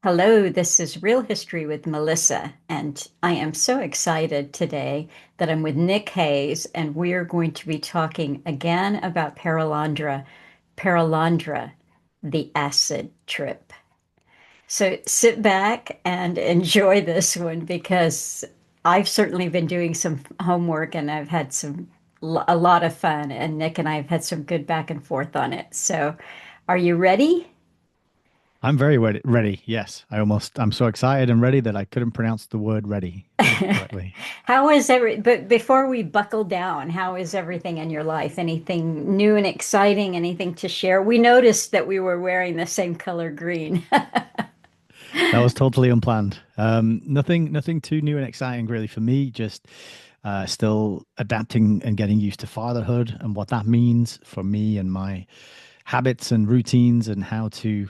Hello, this is Real History with Melissa, and I am so excited today that I'm with Nick Hayes, and we're going to be talking again about Perelandra, the acid trip. So sit back and enjoy this one because I've certainly been doing some homework and I've had a lot of fun, and Nick and I have had some good back and forth on it. So, are you ready? I'm very ready. Yes, I'm so excited and ready that I couldn't pronounce the word ready correctly. But before we buckle down, how is everything in your life? Anything new and exciting? Anything to share? We noticed that we were wearing the same color green. That was totally unplanned. Nothing too new and exciting really for me. Just still adapting and getting used to fatherhood and what that means for me and my habits and routines and how to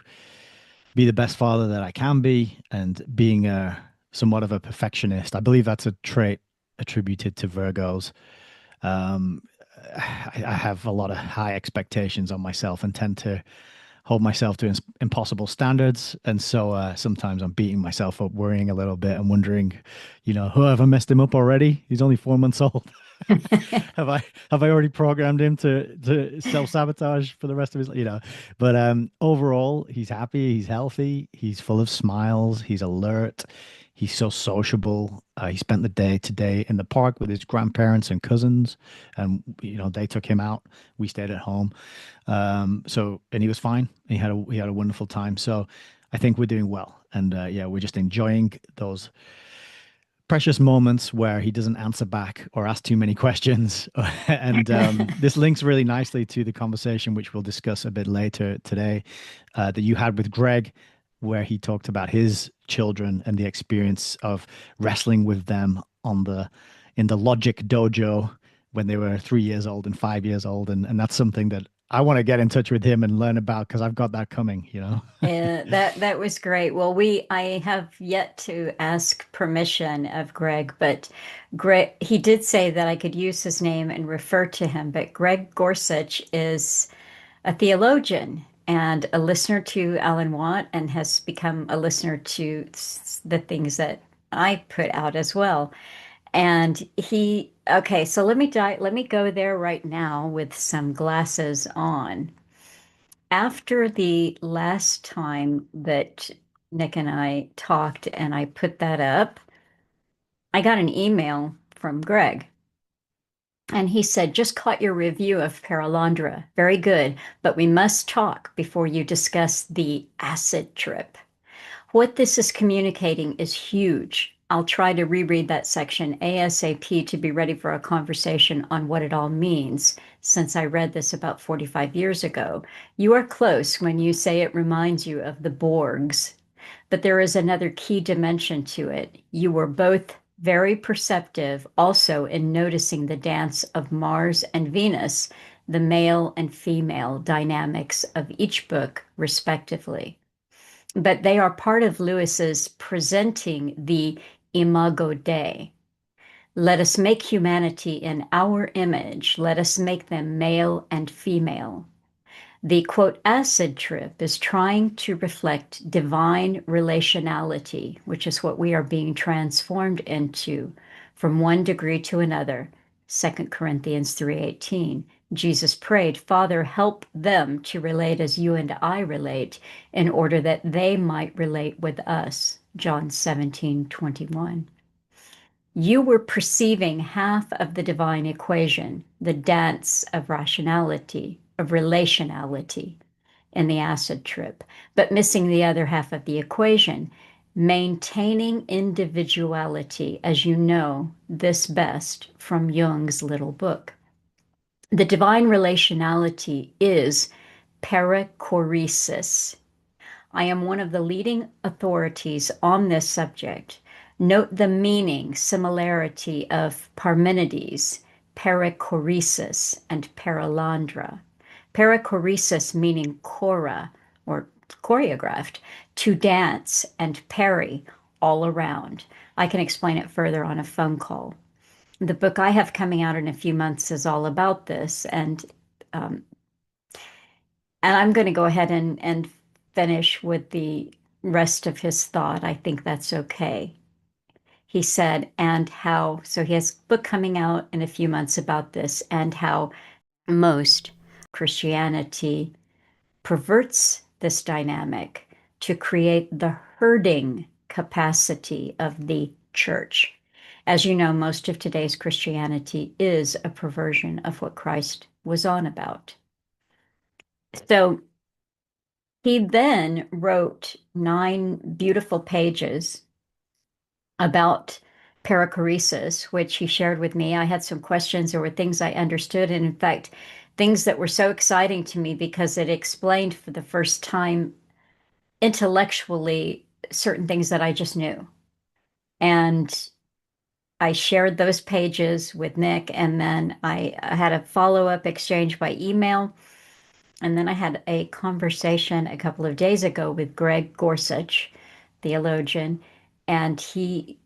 be the best father that I can be and being a somewhat of a perfectionist. I believe that's a trait attributed to Virgos. Um, I have a lot of high expectations on myself and tend to hold myself to impossible standards. And so sometimes I'm beating myself up, worrying a little bit and wondering, who have I messed him up already? He's only 4 months old. have I have I already programmed him to self-sabotage for the rest of his. But overall, he's happy, he's healthy, he's full of smiles, he's alert, he's so sociable. He spent the day today in the park with his grandparents and cousins, and they took him out. We stayed at home. And he was fine. He had a wonderful time. So I think we're doing well. And yeah, we're just enjoying those precious moments where he doesn't answer back or ask too many questions. And this links really nicely to the conversation, which we'll discuss a bit later today, that you had with Greg, where he talked about his children and the experience of wrestling with them in the logic dojo when they were 3 years old and 5 years old. And that's something that I want to get in touch with him and learn about because I've got that coming. That was great. Well, I have yet to ask permission of Greg, but Greg he did say that I could use his name and refer to him. But Greg Gorsuch is a theologian and a listener to Alan Watt and has become a listener to the things that I put out as well. And okay, so let me go there right now with some glasses on. After the last time that Nick and I talked and I put that up, I got an email from Greg. And he said, just caught your review of Perelandra. Very good, but we must talk before you discuss the acid trip. What this is communicating is huge. I'll try to reread that section ASAP to be ready for a conversation on what it all means, since I read this about 45 years ago. You are close when you say it reminds you of the Borgs, but there is another key dimension to it. You were both very perceptive also in noticing the dance of Mars and Venus, the male and female dynamics of each book, respectively. But they are part of Lewis's presenting the Imago Dei. Let us make humanity in our image. Let us make them male and female. The quote acid trip is trying to reflect divine relationality, which is what we are being transformed into from one degree to another. 2 Corinthians 3:18. Jesus prayed, Father, help them to relate as you and I relate, in order that they might relate with us. John 17:21. You were perceiving half of the divine equation, the dance of rationality, of relationality in the acid trip, but missing the other half of the equation, maintaining individuality, as you know this best from Jung's little book. The divine relationality is perichoresis. I am one of the leading authorities on this subject. Note the meaning, similarity of Parmenides, perichoresis, and Perelandra. Perichoresis meaning chora or choreographed, to dance, and peri, all around. I can explain it further on a phone call. The book I have coming out in a few months is all about this, um, and I'm going to go ahead and finish with the rest of his thought. I think that's okay. He said, and how, so he has a book coming out in a few months about this, and how most Christianity perverts this dynamic to create the herding capacity of the church. As you know, most of today's Christianity is a perversion of what Christ was on about. So he then wrote 9 beautiful pages about perichoresis, which he shared with me. I had some questions. There were things I understood, and in fact, things that were so exciting to me because it explained for the first time intellectually certain things that I just knew. And I shared those pages with Nick, and then I had a follow-up exchange by email. And then I had a conversation a couple of days ago with Greg Gorsuch, theologian, and he,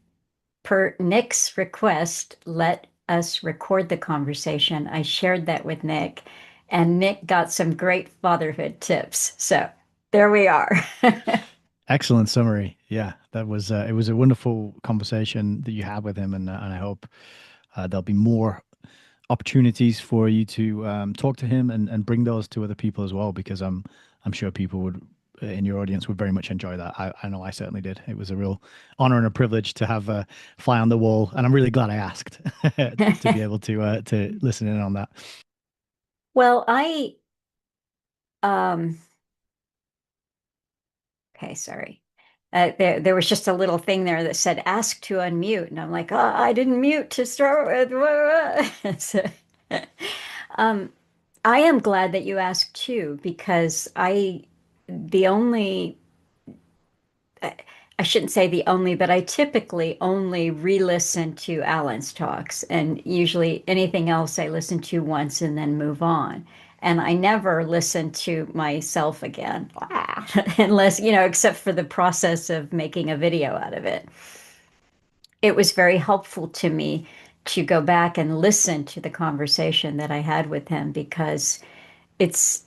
per Nick's request, let us record the conversation. I shared that with Nick, and Nick got some great fatherhood tips. So there we are. Excellent summary. Yeah, that was it was a wonderful conversation that you had with him, and I hope there'll be more opportunities for you to talk to him and bring those to other people as well, because I'm sure people would in your audience would very much enjoy that. I know I certainly did. It was a real honor and a privilege to have a fly on the wall, and I'm really glad I asked to be able to listen in on that. Well, um okay, sorry. There was just a little thing there that said ask to unmute, and I'm like, oh, I didn't mute to start with. So, um, I am glad that you asked too, because the only, I shouldn't say the only, but I typically only re-listen to Alan's talks, and usually anything else I listen to once and then move on. And I never listen to myself again, unless, except for the process of making a video out of it. It was very helpful to me to go back and listen to the conversation that I had with him because it's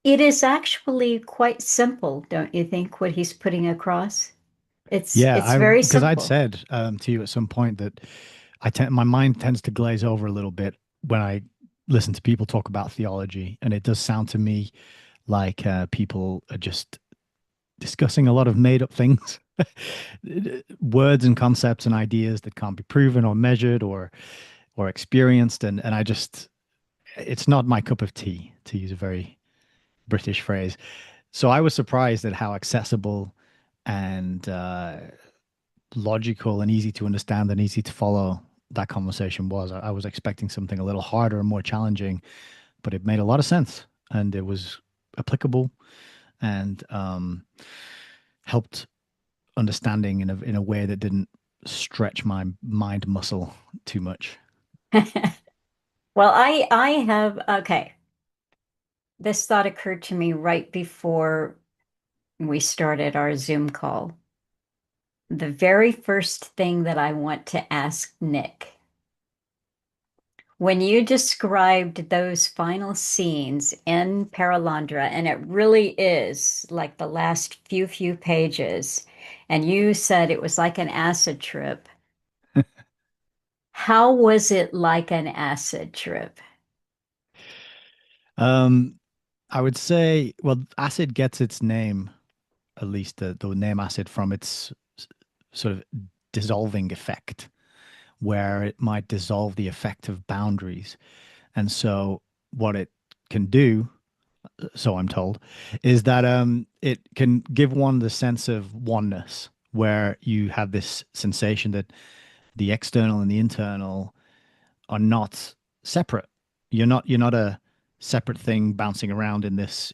it is actually quite simple, don't you think, what he's putting across? It's Yeah, it's I very because I'd simple. said to you at some point that my mind tends to glaze over a little bit when I listen to people talk about theology, and it does sound to me like people are just discussing a lot of made up things, words and concepts and ideas that can't be proven or measured or experienced, and I just it's not my cup of tea, to use a very British phrase. So I was surprised at how accessible and logical and easy to understand and easy to follow that conversation was. I was expecting something a little harder and more challenging, but it made a lot of sense and it was applicable and helped understanding in a way that didn't stretch my mind muscle too much. Well, I have okay. This thought occurred to me right before we started our Zoom call. The very first thing that I want to ask Nick, when you described those final scenes in Perelandra, and it really is like the last few pages, and you said it was like an acid trip. How was it like an acid trip? Um, I would say, well, acid gets its name, at least the name acid, from its sort of dissolving effect, where it might dissolve the effect of boundaries. And so, what it can do, so I'm told, is that it can give one the sense of oneness, where you have this sensation that the external and the internal are not separate. You're not a separate thing bouncing around in this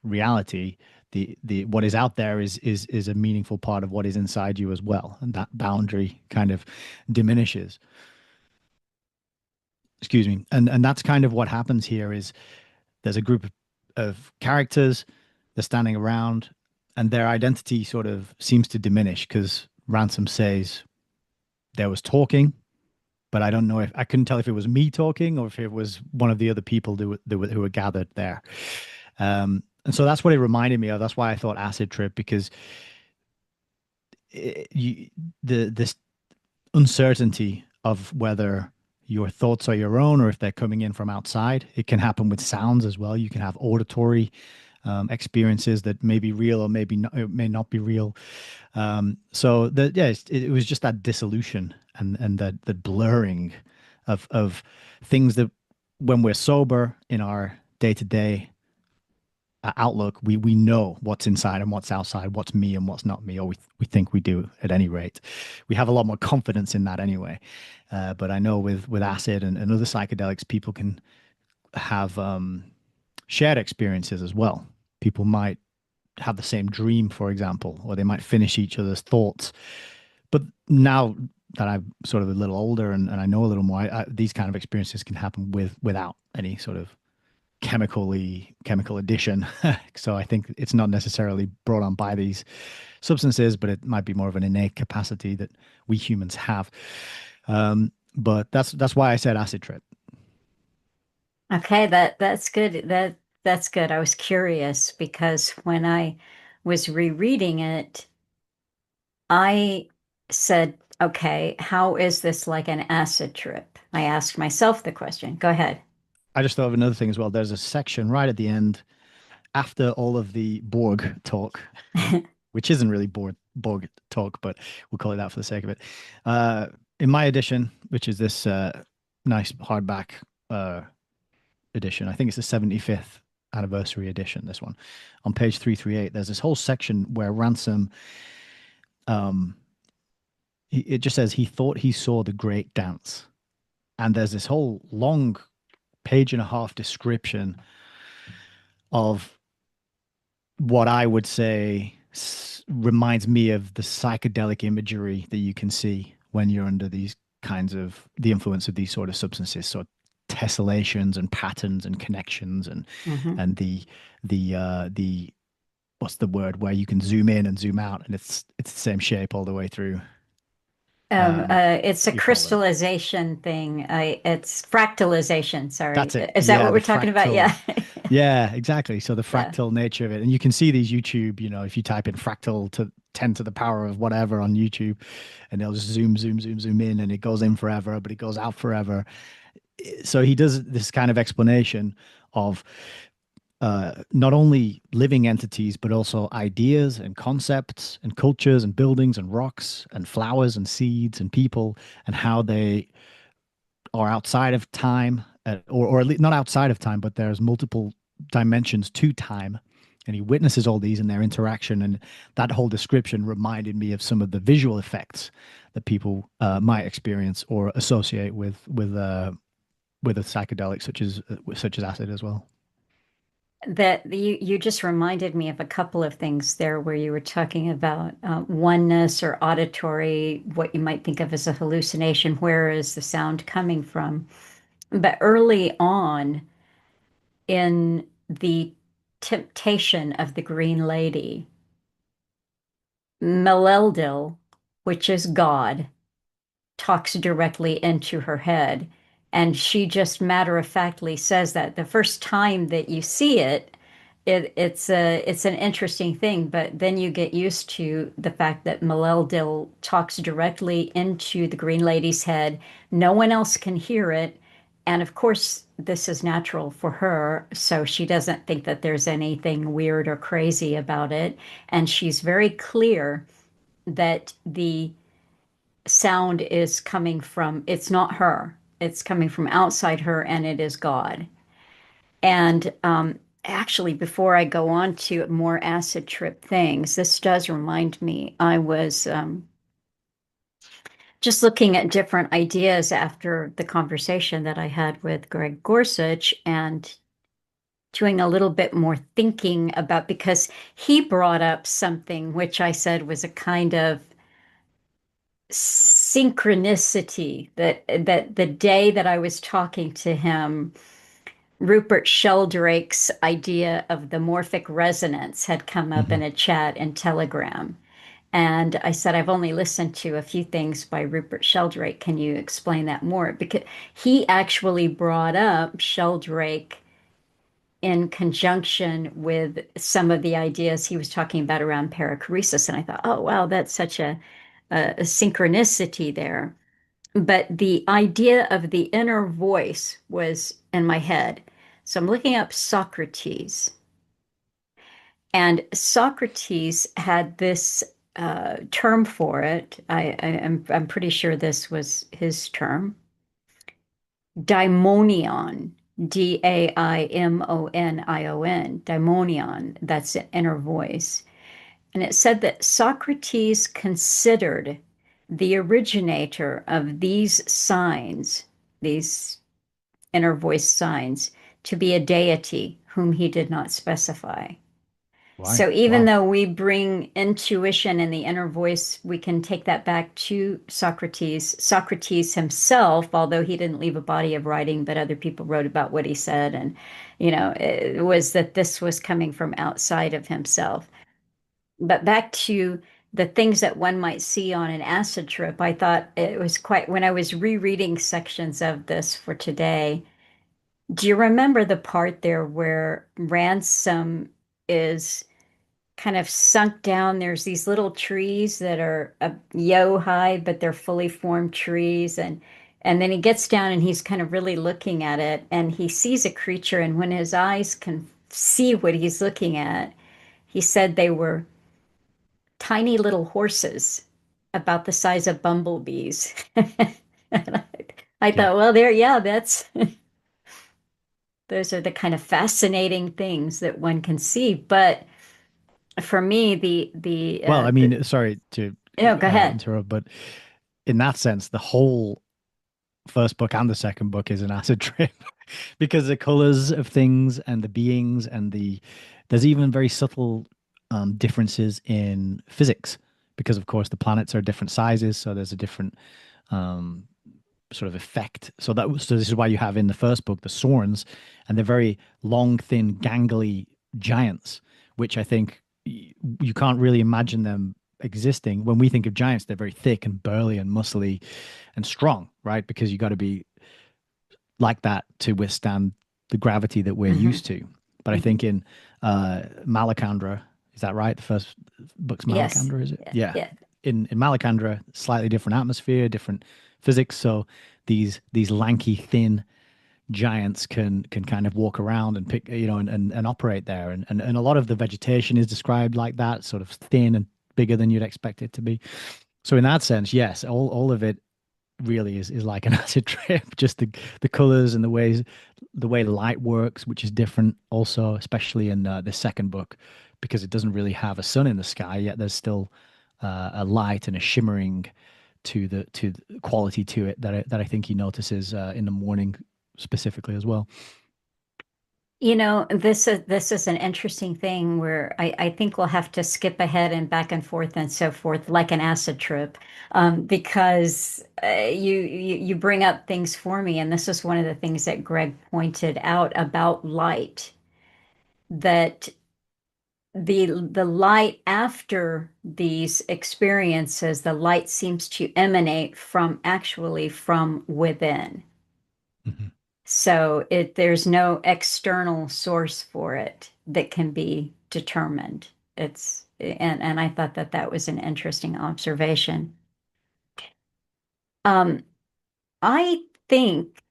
reality. The what is out there is a meaningful part of what is inside you as well, and that boundary kind of diminishes. Excuse me. And that's kind of what happens here is there's a group of characters, they're standing around, and their identity sort of seems to diminish because Ransom says there was talking, but I don't know if I couldn't tell if it was me talking or if it was one of the other people who were gathered there. And so that's what it reminded me of. That's why I thought acid trip, because you, this uncertainty of whether your thoughts are your own or if they're coming in from outside. It can happen with sounds as well. You can have auditory experiences that may be real or maybe not, it may not be real. So that yeah, it was just that dissolution and that blurring of things that when we're sober in our day to day outlook, we know what's inside and what's outside, what's me and what's not me, or we think we do at any rate. We have a lot more confidence in that anyway. But I know with acid and other psychedelics, people can have shared experiences as well. People might have the same dream, for example, or they might finish each other's thoughts. But now that I'm sort of a little older and I know a little more, these kind of experiences can happen without any sort of chemical addition. So I think it's not necessarily brought on by these substances, but it might be more of an innate capacity that we humans have. But that's why I said acid trip. Okay, that's good. That's good. I was curious because when I was rereading it, I said, okay, how is this like an acid trip? I asked myself the question. Go ahead. I just thought of another thing as well. There's a section right at the end after all of the Borg talk, which isn't really Borg talk, but we'll call it that for the sake of it. Uh, in my edition, which is this nice hardback uh, edition, I think it's the 75th anniversary edition, this one. On page 338, there's this whole section where Ransom, um, it just says he thought he saw the great dance. And there's this whole long page and a half description of what I would say reminds me of the psychedelic imagery that you can see when you're under these kinds of the influence of these sort of substances. So tessellations and patterns and connections hmm and the what's the word where you can zoom in and zoom out and it's the same shape all the way through. It's a What do you call them? crystallization thing. It's fractalization. Sorry. That's it. Is that Yeah, what the we're talking about? fractal. Yeah. Yeah, exactly. So the Yeah. fractal nature of it. And you can see these YouTube, if you type in fractal to 10 to the power of whatever on YouTube, and they'll just zoom in, and it goes in forever, but it goes out forever. So he does this kind of explanation of not only living entities, but also ideas and concepts and cultures and buildings and rocks and flowers and seeds and people and how they are outside of time, or at least not outside of time, but there's multiple dimensions to time. And he witnesses all these in their interaction. And that whole description reminded me of some of the visual effects that people might experience or associate with a psychedelic such as acid as well. That you just reminded me of a couple of things there where you were talking about oneness or auditory, what you might think of as a hallucination. Where is the sound coming from? But early on in the temptation of the Green Lady, Meleldil, which is God, talks directly into her head. And she just matter of factly says that the first time that you see it, it's an interesting thing, but then you get used to the fact that Maleldil talks directly into the Green Lady's head. No one else can hear it. And of course, this is natural for her, so she doesn't think that there's anything weird or crazy about it. And she's very clear that the sound is coming from, it's not her, it's coming from outside her, and it is God. And actually, before I go on to more acid trip things, this does remind me, I was just looking at different ideas after the conversation that I had with Greg Gorsuch and doing a little bit more thinking about because he brought up something which I said was a kind of synchronicity that the day that I was talking to him, Rupert Sheldrake's idea of the morphic resonance had come up Hmm. in a chat in Telegram. And I said, I've only listened to a few things by Rupert Sheldrake. Can you explain that more? Because he actually brought up Sheldrake in conjunction with some of the ideas he was talking about around perichoresis. And I thought, oh, wow, that's such a synchronicity there. But the idea of the inner voice was in my head. So I'm looking up Socrates, and Socrates had this term for it. I'm pretty sure this was his term, daimonion, daimonion, daimonion. That's an inner voice. And it said that Socrates considered the originator of these signs, these inner voice signs, to be a deity whom he did not specify. Right. So even Wow. though we bring intuition and the inner voice, we can take that back to Socrates. Socrates himself, although he didn't leave a body of writing, but other people wrote about what he said, and it was that this was coming from outside of himself. But back to the things that one might see on an acid trip, I thought it was quite, when I was rereading sections of this for today, do you remember the part there where Ransom is kind of sunk down? There's these little trees that are yo high, but they're fully formed trees. And then he gets down and he's kind of really looking at it and he sees a creature. And when his eyes can see what he's looking at, he said they were tiny little horses about the size of bumblebees. And I Yeah. thought, well, there, yeah, that's those are the kind of fascinating things that one can see. But for me, Well, I mean, sorry to go ahead. interrupt, but in that sense, the whole first book and the second book is an acid trip because the colors of things and the beings and there's even very subtle differences in physics because of course the planets are different sizes, so there's a different um, sort of effect. So this is why you have in the first book the Sorns, and they're very long, thin, gangly giants, which I think you can't really imagine them existing. When we think of giants, they're very thick and burly and muscly and strong, right? Because you got to be like that to withstand the gravity that we're Hmm. used to. But I Hmm. think in Malacandra, is that right? The first book's Yes. Malacandra, is it? Yeah. Yeah. Yeah. In Malacandra, slightly different atmosphere, different physics. So these lanky, thin giants can kind of walk around and pick, and operate there. And a lot of the vegetation is described like that, sort of thin and bigger than you'd expect it to be. So in that sense, yes, all of it really is like an acid trip. Just the colors and the way light works, which is different also, especially in the second book, because it doesn't really have a sun in the sky yet. There's still a light and a shimmering to the quality to it that I think he notices in the morning specifically as well. This is an interesting thing where I think we'll have to skip ahead and back and forth and so forth, like an acid trip, because you bring up things for me, and this is one of the things that Greg pointed out about light, that the light after these experiences, the light seems to emanate from actually from within. Mhm. So there's no external source for it that can be determined. And I thought that that was an interesting observation. Um, I think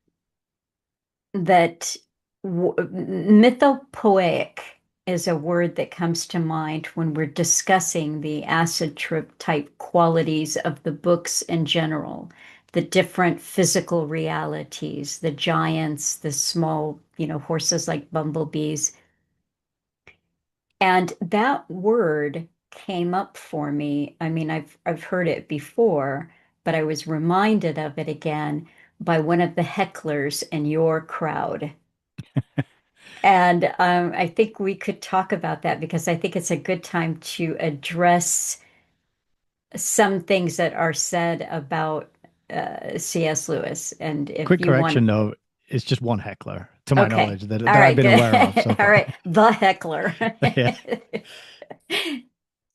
that mythopoeic is a word that comes to mind when we're discussing the acid trip type qualities of the books in general, the different physical realities, the giants, the small, horses like bumblebees. And that word came up for me. I mean, I've heard it before, but I was reminded of it again by one of the hecklers in your crowd. And I think we could talk about that because I think it's a good time to address some things that are said about C.S. Lewis. And if Quick you want, correction though, it's just one heckler to my okay. knowledge that All I've right, been good. aware of so All far. right, the heckler. Yeah,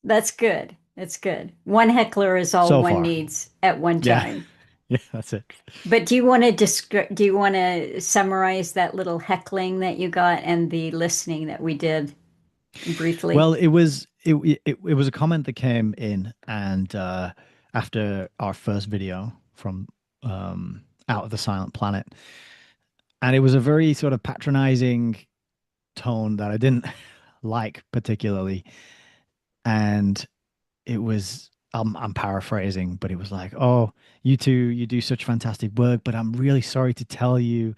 That's good. That's good. One heckler is all so one far. needs at one Yeah. time. Yeah, that's it. But do you want to summarize that little heckling that you got and the listening that we did briefly? Well, it was a comment that came in, and after our first video from Out of the Silent Planet, and it was a very sort of patronizing tone that I didn't like particularly, and it was I'm paraphrasing, but it was like, "Oh, you two, you do such fantastic work, but I'm really sorry to tell you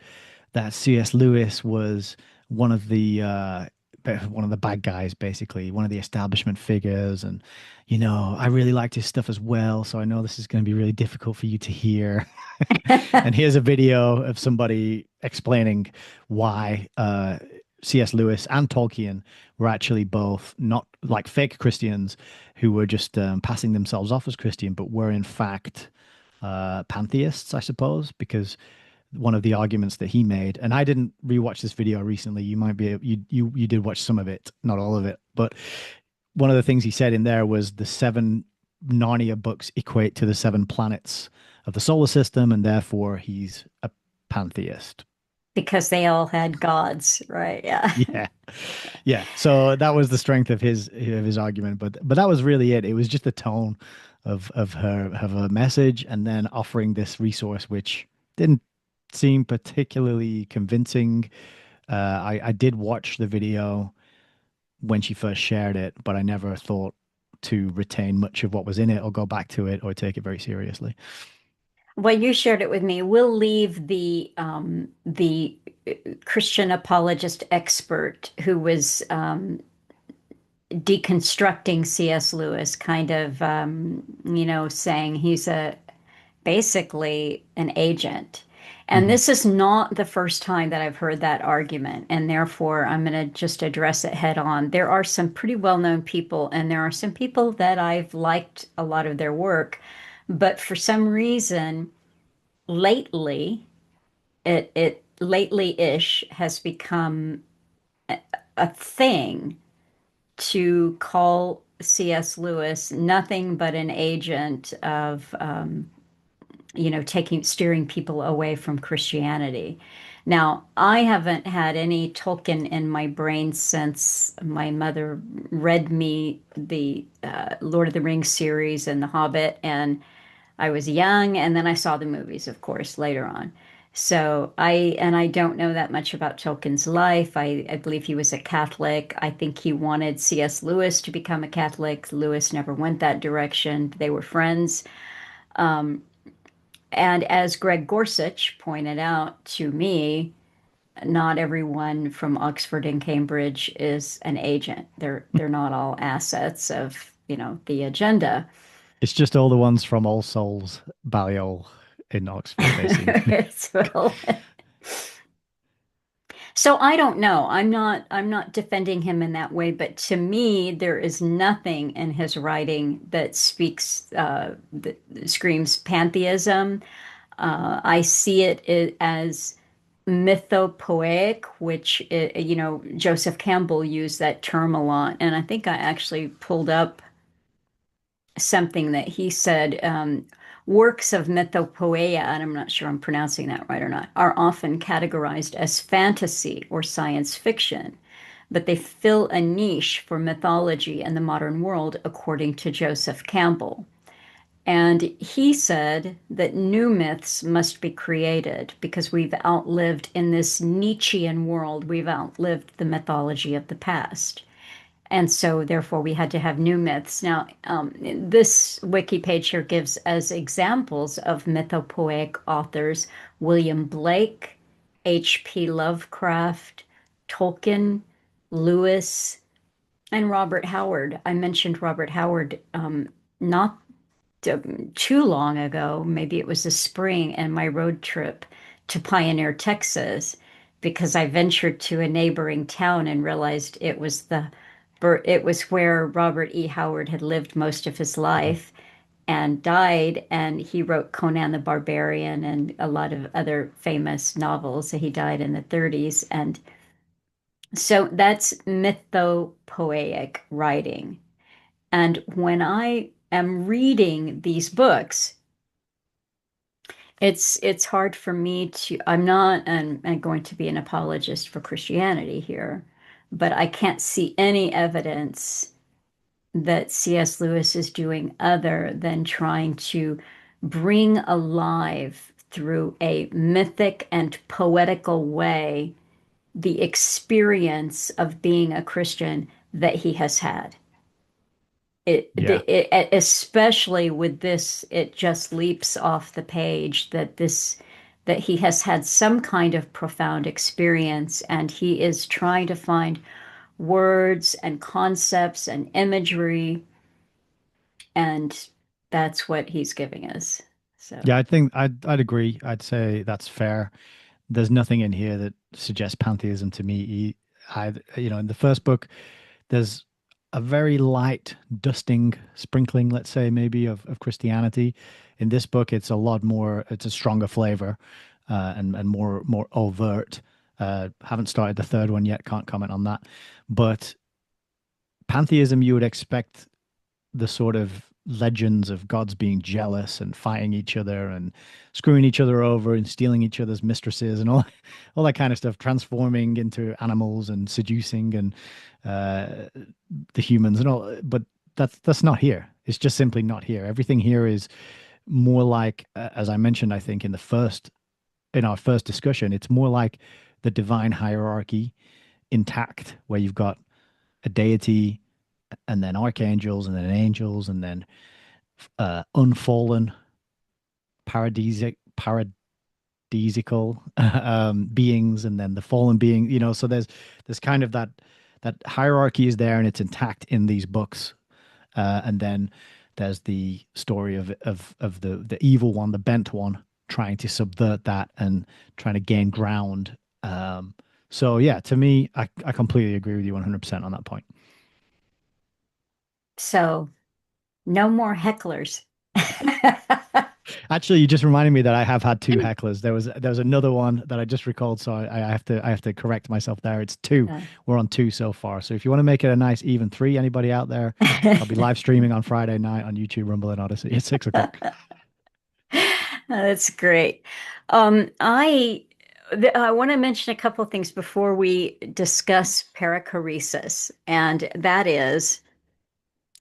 that C.S. Lewis was one of the one of the bad guys, basically, one of the establishment figures, and I really liked his stuff as well. So I know this is going to be really difficult for you to hear." And here's a video of somebody explaining why C.S. Lewis and Tolkien were actually both not like fake Christians who were just passing themselves off as Christian, but were in fact pantheists, I suppose, because one of the arguments that he made, and I didn't rewatch this video recently. You might be you did watch some of it, not all of it, but one of the things he said in there was the seven Narnia books equate to the seven planets of the solar system, and therefore he's a pantheist. Because they all had gods, right? Yeah. Yeah, yeah. So that was the strength of his argument, but that was really it. It was just the tone of her message, and then offering this resource which didn't seem particularly convincing. I did watch the video when she first shared it, but I never thought to retain much of what was in it or go back to it or take it very seriously. Well, you shared it with me. We'll leave the Christian apologist expert who was deconstructing C.S. Lewis, kind of saying he's a basically an agent. And Hmm. this is not the first time that I've heard that argument, and therefore I'm going to just address it head on. There are some pretty well-known people, and there are some people that I've liked a lot of their work, but for some reason, lately, it lately-ish has become a thing to call C.S. Lewis nothing but an agent of steering people away from Christianity. Now, I haven't had any Tolkien in my brain since my mother read me the Lord of the Rings series and The Hobbit, and I was young, and then I saw the movies, of course, later on. I don't know that much about Tolkien's life. I believe he was a Catholic. I think he wanted C.S. Lewis to become a Catholic. Lewis never went that direction. They were friends. And as Greg Gorsuch pointed out to me, not everyone from Oxford and Cambridge is an agent. They're not all assets of, the agenda. It's just all the ones from All Souls Balliol in Oxford, they seem to be. So, so I don't know. I'm not defending him in that way, but to me, there is nothing in his writing that that screams pantheism. I see it as mythopoeic, which, Joseph Campbell used that term a lot. And I think I actually pulled up something that he said. Works of mythopoeia, and I'm not sure I'm pronouncing that right or not, are often categorized as fantasy or science fiction, but they fill a niche for mythology in the modern world, according to Joseph Campbell. And he said that new myths must be created because we've outlived, in this Nietzschean world, we've outlived the mythology of the past. And so, therefore, we had to have new myths. Now, this wiki page here gives as examples of mythopoeic authors William Blake, H.P. Lovecraft, Tolkien, Lewis, and Robert Howard. I mentioned Robert Howard not too long ago, maybe it was the spring, and my road trip to Pioneer, Texas, because I ventured to a neighboring town and realized it was where Robert E. Howard had lived most of his life and died, and he wrote Conan the Barbarian and a lot of other famous novels. He died in the 30s, and so that's mythopoeic writing. And when I am reading these books, It's hard for me to, I'm not going to be an apologist for Christianity here, but I can't see any evidence that C.S. Lewis is doing other than trying to bring alive through a mythic and poetical way the experience of being a Christian that he has had. Yeah. Especially with this, it just leaps off the page that that he has had some kind of profound experience, and he is trying to find words and concepts and imagery, and that's what he's giving us. So, Yeah, I think I'd agree. I'd say that's fair. There's nothing in here that suggests pantheism to me. In the first book, there's a very light dusting, sprinkling, let's say, maybe of Christianity. In this book, it's a lot more, it's a stronger flavor, and more overt. Haven't started the third one yet, can't comment on that. But pantheism, you would expect the sort of legends of gods being jealous and fighting each other and screwing each other over and stealing each other's mistresses and all that kind of stuff, transforming into animals and seducing and uh, the humans and all. But that's not here. It's just simply not here. Everything here is more like, as I mentioned, I think in our first discussion, it's more like the divine hierarchy intact, where you've got a deity and then archangels and then angels and then unfallen paradisical beings and then the fallen being, so there's kind of that hierarchy is there and it's intact in these books. And then there's the story of the evil one, the bent one, trying to subvert that and trying to gain ground. So yeah, to me, I completely agree with you 100% on that point. so no more hecklers. Actually, you just reminded me that I have had two hecklers. There was another one that I just recalled, so I have to correct myself there. It's two. Uh, We're on two so far. So if you want to make it a nice even three, anybody out there, I'll be live streaming on Friday night on YouTube, Rumble, and Odyssey at 6 o'clock. That's great. I want to mention a couple of things before we discuss perichoresis, and that is,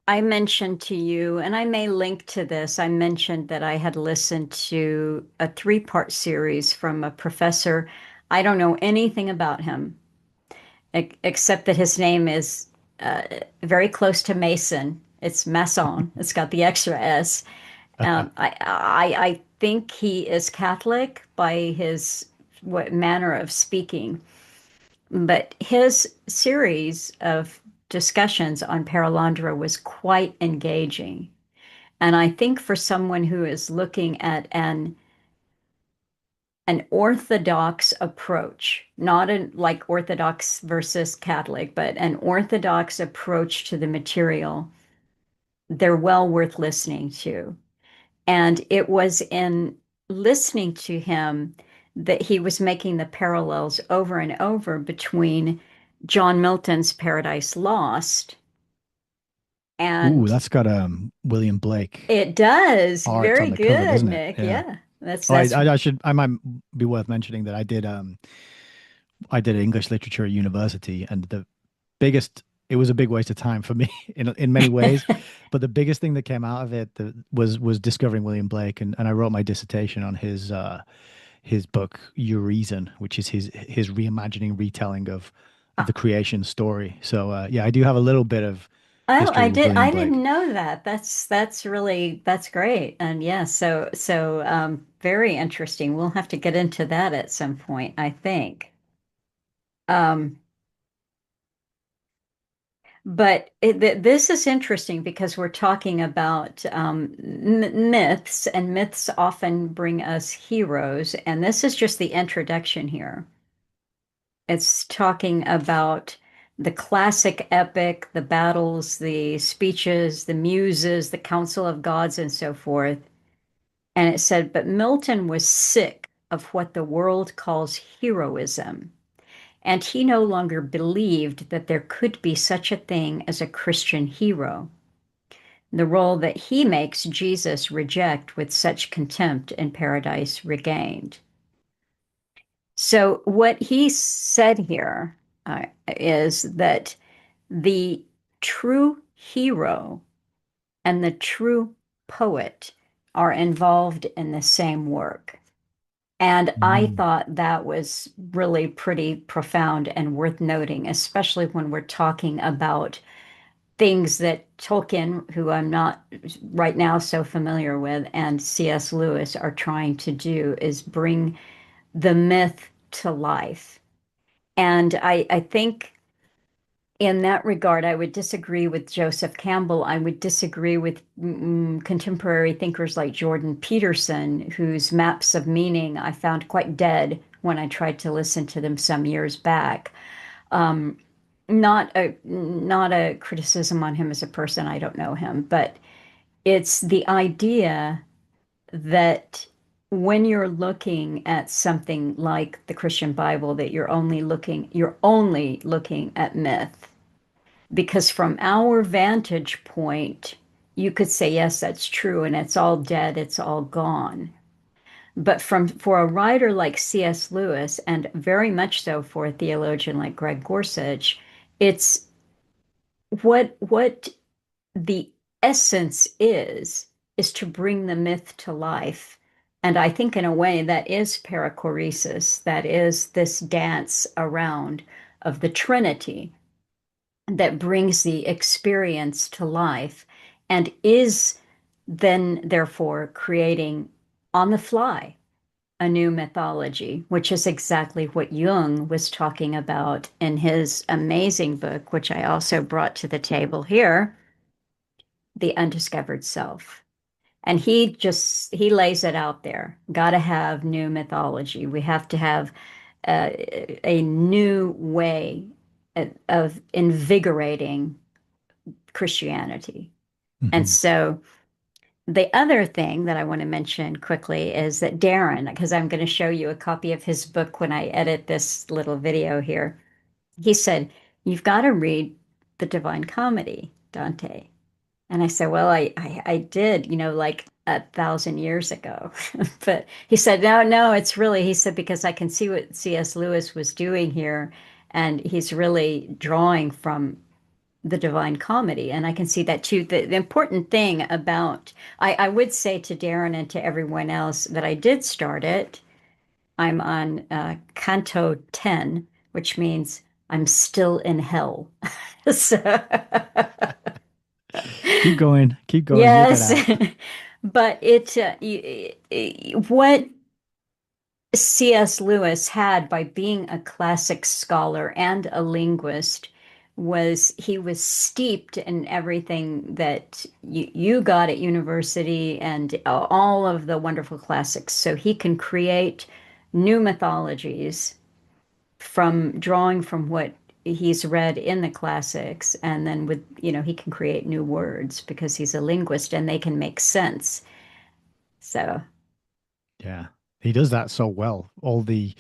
I mentioned to you, and I may link to this. I mentioned that I had listened to a three-part series from a professor. I don't know anything about him except that his name is uh, very close to Mason. It's Masson. It's got the extra S. I think he is Catholic by his what manner of speaking, but his series of discussions on Perelandra was quite engaging. And I think for someone who is looking at an orthodox approach, not like Orthodox versus Catholic, but an orthodox approach to the material, they're well worth listening to. And it was in listening to him that he was making the parallels over and over between John Milton's Paradise Lost Ooh, and that's got William Blake it does. art on Very the cover, good, doesn't it? Nick. Yeah. Yeah. That's Oh, I, that's I, I should I might be worth mentioning that I did English literature at university, and the biggest it was a big waste of time for me in many ways, but the biggest thing that came out of it was discovering William Blake, and I wrote my dissertation on his book Urizen, which is his reimagining retelling of the creation story. So yeah, I do have a little bit of Oh, history with William I Blake. didn't know that. That's really that's great. And yeah, very interesting. We'll have to get into that at some point, I think. Um, but this is interesting because we're talking about myths, and myths often bring us heroes, and this is just the introduction here. It's talking about the classic epic, the battles, the speeches, the muses, the council of gods, and so forth. And it said, but Milton was sick of what the world calls heroism, and he no longer believed that there could be such a thing as a Christian hero. the role that he makes Jesus reject with such contempt in Paradise Regained. So, what he said here is that the true hero and the true poet are involved in the same work. And I Mm. thought that was really pretty profound and worth noting, especially when we're talking about things that Tolkien, who I'm not right now so familiar with, and C.S. Lewis are trying to do is bring the myth to life. And I think in that regard, I would disagree with Joseph Campbell. I would disagree with contemporary thinkers like Jordan Peterson, whose maps of meaning I found quite dead when I tried to listen to them some years back. Um, not a criticism on him as a person. I don't know him, but it's the idea that when you're looking at something like the Christian Bible, that you're only looking at myth because from our vantage point, you could say, yes, that's true, and it's all dead, it's all gone. But for a writer like C.S. Lewis, and very much so for a theologian like Greg Gorsuch, it's what the essence is to bring the myth to life. And I think in a way that is perichoresis, that is this dance around of the Trinity that brings the experience to life and is then, therefore, creating on the fly a new mythology, which is exactly what Jung was talking about in his amazing book, which I also brought to the table here, The Undiscovered Self. And he lays it out there. Got to have new mythology. We have to have a new way of invigorating Christianity. And Hmm. so the other thing that I want to mention quickly is that Darren, because I'm going to show you a copy of his book when I edit this little video here, he said, "You've got to read the Divine Comedy, Dante." And I said, "Well, I did, like 1,000 years ago." But he said, "No, no, it's really," he said, "because I can see what C.S. Lewis was doing here, and he's really drawing from the Divine Comedy." And I can see that too. The important thing about, I would say to Darren and to everyone else that I did start it. I'm on Canto 10, which means I'm still in hell. So, Keep going. You'll get yes. out. But what C.S. Lewis had by being a classic scholar and a linguist was he was steeped in everything that you got at university and all of the wonderful classics. So he can create new mythologies from drawing from what he's read in the classics, and then he can create new words because he's a linguist and they can make sense. So, Yeah, he does that so well. All the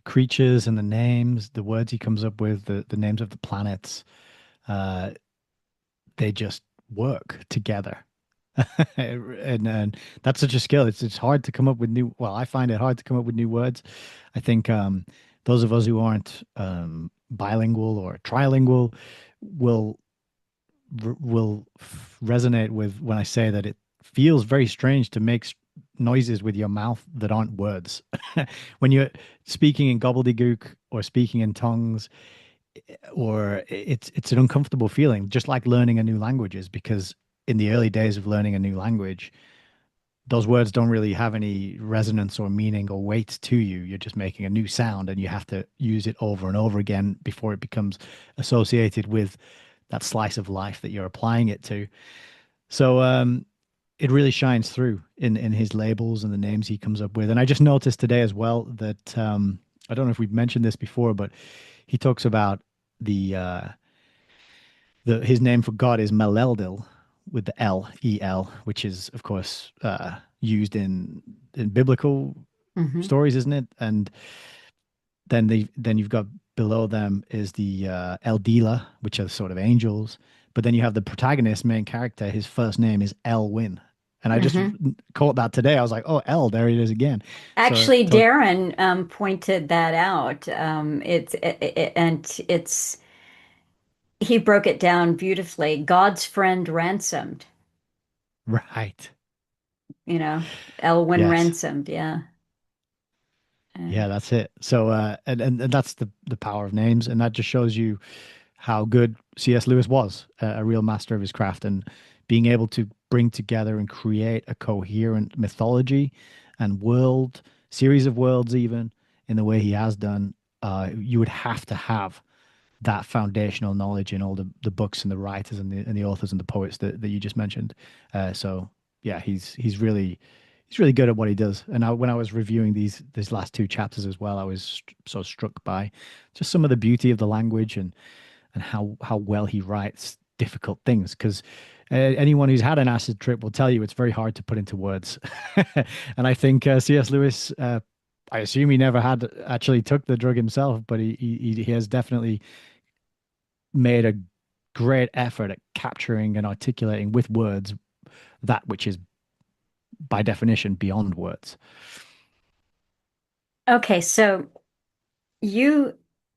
creatures and the names, the words he comes up with, the names of the planets, uh, they just work together. And that's such a skill. It's hard to come up with new. Well, I find it hard to come up with new words. I think those of us who aren't bilingual or trilingual will resonate with when I say that it feels very strange to make noises with your mouth that aren't words. When you're speaking in gobbledygook or speaking in tongues, or it's an uncomfortable feeling, just like learning a new language is, because in the early days of learning a new language, those words don't really have any resonance or meaning or weight to you. You're just making a new sound and you have to use it over and over again before it becomes associated with that slice of life that you're applying it to. So it really shines through in his labels and the names he comes up with. And I just noticed today as well that I don't know if we've mentioned this before, but he talks about the his name for God is Meleldil with the L, which is of course used in biblical mhm. stories, isn't it? And then you've got below them is the Eldila, which are sort of angels. But then you have the protagonist, main character, his first name is Elwyn. And I just Hmm. caught that today. I was like, oh, L, there it is again. So Actually, talk Darren pointed that out. And it's he broke it down beautifully. God's friend ransomed, right. you know, Elwyn Yes. ransomed. Yeah. Uh, Yeah, that's it. So and that's the power of names, and that just shows you how good C.S. Lewis was, a real master of his craft, and being able to bring together and create a coherent mythology and world, series of worlds, even in the way he has done. You would have to have that foundational knowledge in all the books and the writers and the authors and the poets that you just mentioned. So yeah, he's really good at what he does. And when I was reviewing these last two chapters as well, I was so struck by just some of the beauty of the language and how well he writes difficult things. Because anyone who's had an acid trip will tell you it's very hard to put into words. And I think C.S. Lewis. I assume he never had actually took the drug himself, but he has definitely made a great effort at capturing and articulating with words that which is by definition beyond words. okay, so you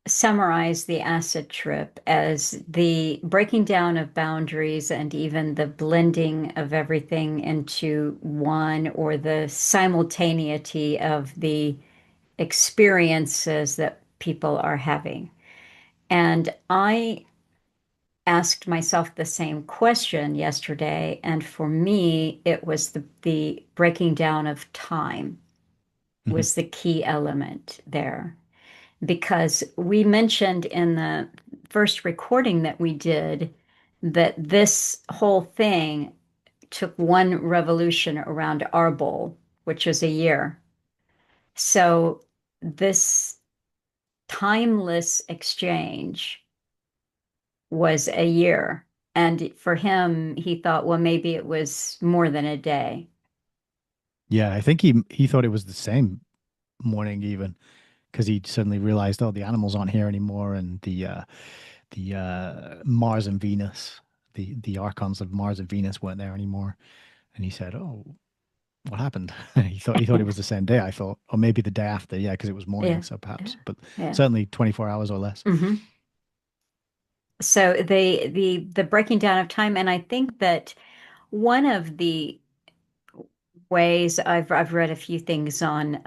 summarize the acid trip as the breaking down of boundaries and even the blending of everything into one, or the simultaneity of the experiences that people are having. And I asked myself the same question yesterday, and for me, it was the breaking down of time Mhm. was the key element there. Because we mentioned in the first recording that we did that this whole thing took one revolution around Arbol, which is a year. So this timeless exchange was a year. And for him, he thought, well, maybe it was more than a day. Yeah, I think he thought it was the same morning even because he suddenly realized, oh, the animals aren't here anymore, and the Mars and Venus, the archons of Mars and Venus weren't there anymore. And he said, oh, what happened? He thought it was the same day. I thought, or maybe the day after, yeah, because it was morning, Yeah. so Yeah. perhaps, but Yeah. certainly 24 hours or less. Hmm. So the breaking down of time, and I think that one of the ways I've read a few things on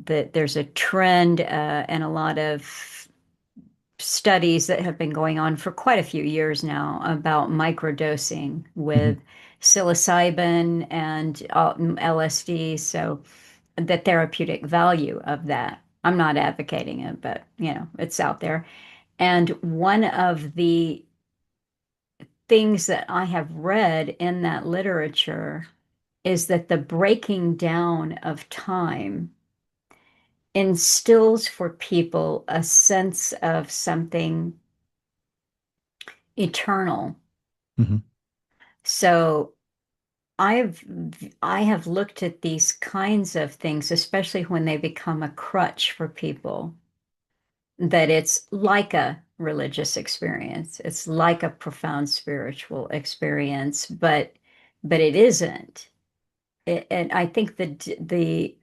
that there's a trend and a lot of studies that have been going on for quite a few years now about microdosing with Mhm. psilocybin and LSD. So the therapeutic value of that. I'm not advocating it, but it's out there. And one of the things that I have read in that literature is that the breaking down of time instills for people a sense of something eternal. Mhm. So I've I have looked at these kinds of things, especially when they become a crutch for people, that it's like a religious experience. It's like a profound spiritual experience, but it isn't. And I think the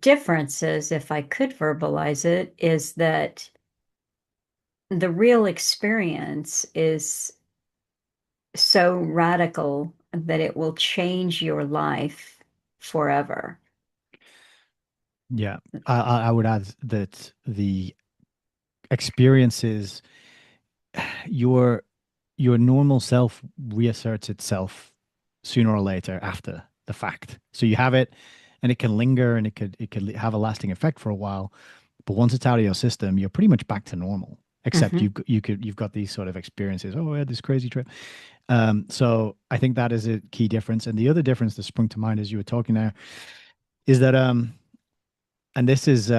difference is, if I could verbalize it, is that the real experience is so radical that it will change your life forever. Yeah, I would add that the experiences your your normal self reasserts itself sooner or later after the fact. So you have it, and it can linger, and it could have a lasting effect for a while. But once it's out of your system, you're pretty much back to normal. Except Hmm. you've got these sort of experiences. Oh, I had this crazy trip. So I think that is a key difference. And the other difference that sprung to mind as you were talking there is that and this is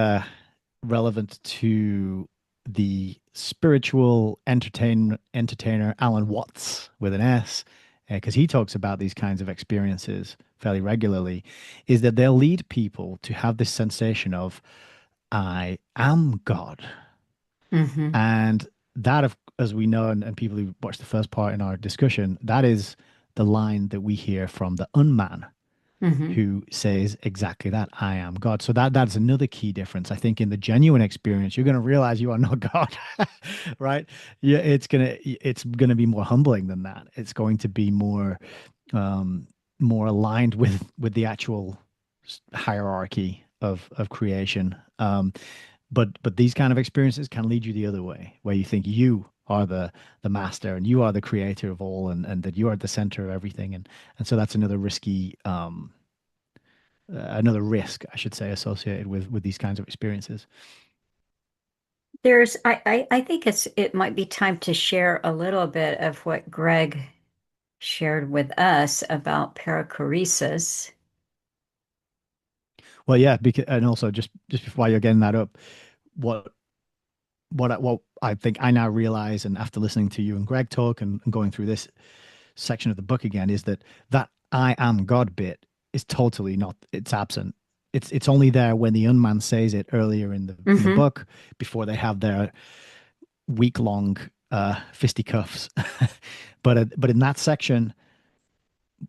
relevant to the spiritual entertainer Alan Watts with an S, because he talks about these kinds of experiences fairly regularly, is that they'll lead people to have this sensation of I am God, Hmm. and that as we know, and people who watched the first part in our discussion, that is the line that we hear from the unman Hmm. who says exactly that, I am God. So that's another key difference. I think in the genuine experience, you're going to realize you are not God, right? Yeah, it's gonna be more humbling than that. It's going to be um, more aligned with the actual hierarchy of creation. But these kind of experiences can lead you the other way, where you think you are the master and you are the creator of all, and that you are at the center of everything, and so that's another another risk, I should say, associated with these kinds of experiences. I think it might be time to share a little bit of what Greg shared with us about perichoresis. Well, yeah, because and also just before you're getting that up, what what I think I now realize, and after listening to you and Greg talk and going through this section of the book again, is that I am God bit is totally not, it's absent. It's only there when the unman says it earlier in the Hmm. book before they have their week long fisticuffs. But in that section,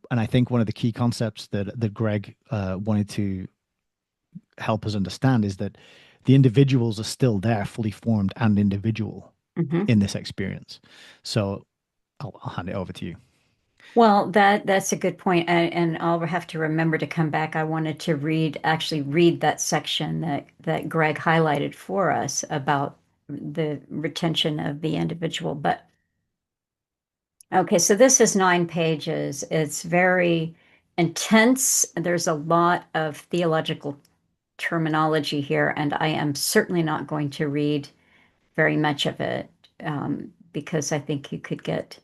and I think one of the key concepts that Greg wanted to help us understand is that the individuals are still there, fully formed and individual Hmm. in this experience. So I'll hand it over to you. Well, that's a good point, and I'll have to remember to come back. I wanted to actually read that section that Greg highlighted for us about the retention of the individual. But okay, so this is 9 pages. It's very intense. There's a lot of theological terminology here, and I am certainly not going to read very much of it because I think you could get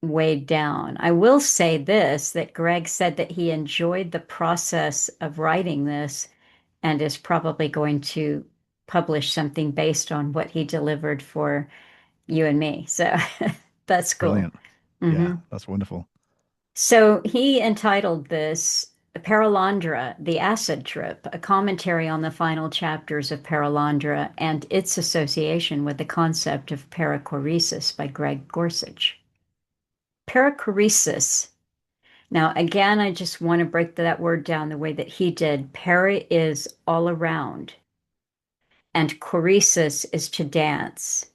weighed down. I will say this, that Greg said that he enjoyed the process of writing this and is probably going to publish something based on what he delivered for you and me. So that's cool. Brilliant. Hmm. Yeah, that's wonderful. So he entitled this Perelandra, the Acid Trip, a commentary on the final chapters of Perelandra and its association with the concept of perichoresis by Greg Gorsuch. Perichoresis. Now, again, I just want to break that word down the way that he did. Para is all around, and choresis is to dance.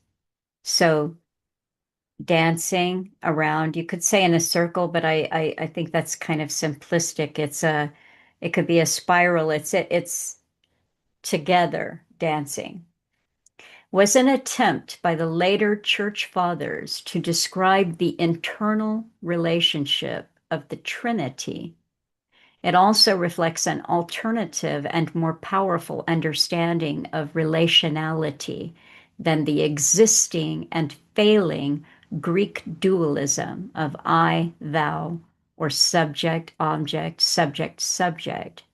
So, dancing around, you could say in a circle, but I think that's kind of simplistic. It could be a spiral. It's together dancing. Was an attempt by the later church fathers to describe the internal relationship of the Trinity. It also reflects an alternative and more powerful understanding of relationality than the existing and failing Greek dualism of I, thou, or subject, object, subject, subject.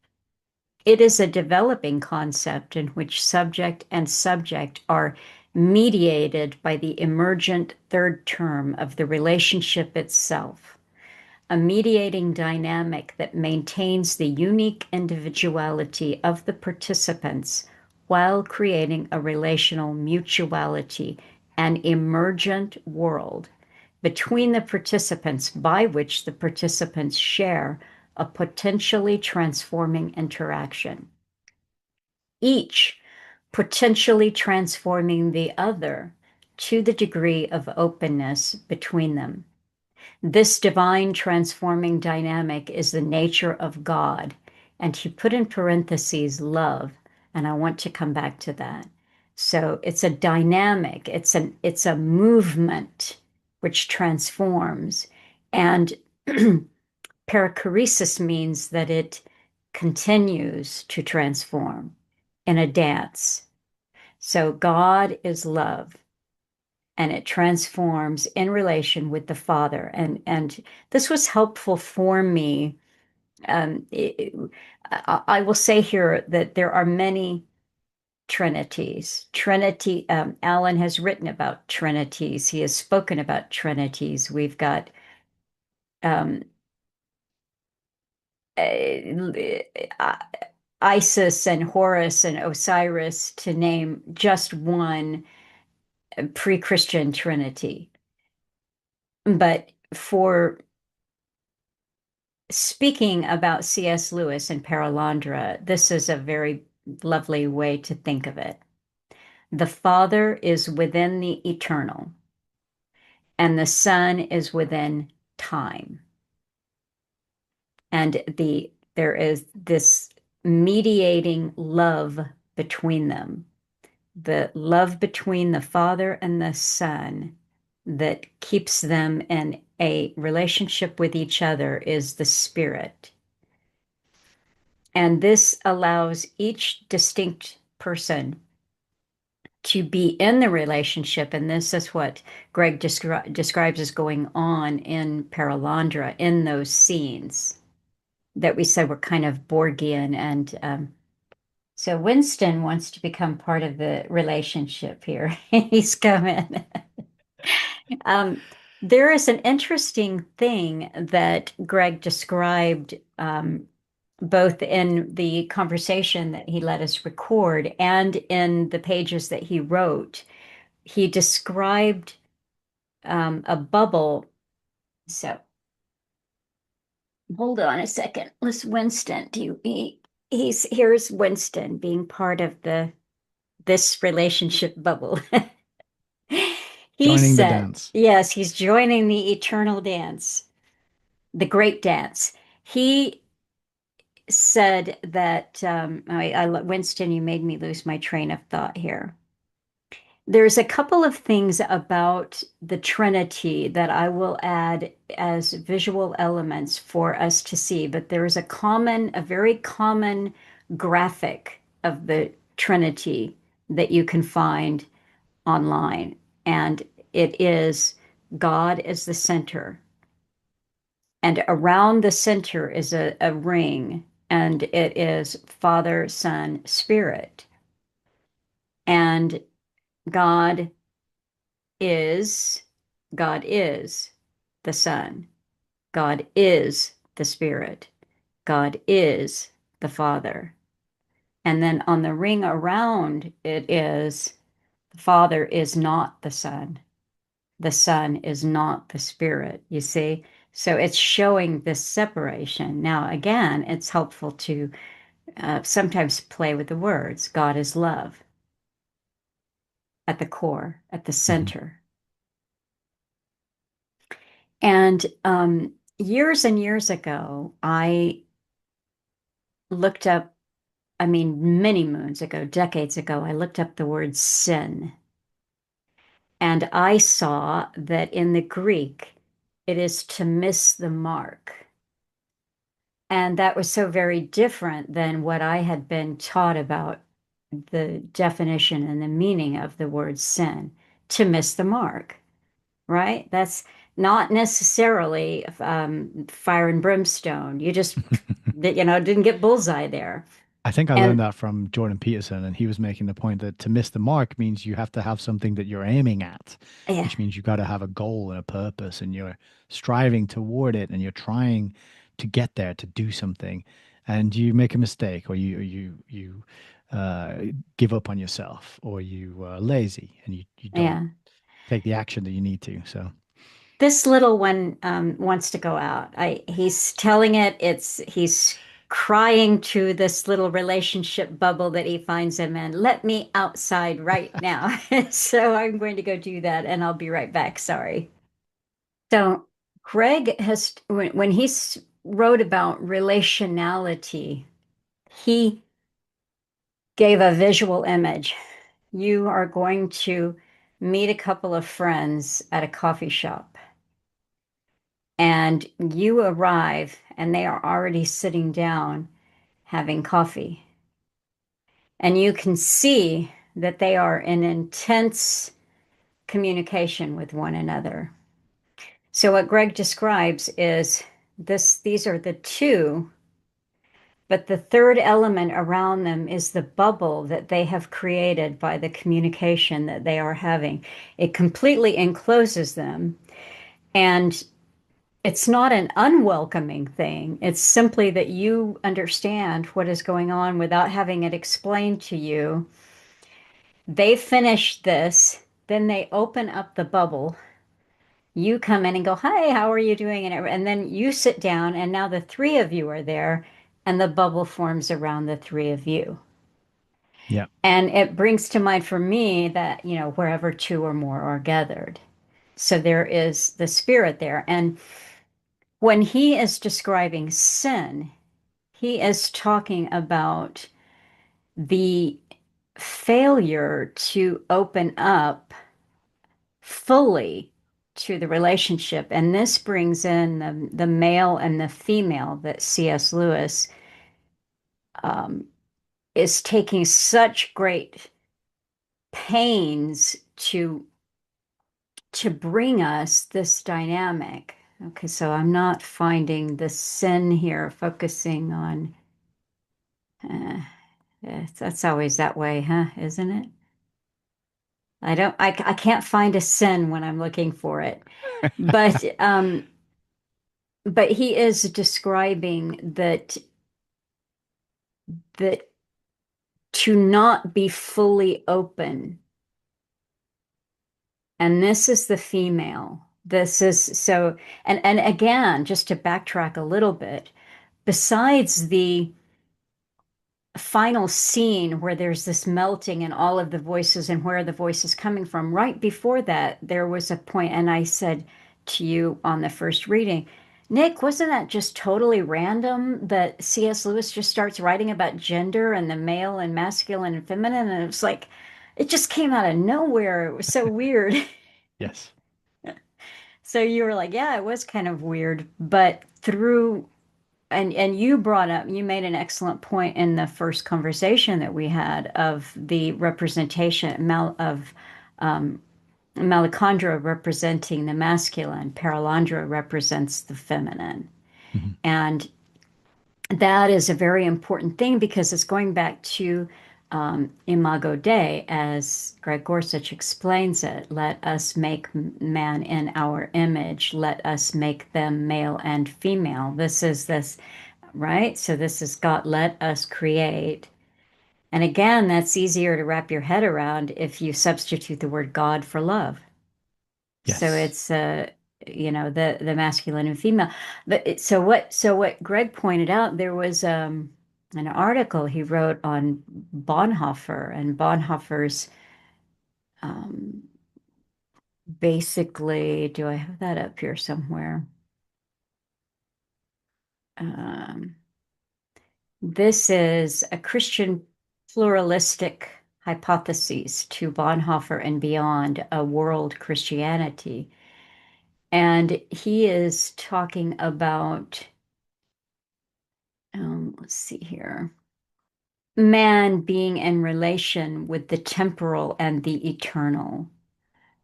It is a developing concept in which subject and subject are mediated by the emergent third term of the relationship itself, a mediating dynamic that maintains the unique individuality of the participants while creating a relational mutuality, an emergent world between the participants by which the participants share a potentially transforming interaction, each potentially transforming the other to the degree of openness between them. This divine transforming dynamic is the nature of God. And he put in parentheses love, and I want to come back to that. So it's a dynamic, it's a movement which transforms. And perichoresis means that it continues to transform in a dance. So God is love and it transforms in relation with the Father. And this was helpful for me. I will say here that there are many trinities. Trinity, Alan has written about trinities. He has spoken about trinities. We've got um, uh, Isis and Horus and Osiris, to name just one. pre-Christian Trinity. But for speaking about C.S. Lewis and Perelandra, this is a very lovely way to think of it. The Father is within the eternal, and the Son is within time. And there is this mediating love between them. The love between the Father and the Son that keeps them in a relationship with each other is the Spirit. And this allows each distinct person to be in the relationship. And this is what Greg describes as going on in Perelandra in those scenes that we said were kind of Borgian. And so Winston wants to become part of the relationship here. He's coming. Um, there is an interesting thing that Greg described both in the conversation that he let us record and in the pages that he wrote. He described a bubble. So hold on a second. Let's Winston. Here's Winston being part of the this relationship bubble. He Joining the said, dance. yes, he's joining the eternal dance, the great dance. He said that, Winston, you made me lose my train of thought here. There's a couple of things about the Trinity that I will add as visual elements for us to see, but there is a very common graphic of the Trinity that you can find online, and it is God as the center. And around the center is a ring, and it is Father, Son, Spirit. And God is, God is the Son. God is the Spirit. God is the Father. And then on the ring around it is the Father is not the Son. The Son is not the Spirit, you see? So it's showing this separation. Now, again, it's helpful to sometimes play with the words. God is love at the core, at the Mhm. center. And years and years ago, I looked up, I mean, many moons ago, decades ago, I looked up the word sin. And I saw that in the Greek, it is to miss the mark. And that was so very different than what I had been taught about the definition and the meaning of the word sin, to miss the mark, right? That's not necessarily fire and brimstone. You just, didn't get bullseye there. I think I learned And that from Jordan Peterson, and he was making the point that to miss the mark means you have to have something that you're aiming at, yeah, which means you got to have a goal and a purpose, and you're striving toward it, and you're trying to get there to do something, and you make a mistake, or you uh, give up on yourself, or you are lazy, and you don't yeah. take the action that you need to. So, This little one wants to go out. He's telling it, he's crying to this little relationship bubble that he finds him in. Let me outside right now. So I'm going to go do that and I'll be right back. Sorry. So Greg has, when wrote about relationality, he gave a visual image. You are going to meet a couple of friends at a coffee shop. And you arrive and they are already sitting down having coffee. And you can see that they are in intense communication with one another. So what Greg describes is these are the two, but the third element around them is the bubble that they have created by the communication that they are having. It completely encloses them. And it's not an unwelcoming thing. It's simply that you understand what is going on without having it explained to you. They finished this. then they open up the bubble. You come in and go, "Hi, how are you doing?" And then you sit down, and now the three of you are there, and the bubble forms around the three of you. Yeah. And it brings to mind for me that, wherever two or more are gathered. So there is the spirit there. And when he is describing sin, he is talking about the failure to open up fully to the relationship. And this brings in the male and the female that C.S. Lewis um, is taking such great pains to bring us this dynamic. Okay, so I'm not finding the sin here, focusing on, uh, that's always that way, huh? Isn't it? I can't find a sin when I'm looking for it. But but he is describing that to not be fully open, and this is the female. This is so, and again, just to backtrack a little bit, besides the final scene where there's this melting and all of the voices and where the voice is coming from, right before that, there was a point, and I said to you on the first reading, Nick, wasn't that just totally random that C.S. Lewis just starts writing about gender and the male and masculine and feminine? And it was like, it just came out of nowhere. It was so weird. Yes. So you were like, yeah, it was kind of weird, but through and you brought up, you made an excellent point in the first conversation that we had of the representation of Melicandra representing the masculine, Perelandra represents the feminine. Mhm. And that is a very important thing because it's going back to Imago Dei, as Greg Gorsuch explains it. Let us make man in our image. Let us make them male and female. This is this, right? So this is God, let us create. And again, that's easier to wrap your head around if you substitute the word God for love. So Yes. it's the masculine and female. But so what Greg pointed out, there was an article he wrote on Bonhoeffer and Bonhoeffer's um, basically, do I have that up here somewhere? Um, this is a Christian pluralistic hypotheses to Bonhoeffer and beyond a world Christianity. And he is talking about, let's see here, man being in relation with the temporal and the eternal.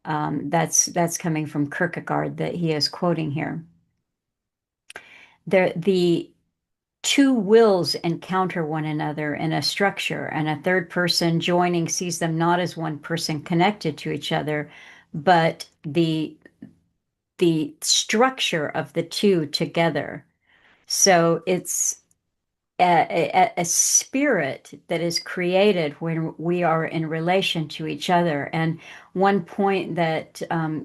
That's coming from Kierkegaard that he is quoting here. The two wills encounter one another in a structure, and a third person joining sees them not as one person connected to each other, but the structure of the two together. So it's a spirit that is created when we are in relation to each other. And one point that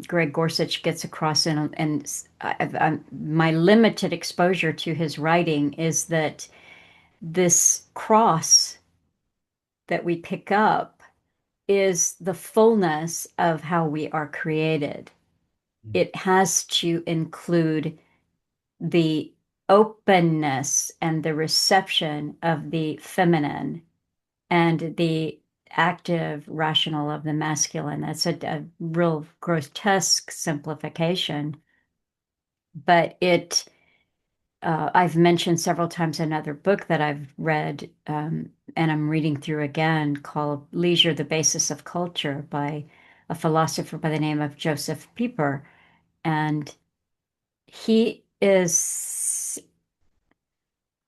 Greg Gorsuch gets across my limited exposure to his writing is that this cross that we pick up is the fullness of how we are created. It has to include the openness and the reception of the feminine and the active rational of the masculine. That's a real grotesque simplification, but I've mentioned several times another book that I've read, and I'm reading through again, called Leisure, the Basis of Culture by a philosopher by the name of Joseph Pieper. And he is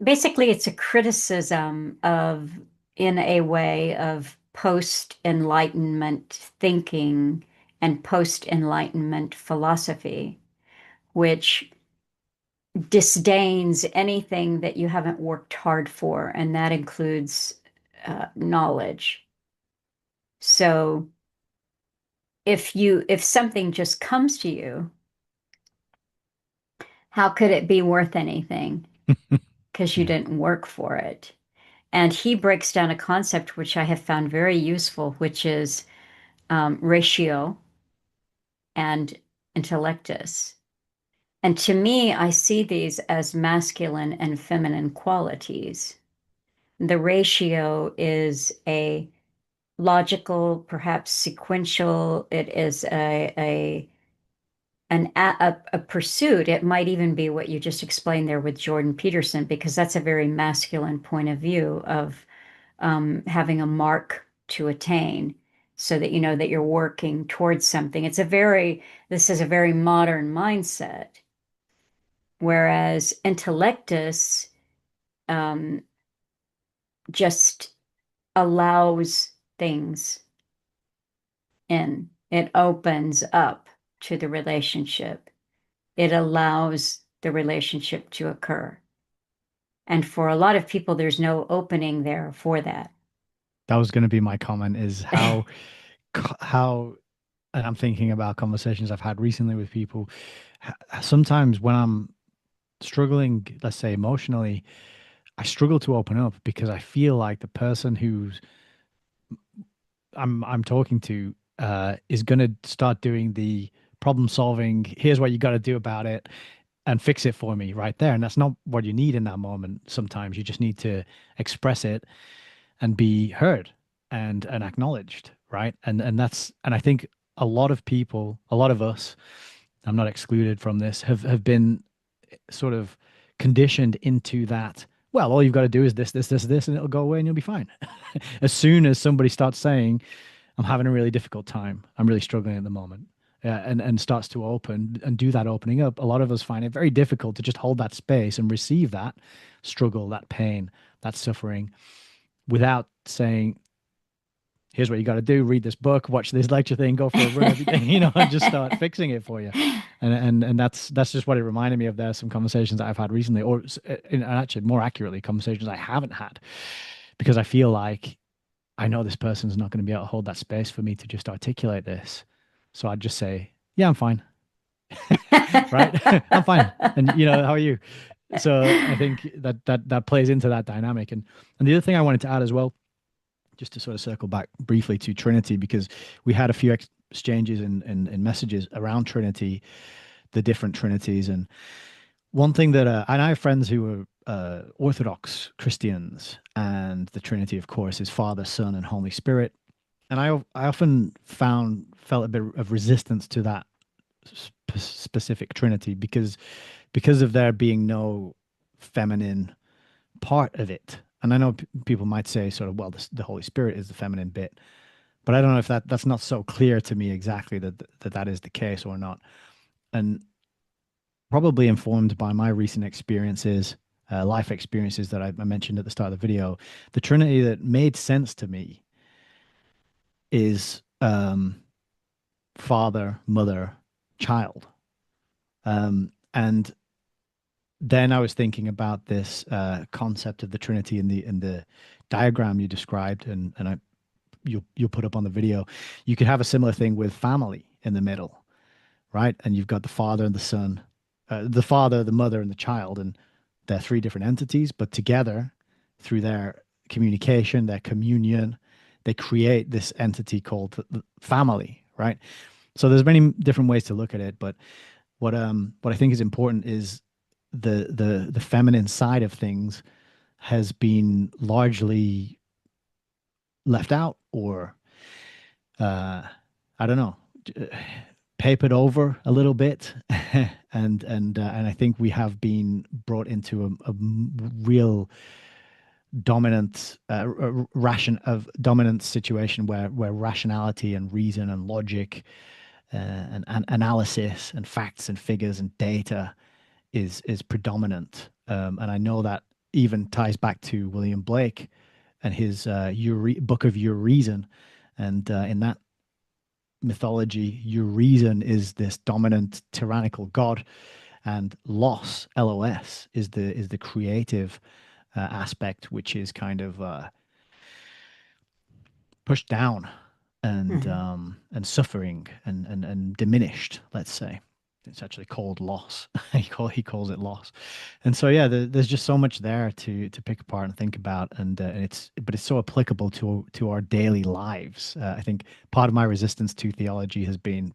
basically, it's a criticism of, in a way, of post-Enlightenment thinking and post-Enlightenment philosophy, which disdains anything that you haven't worked hard for, and that includes knowledge. So if something just comes to you, how could it be worth anything? Because you Yeah, didn't work for it. And he breaks down a concept which I have found very useful, which is ratio and intellectus. And to me, I see these as masculine and feminine qualities. The ratio is a logical, perhaps sequential, it is a pursuit. It might even be what you just explained there with Jordan Peterson, because that's a very masculine point of view of having a mark to attain so that you know that you're working towards something. This is a very modern mindset, whereas intellectus um, just allows things in. It opens up to the relationship. It allows the relationship to occur. And for a lot of people, there's no opening there for that. that was going to be my comment is how and I'm thinking about conversations I've had recently with people. Sometimes when I'm struggling, let's say emotionally, I struggle to open up because I feel like the person who's I'm talking to is going to start doing the problem solving. Here's what you got to do about it, and fix it for me right there. And that's not what you need in that moment. Sometimes you just need to express it and be heard and acknowledged, right? And I think a lot of people, a lot of us, I'm not excluded from this, have been sort of conditioned into that. Well, all you've got to do is this, and it'll go away and you'll be fine. As soon as somebody starts saying, I'm having a really difficult time, I'm really struggling at the moment, and starts to open and do that opening up, a lot of us find it very difficult to just hold that space and receive that struggle, that pain, that suffering without saying, here's what you got to do, read this book, watch this lecture thing, go for a run every day, and just start fixing it for you. And that's just what it reminded me of. There some conversations that I've had recently, or actually more accurately, conversations I haven't had, because I feel like I know this person's not going to be able to hold that space for me to just articulate this. So I'd just say, yeah, I'm fine. Right? I'm fine. And how are you? So I think that plays into that dynamic. And the other thing I wanted to add as well, just to sort of circle back briefly to Trinity, because we had a few exchanges in messages around Trinity, the different Trinities. And one thing that, and I have friends who are Orthodox Christians, and the Trinity, of course, is Father, Son, and Holy Spirit. And I often felt a bit of resistance to that specific Trinity because of there being no feminine part of it. And I know people might say sort of, well, the Holy Spirit is the feminine bit, but I don't know if that's not so clear to me exactly that is the case or not. And probably informed by my recent experiences, life experiences that I mentioned at the start of the video, the Trinity that made sense to me is father, mother, child. And then I was thinking about this concept of the Trinity in the diagram you described, and you'll put up on the video. You could have a similar thing with family in the middle, right? And you've got the father and the son, the father, the mother, and the child, and they're three different entities, but together through their communication, their communion, they create this entity called the family, right? So there's many different ways to look at it, but what I think is important is the feminine side of things has been largely left out, or I don't know, papered over a little bit, and I think we have been brought into a real dominant dominant situation where rationality and reason and logic and analysis and facts and figures and data is predominant. And I know that even ties back to William Blake and his Book of Your Reason. And in that mythology, your reason is this dominant tyrannical god, and LOS, is the creative aspect, which is kind of pushed down Mhm. and suffering and diminished, let's say. It's actually called loss. He calls it loss. And so yeah, there's just so much there to pick apart and think about, and it's so applicable to our daily lives. I think part of my resistance to theology has been,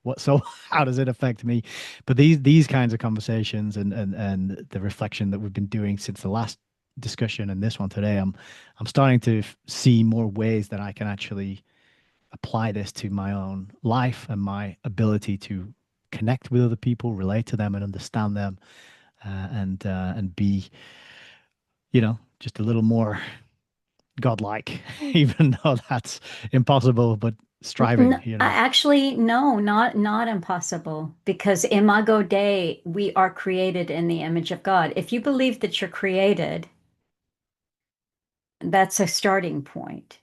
what, so how does it affect me? But these kinds of conversations and the reflection that we've been doing since the last discussion and this one today, I'm starting to see more ways that I can actually apply this to my own life and my ability to connect with other people, relate to them, and understand them, and be, just a little more godlike, even though that's impossible, but striving, Actually, no, not impossible. Because Imago Dei, we are created in the image of God. If you believe that you're created, that's a starting point.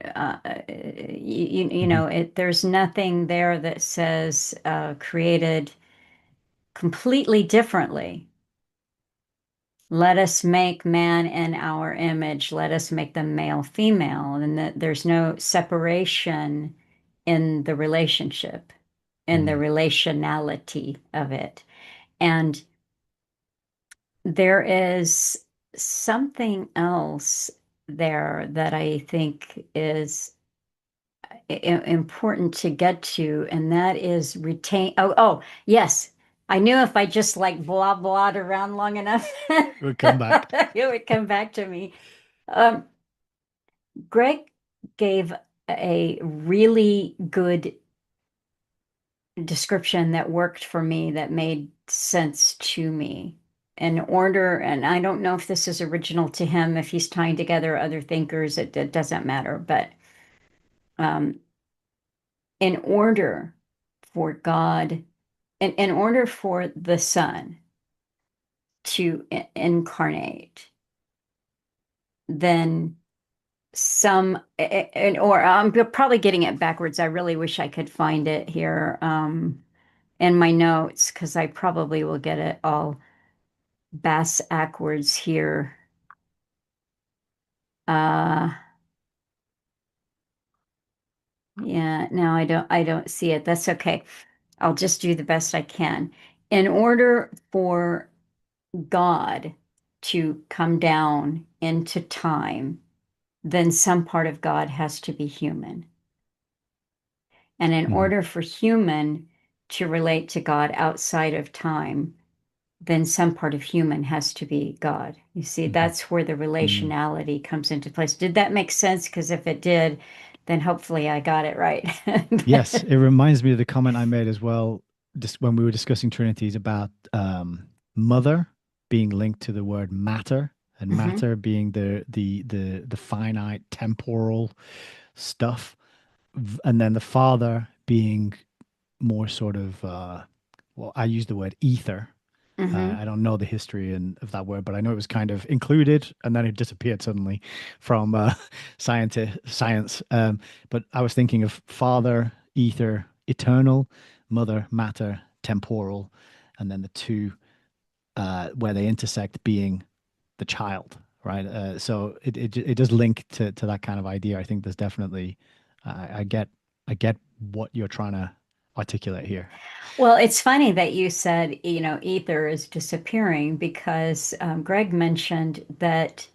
You Mhm. know, there's nothing there that says created completely differently. Let us make man in our image. Let us make them male, female, and that there's no separation in the relationship, in the Mm, relationality of it. And there is something else there that I think is important to get to, and that is retain. Oh, yes. I knew if I just like blah blahed around long enough, we'll come back. it would come back to me. Um, Greg gave a really good description that worked for me, that made sense to me. In order, and I don't know if this is original to him, if he's tying together other thinkers, it doesn't matter. But um, in order for God, in order for the Son to incarnate, then or I'm probably getting it backwards. I really wish I could find it here in my notes, because I probably will get it all bass backwards here. Uh, yeah, no, I don't see it. That's okay. I'll just do the best I can. In order for God to come down into time, then some part of God has to be human. And in Mhm. order for human to relate to God outside of time, then some part of human has to be God. You see, Mhm. that's where the Mm. relationality comes into place. Did that make sense? Because if it did, then hopefully I got it right. Yes, it reminds me of the comment I made as well, just when we were discussing Trinities about mother being linked to the word matter, and Mhm, matter being the finite temporal stuff, and then the father being more sort of well, I use the word ether. mhm, I don't know the history of that word, but I know it was kind of included and then it disappeared suddenly from science. But I was thinking of father, ether, eternal, mother, matter, temporal, and then the two where they intersect being the child, right? So it does link to that kind of idea. I think there's definitely I get what you're trying to articulate here. Well, it's funny that you said, ether is disappearing, because Greg mentioned that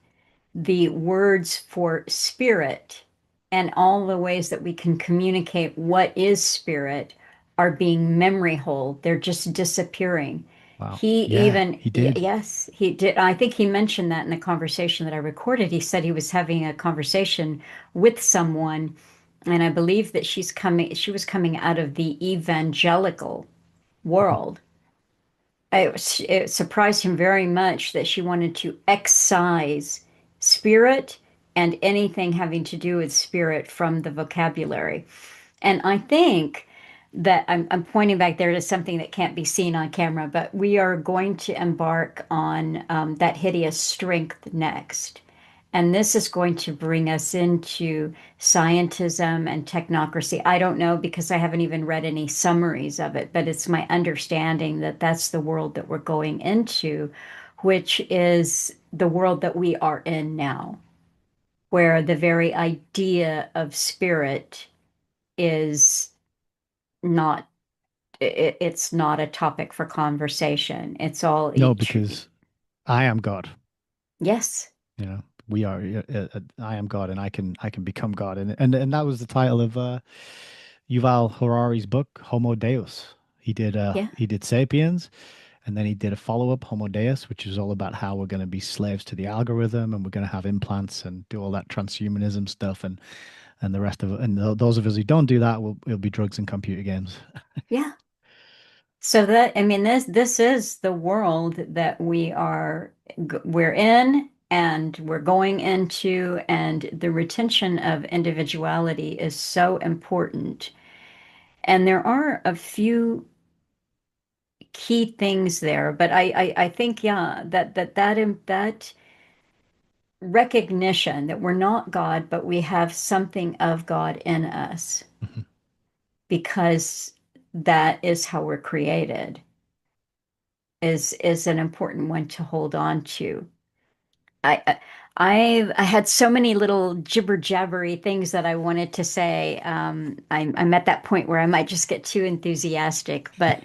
the words for spirit and all the ways that we can communicate what is spirit are being memory hold. They're just disappearing. Wow. He Yeah, even, he did. yes, he did. I think he mentioned that in the conversation that I recorded. He said he was having a conversation with someone, and I believe that she was coming out of the evangelical world. It surprised him very much that she wanted to excise spirit and anything having to do with spirit from the vocabulary. And I think that I'm pointing back there to something that can't be seen on camera, but we are going to embark on that hideous strength next. And this is going to bring us into scientism and technocracy. I don't know, because I haven't even read any summaries of it, but it's my understanding that that's the world that we're going into, which is the world that we are in now. where the very idea of spirit is not it's not a topic for conversation. It's all No, each. because I am God. Yes. You know, we are. I am God, and I can become God, and that was the title of Yuval Harari's book, Homo Deus. Yeah. He did Sapiens, and then he did a follow-up, Homo Deus, which is all about how we're going to be slaves to the algorithm, and we're going to have implants and do all that transhumanism stuff, and the rest of it. And those of us who don't do that will it'll be drugs and computer games. Yeah. So that, I mean, this is the world that we're in and we're going into, and the retention of individuality is so important. And there are a few key things there, but I think, yeah, that recognition that we're not God, but we have something of God in us because that is how we're created is an important one to hold on to. I I had so many little jibber jabbery things that I wanted to say. I'm at that point where I might just get too enthusiastic, but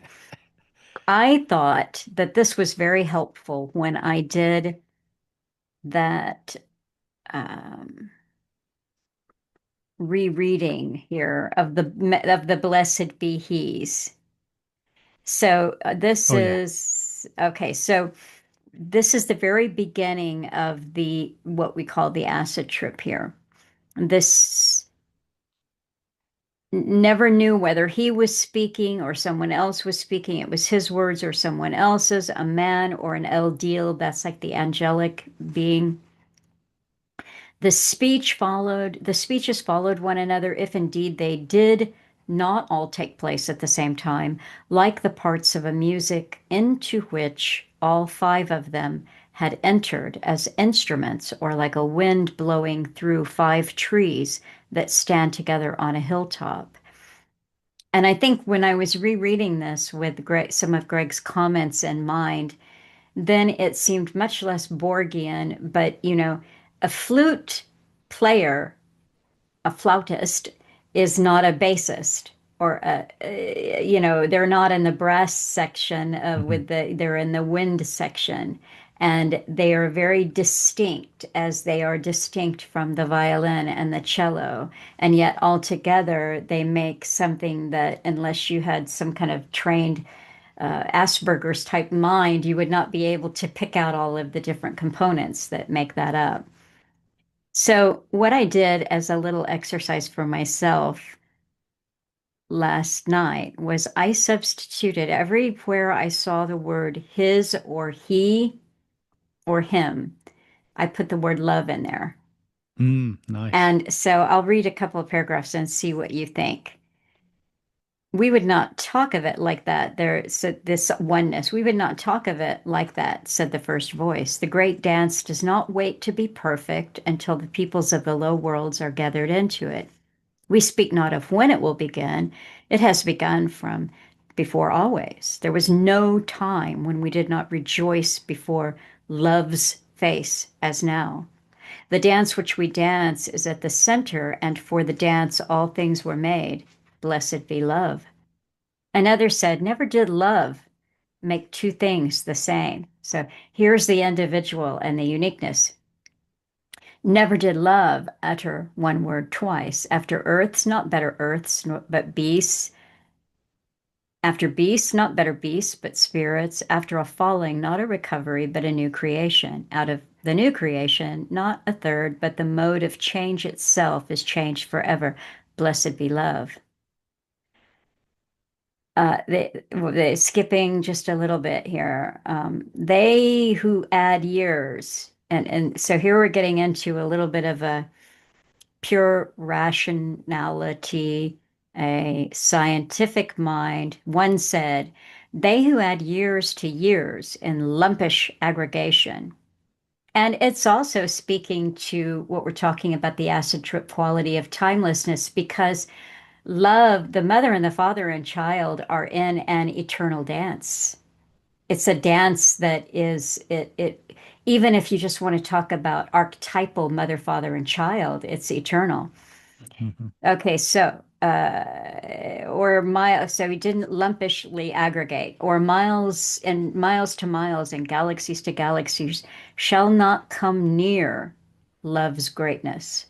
I thought that this was very helpful when I did that rereading here of the Blessed Be He's. So this Oh yeah. is okay. So this is the very beginning of the what we call the acid trip here. This never knew whether he was speaking or someone else was speaking. It was his words or someone else's, a man or an El Deal. That's like the angelic being. The speeches followed one another, if indeed they did not all take place at the same time, like the parts of a music into which all five of them had entered as instruments, or like a wind blowing through five trees that stand together on a hilltop. And I think when I was rereading this with some of Greg's comments in mind, then it seemed much less Borgian, but a flute player, a flautist, is not a bassist or they're not in the brass section Hmm. they're in the wind section, and they are very distinct as they are distinct from the violin and the cello, and yet altogether they make something that, unless you had some kind of trained Asperger's type mind, you would not be able to pick out all of the different components that make that up. So, what I did as a little exercise for myself last night was I substituted everywhere I saw the word his or he or him, I put the word love in there. Nice. And so I'll read a couple of paragraphs and see what you think. We would not talk of it like that. So this oneness, we would not talk of it like that, said the first voice. The great dance does not wait to be perfect until the peoples of the low worlds are gathered into it. We speak not of when it will begin. It has begun from before always. There was no time when we did not rejoice before love's face as now. The dance which we dance is at the center, and for the dance all things were made. Blessed be love. Another said, never did love make two things the same. So here's the individual and the uniqueness. Never did love utter one word twice. After earths, not better earths, but beasts. After beasts, not better beasts, but spirits. After a falling, not a recovery, but a new creation. Out of the new creation, not a third, but the mode of change itself is changed forever. Blessed be love. They skipping just a little bit here. They who add years, and so here we're getting into a little bit of a pure rationality, a scientific mind. One said, they who add years to years in lumpish aggregation. And it's also speaking to what we're talking about, the acid trip quality of timelessness, because love, the mother and the father and child are in an eternal dance. it's a dance that is it even if you just want to talk about archetypal mother, father, and child, it's eternal. Mhm. Okay, so or mile, so he didn't lumpishly aggregate, or miles and miles to miles and galaxies to galaxies shall not come near love's greatness.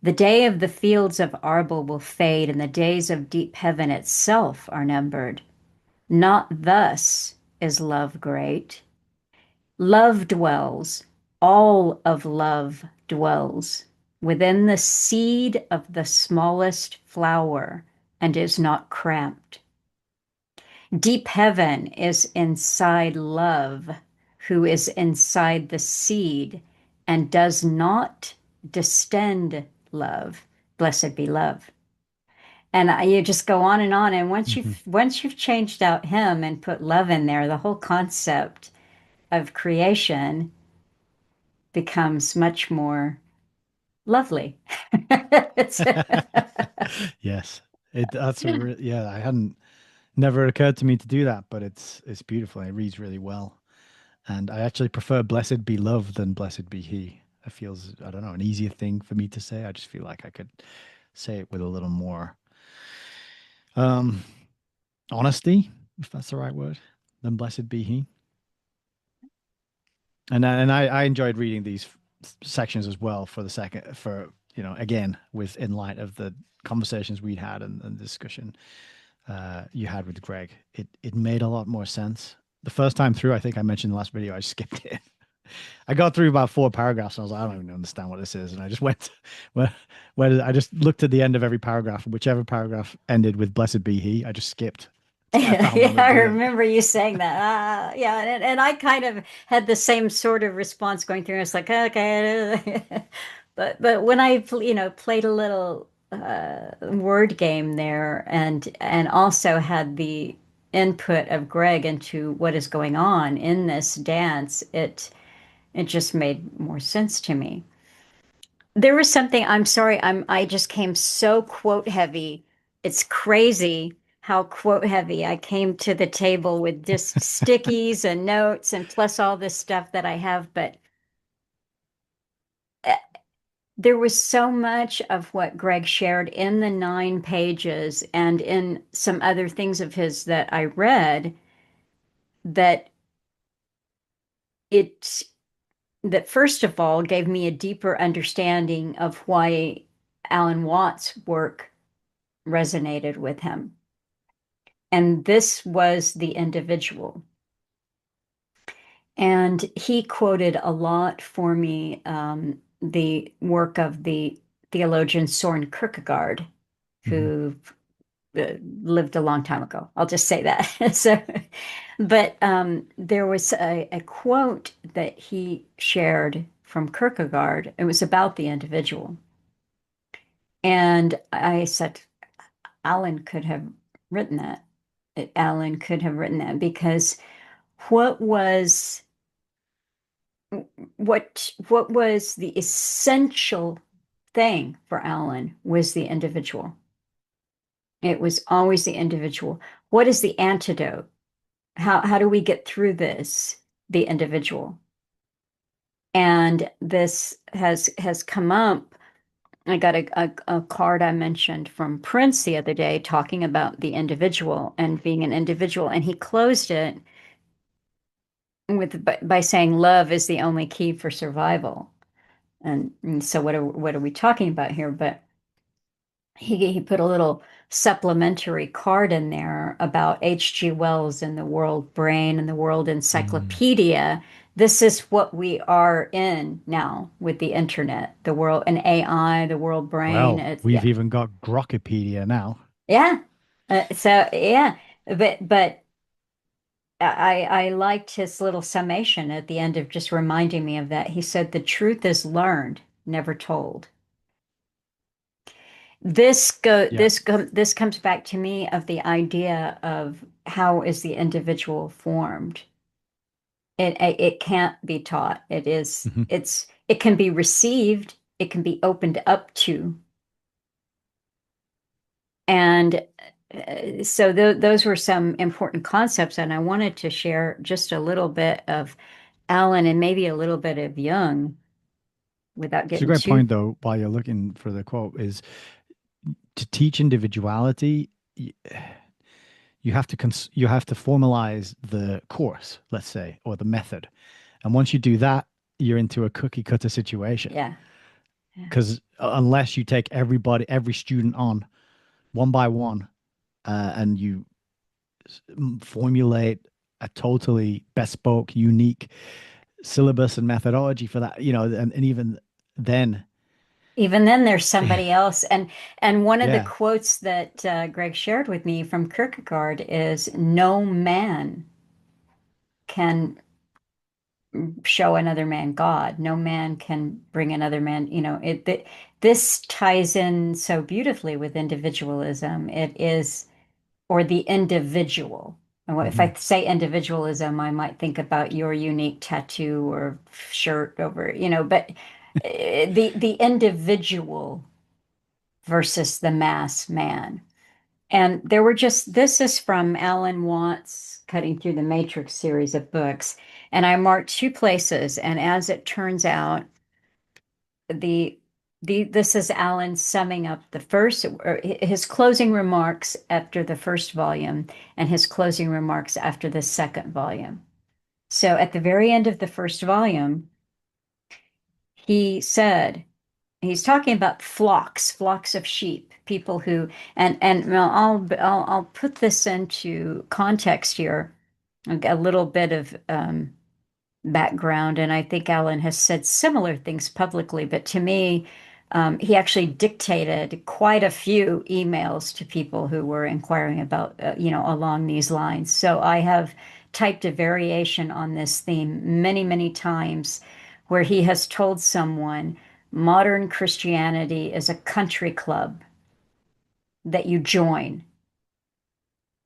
The day of the fields of Arbel will fade, and the days of deep heaven itself are numbered. Not thus is love great. Love dwells, all of love dwells within the seed of the smallest flower and is not cramped. Deep heaven is inside love, who is inside the seed and does not distend love. Blessed be love. And you just go on and on. And Mhm. once you've changed out him and put love in there, the whole concept of creation becomes much more lovely. It's, Yes. That's yeah, I hadn't never occurred to me to do that, but it's beautiful. It reads really well. And I actually prefer blessed be love than blessed be he. It feels, I don't know, an easier thing for me to say. I just feel like I could say it with a little more um honesty, if that's the right word, than blessed be he. And I enjoyed reading these sections as well for the second for again with in light of the conversations we'd had and the discussion you had with Greg. It made a lot more sense. The first time through, I think I mentioned in the last video, I skipped it. I got through about 4 paragraphs and I was like, I don't even understand what this is. And I just went where I just looked at the end of every paragraph, and whichever paragraph ended with blessed be he, I just skipped till I found one yeah, that I didn't. remember you saying that. Yeah, and I kind of had the same sort of response going through. It's like, okay, but when I, played a little word game there, and also had the input of Greg into what is going on in this dance, it just made more sense to me. There was something, I'm sorry, I just came so quote heavy. It's crazy how quote heavy I came to the table with just stickies and notes and plus all this stuff that I have, but uh, there was so much of what Greg shared in the 9 pages and in some other things of his that I read that it that first of all gave me a deeper understanding of why Alan Watts' work resonated with him. And this was the individual. And he quoted a lot for me the work of the theologian Soren Kierkegaard, Mhm. who lived a long time ago. I'll just say that. So, but there was a quote that he shared from Kierkegaard. It was about the individual. And I said, Alan could have written that. Alan could have written that because what was what was the essential thing for Alan was the individual. It was always the individual. What is the antidote? How do we get through this? The individual. And this has come up. I got a card I mentioned from Prince the other day talking about the individual and being an individual, and he closed it by saying love is the only key for survival. And so what are we talking about here? But he put a little supplementary card in there about H.G. Wells and the World Brain and the World Mm. Encyclopedia. This is what we are in now with the internet, the world and AI, the World Brain. Well, It's we've yeah, even got Grokpedia now. yeah. So yeah, but I liked his little summation at the end of just reminding me of that. He said the truth is learned, never told. Yeah. This comes back to me of the idea of how is the individual formed. It can't be taught. Mhm. It can be received, it can be opened up to, and So those were some important concepts, and I wanted to share just a little bit of Alan and maybe a little bit of Jung without It's a getting great too, point, though, while you're looking for the quote, is to teach individuality, you have to formalize the course, let's say, or the method. And once you do that, you're into a cookie cutter situation. yeah, yeah. Because unless you take every student on one by one, and you formulate a totally bespoke, unique syllabus and methodology for that, and even then, Even then, there's somebody else, and one of the yeah. quotes that Greg shared with me from Kierkegaard is, "No man can show another man God. No man can bring another man, this ties in so beautifully with individualism. It is, or the individual. And if I Mhm. say individualism, I might think about your unique tattoo or shirt over, but the individual versus the mass man. And there were just, this is from Alan Watts' Cutting Through the Matrix series of books. And I marked two places. And as it turns out, the this is Alan summing up the first, or his closing remarks after the first volume and his closing remarks after the second volume. So at the very end of the first volume, he said, he's talking about flocks of sheep, people who, and well, I'll put this into context here, a little bit of background, and I think Alan has said similar things publicly, but to me, he actually dictated quite a few emails to people who were inquiring about, along these lines. So I have typed a variation on this theme many, many times where he has told someone modern Christianity is a country club that you join,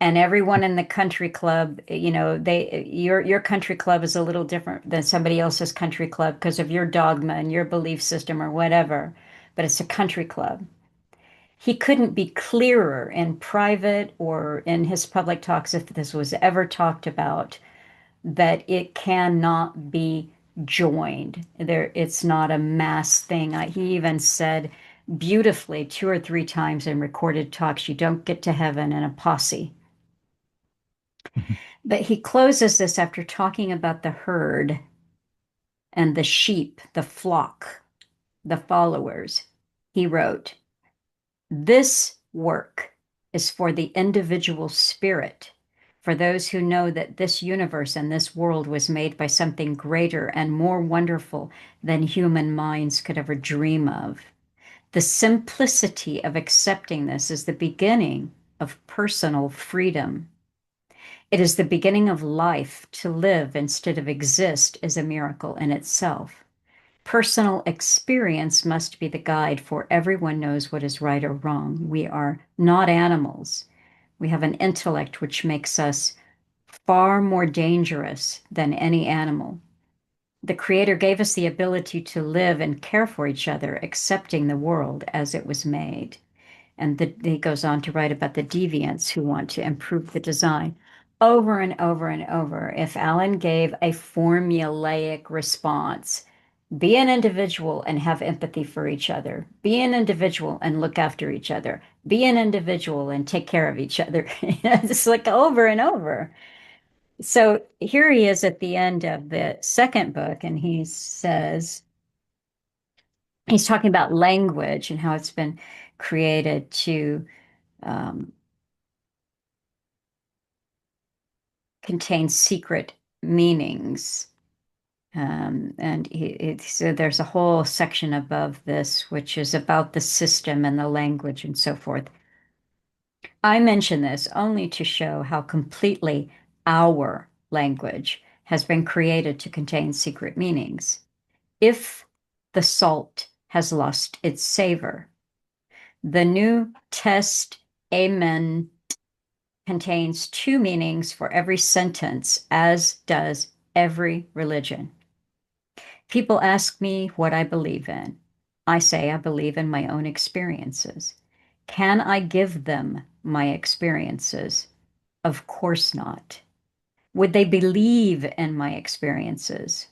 and everyone in the country club, your country club is a little different than somebody else's country club because of your dogma and your belief system or whatever, but it's a country club. He couldn't be clearer in private or in his public talks, if this was ever talked about, that it cannot be joined. There, it's not a mass thing. He even said beautifully two or three times in recorded talks, you don't get to heaven in a posse. But he closes this after talking about the herd and the sheep, the flock, the followers. He wrote, "This work is for the individual spirit, for those who know that this universe and this world was made by something greater and more wonderful than human minds could ever dream of. The simplicity of accepting this is the beginning of personal freedom. It is the beginning of life. To live instead of exist is a miracle in itself. Personal experience must be the guide, for everyone knows what is right or wrong. We are not animals. We have an intellect which makes us far more dangerous than any animal. The Creator gave us the ability to live and care for each other, accepting the world as it was made." And he goes on to write about the deviants who want to improve the design over and over and over. If Alan gave a formulaic response, be an individual and have empathy for each other, be an individual and look after each other, be an individual and take care of each other. It's like over and over. So here he is at the end of the second book, and he says, he's talking about language and how it's been created to um, contains secret meanings. So there's a whole section above this, which is about the system and the language and so forth. I mention this only to show how completely our language has been created to contain secret meanings. If the salt has lost its savor, the New Testament contains two meanings for every sentence, as does every religion. People ask me what I believe in. I say I believe in my own experiences. Can I give them my experiences? Of course not. Would they believe in my experiences?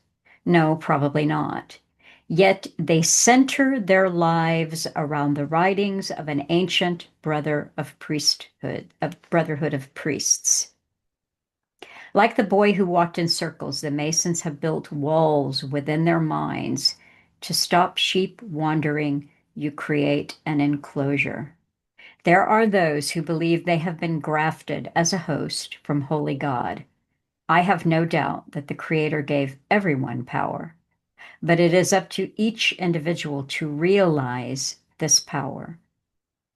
No, probably not. Yet they center their lives around the writings of an ancient brotherhood of priests. Like the boy who walked in circles, the Masons have built walls within their minds. To stop sheep wandering, you create an enclosure. There are those who believe they have been grafted as a host from Holy God. I have no doubt that the Creator gave everyone power, but it is up to each individual to realize this power.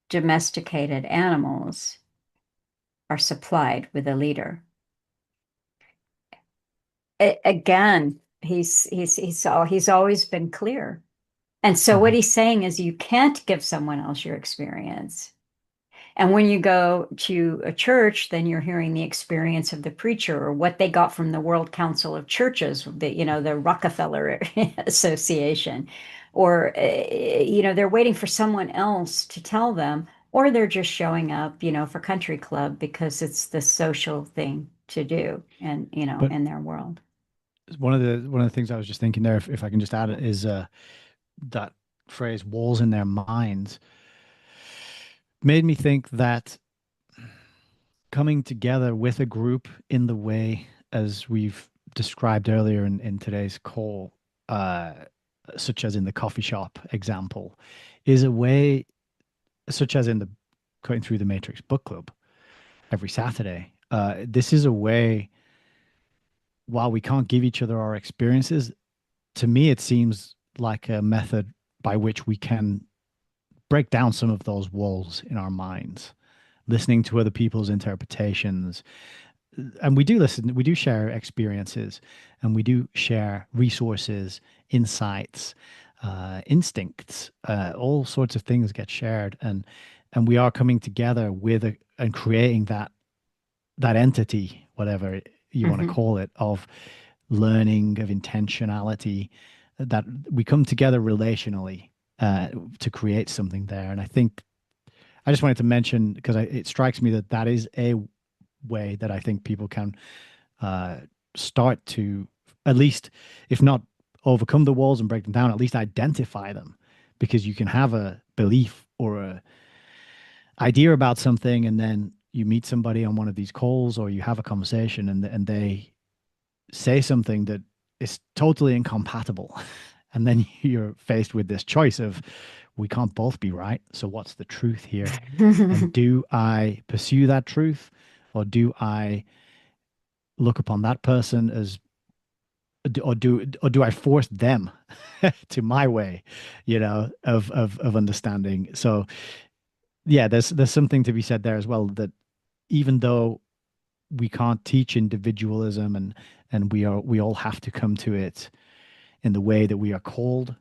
Domesticated animals are supplied with a leader. Again, he's always been clear. And so what Mhm. he's saying is you can't give someone else your experience. And when you go to a church, then you're hearing the experience of the preacher or what they got from the World Council of Churches, the Rockefeller Association, or they're waiting for someone else to tell them, or they're just showing up, for country club because it's the social thing to do, and But in their world. one of the things I was just thinking there, if I can just add it, is that phrase "walls in their minds" made me think that coming together with a group in the way as we've described earlier in today's call, uh, such as in the coffee shop example, is a way, such as in the Cutting Through the Matrix book club every Saturday. This is a way, while we can't give each other our experiences, to me, it seems like a method by which we can break down some of those walls in our minds, listening to other people's interpretations. And we do listen, we do share experiences, and we do share resources, insights, instincts, all sorts of things get shared. And we are coming together and creating that entity, whatever you want to Hmm. call it, of learning, of intentionality, that we come together relationally to create something there. And I think I just wanted to mention, because it strikes me that that is a way that I think people can uh, start to, at least, if not overcome the walls and break them down, at least identify them, because you can have a belief or a idea about something, and then you meet somebody on one of these calls or you have a conversation, and they say something that is totally incompatible. And then you're faced with this choice of, we can't both be right. So what's the truth here? And do I pursue that truth, or do I look upon that person as, or do I force them to my way, of understanding? So yeah, there's something to be said there as well, that even though we can't teach individualism, and we all have to come to it in the way that we are called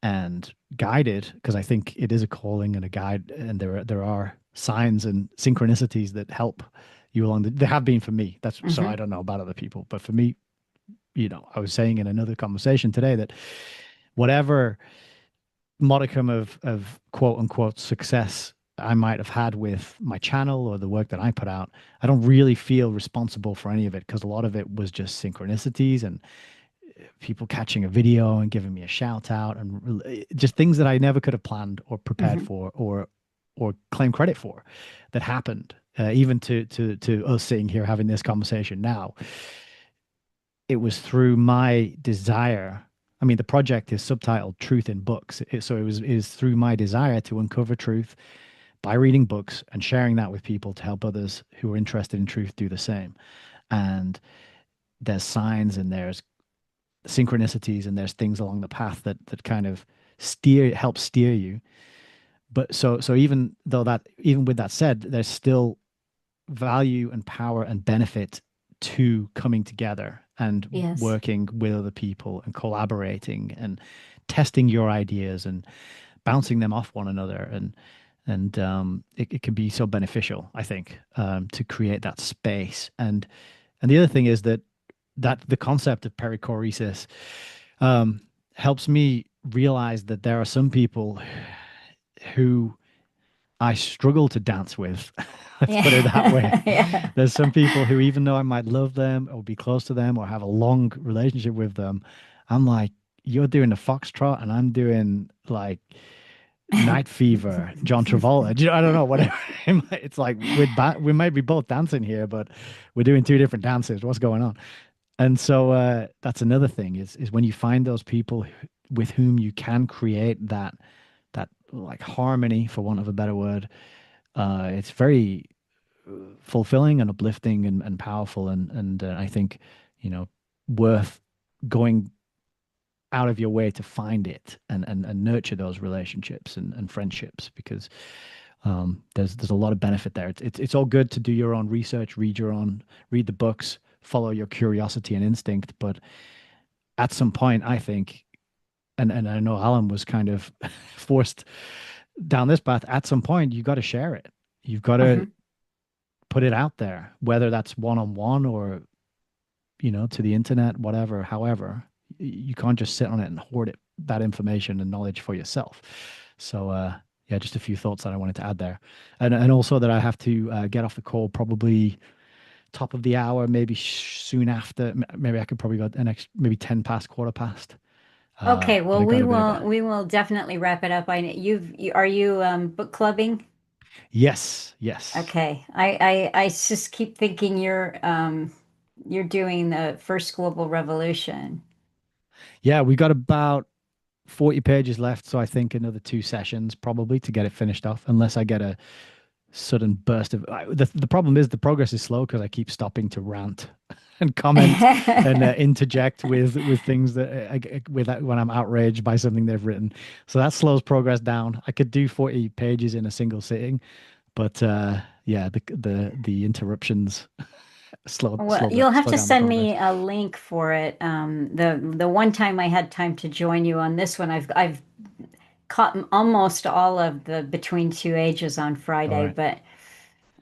and guided, because I think it is a calling and a guide, and there are signs and synchronicities that help you along there have been for me. That's so, I Hmm. don't know about other people, but for me, I was saying in another conversation today that whatever modicum of quote unquote success I might have had with my channel or the work that I put out, I don't really feel responsible for any of it, because a lot of it was just synchronicities and people catching a video and giving me a shout out, and just things that I never could have planned or prepared Hmm. for, or claim credit for, that happened. Even to us sitting here having this conversation now, it was through my desire. I mean, the project is subtitled "Truth in Books," so it is through my desire to uncover truth by reading books and sharing that with people to help others who are interested in truth do the same. And there's signs and there's synchronicities and there's things along the path that kind of help steer you. But so even with that said, there's still value and power and benefit to coming together and Yes. working with other people and collaborating and testing your ideas and bouncing them off one another, and it can be so beneficial, I think, to create that space. And the other thing is that the concept of perichoresis um, helps me realize that there are some people who I struggle to dance with. Let's put it that way. Yeah. Yeah. There's some people who, even though I might love them or be close to them or have a long relationship with them, I'm like, you're doing the foxtrot and I'm doing like Night Fever, John Travolta. I don't know, whatever. It's like we might be both dancing here, but we're doing two different dances. What's going on? And so that's another thing is when you find those people with whom you can create that like harmony, for want of a better word. It's very fulfilling and uplifting and powerful, and I think worth going out of your way to find it and nurture those relationships and friendships because there's a lot of benefit there. It's all good to do your own research, read the books, follow your curiosity and instinct, but at some point, I think, and I know Alan was kind of forced down this path. At some point, you got to share it. You've got to Mhm. put it out there, whether that's one on one or to the internet, whatever. However, you can't just sit on it and hoard that information and knowledge for yourself. So, yeah, just a few thoughts that I wanted to add there, and also that I have to get off the call probably top of the hour, maybe soon after. Maybe I could probably go the next maybe 10 past, quarter past. Okay, But well I got a bit of a we will definitely wrap it up. Are you book clubbing? yes, yes. Okay. I just keep thinking you're doing the first global revolution. Yeah, we got about 40 pages left, so I think another two sessions probably to get it finished off, unless I get a sudden burst of the problem is the progress is slow because I keep stopping to rant and comment and interject with things that with when I'm outraged by something they've written. So that slows progress down. I could do 40 pages in a single sitting, but yeah, the interruptions Well, you'll have slow to down the send progress. me a link for it. The one time I had time to join you on this one, I've caught almost all of the Between Two Ages on All Friday, right. but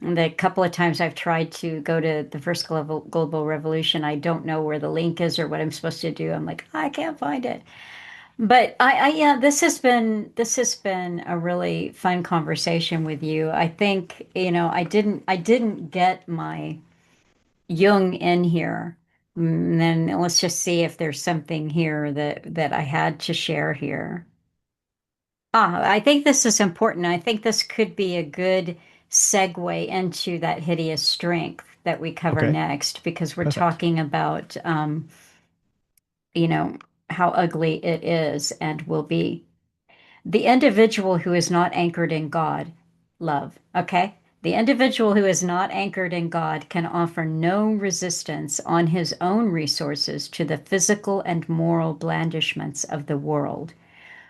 the couple of times I've tried to go to the first global revolution, I don't know where the link is or what I'm supposed to do. I'm like, I can't find it. But yeah, this has been a really fun conversation with you. I think, I didn't get my Jung in here. Then let's just see if there's something here that I had to share here. I think this is important. I think this could be a good segue into that hideous strength that we cover Okay. next, because we're Perfect. talking about, you know, how ugly it is and will be. The individual who is not anchored in God, love, okay? The individual who is not anchored in God can offer no resistance on his own resources to the physical and moral blandishments of the world.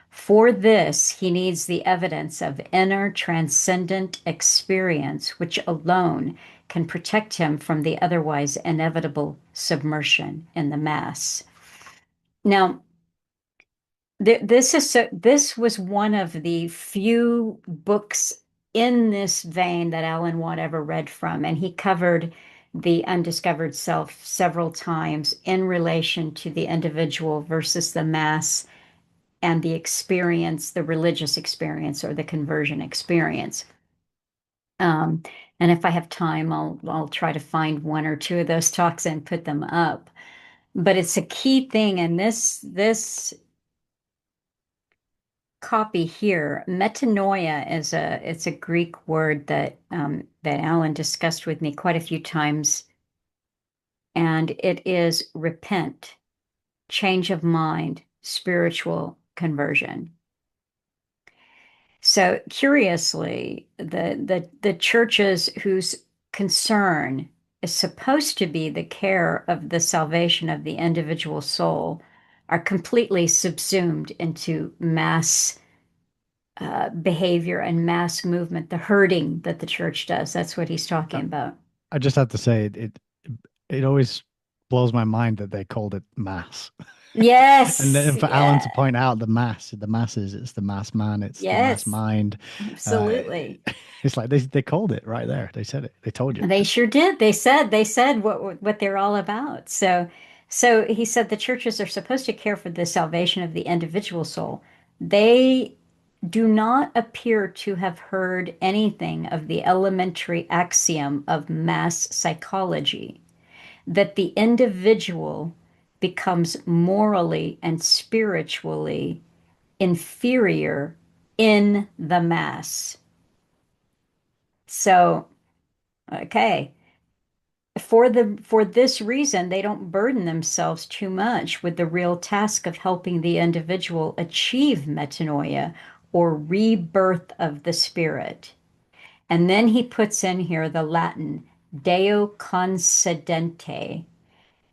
For this, he needs the evidence of inner transcendent experience, which alone can protect him from the otherwise inevitable submersion in the mass. Now, this was one of the few books in this vein that Alan Watt ever read from, and he covered the undiscovered self several times in relation to the individual versus the mass and the experience, the religious experience or the conversion experience. Um, and if I have time, I'll try to find one or two of those talks and put them up. But it's a key thing, and this copy here, metanoia is it's a Greek word that Alan discussed with me quite a few times, and it is repent, change of mind, spiritual conversion. So curiously, the churches whose concern is supposed to be the care of the salvation of the individual soul are completely subsumed into mass behavior and mass movement, the herding that the church does. That's what he's talking about. I just have to say it always blows my mind that they called it mass. And Yes, then for Alan to yeah, point out the masses, it's the mass man, it's the mass yes, mind. Uh, absolutely. it's like they called it right there. They said it. They told you. They sure did. They said what they're all about. So he said the churches are supposed to care for the salvation of the individual soul. They do not appear to have heard anything of the elementary axiom of mass psychology, that the individual becomes morally and spiritually inferior in the mass. So, okay, for this reason, they don't burden themselves too much with the real task of helping the individual achieve metanoia or rebirth of the spirit. And then he puts in here the Latin Deo concedente.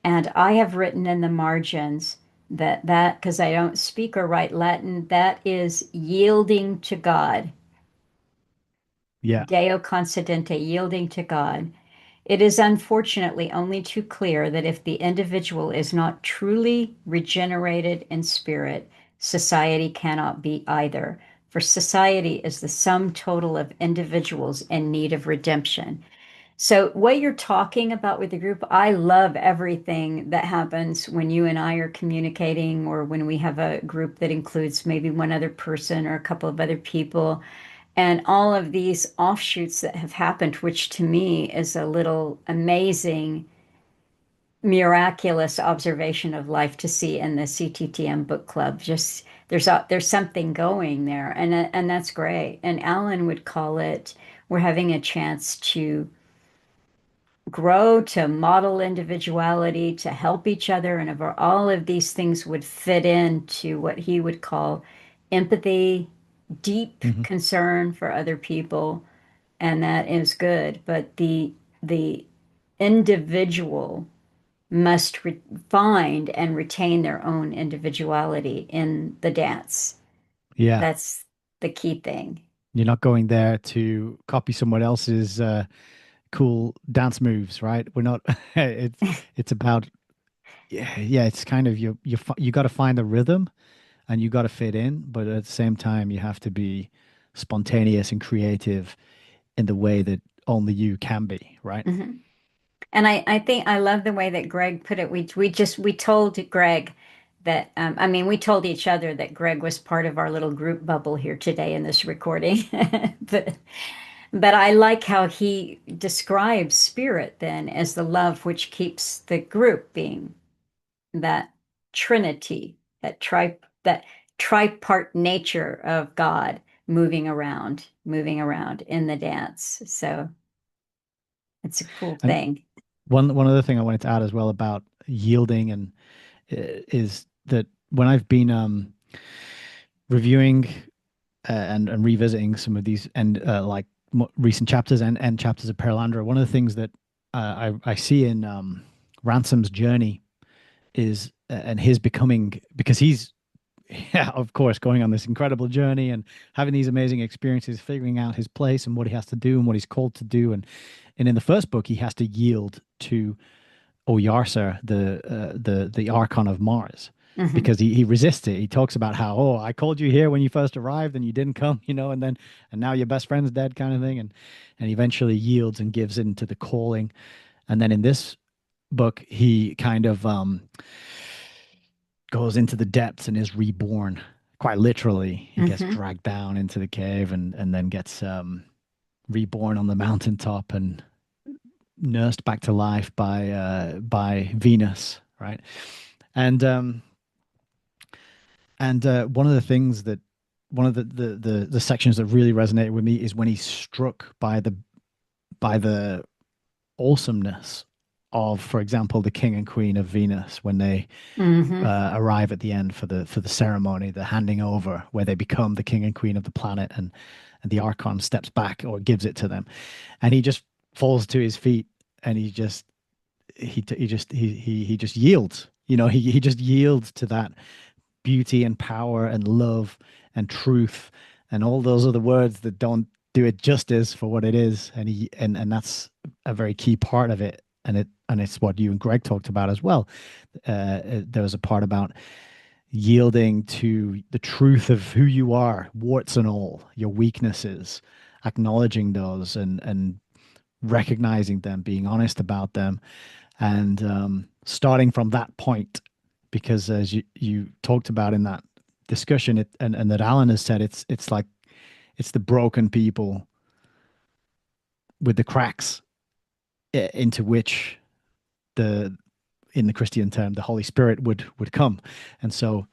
And I have written in the margins that because I don't speak or write Latin, that is yielding to God. Yeah. Deo concedente, yielding to God. It is unfortunately only too clear that if the individual is not truly regenerated in spirit, society cannot be either. For society is the sum total of individuals in need of redemption. So, what you're talking about with the group, I love everything that happens when you and I are communicating, or when we have a group that includes maybe one other person or a couple of other people, and all of these offshoots that have happened, which to me is a little amazing, miraculous observation of life to see in the CTTM book club. Just there's something going there, and that's great. And Alan would call it, we're having a chance to grow, to model individuality, to help each other, and over all of these things would fit into what he would call empathy, deep Hmm. concern for other people, and that is good. But the individual must find and retain their own individuality in the dance. Yeah. That's the key thing. You're not going there to copy someone else's cool dance moves, right? We're not. It's about, yeah, yeah. It's kind of you got to find the rhythm and you got to fit in, but at the same time you have to be spontaneous and creative in the way that only you can be, right? Mhm. And I think I love the way that Greg put it. We told Greg that I mean we told each other that Greg was part of our little group bubble here today in this recording. but but I like how he describes spirit then as the love which keeps the group being that trinity, that tripart nature of God moving around in the dance. So it's a cool And thing. one other thing I wanted to add as well about yielding and is that when I've been reviewing and revisiting some of these and like recent chapters and chapters of Perelandra, one of the things that I see in Ransom's journey is and his becoming, because he's yeah, of course, going on this incredible journey and having these amazing experiences, figuring out his place and what he has to do and what he's called to do. And in the first book, he has to yield to Oyarsa, the Archon of Mars, Hmm. because he resists it. He talks about how, oh, I called you here when you first arrived and you didn't come, and now your best friend's dead, kind of thing. And he eventually yields and gives in to the calling. And then in this book, he kind of goes into the depths and is reborn. Quite literally, he gets Hmm. dragged down into the cave and then gets reborn on the mountaintop and nursed back to life by Venus, right? And one of the things that one of the sections that really resonated with me is when he's struck by the awesomeness of, for example, the king and queen of Venus when they Hmm. arrive at the end for the ceremony, the handing over, where they become the king and queen of the planet, and the Archon steps back or gives it to them, and he just falls to his feet, and he just yields. He just yields to that beauty and power and love and truth and all those other words that don't do it justice for what it is. And that's a very key part of it. And it's what you and Greg talked about as well. There was a part about yielding to the truth of who you are, warts and all, your weaknesses, acknowledging those and recognizing them, being honest about them, and starting from that point, because as you talked about in that discussion, and that Alan has said, it's like it's the broken people with the cracks into which the in the Christian term the Holy Spirit would come. And so,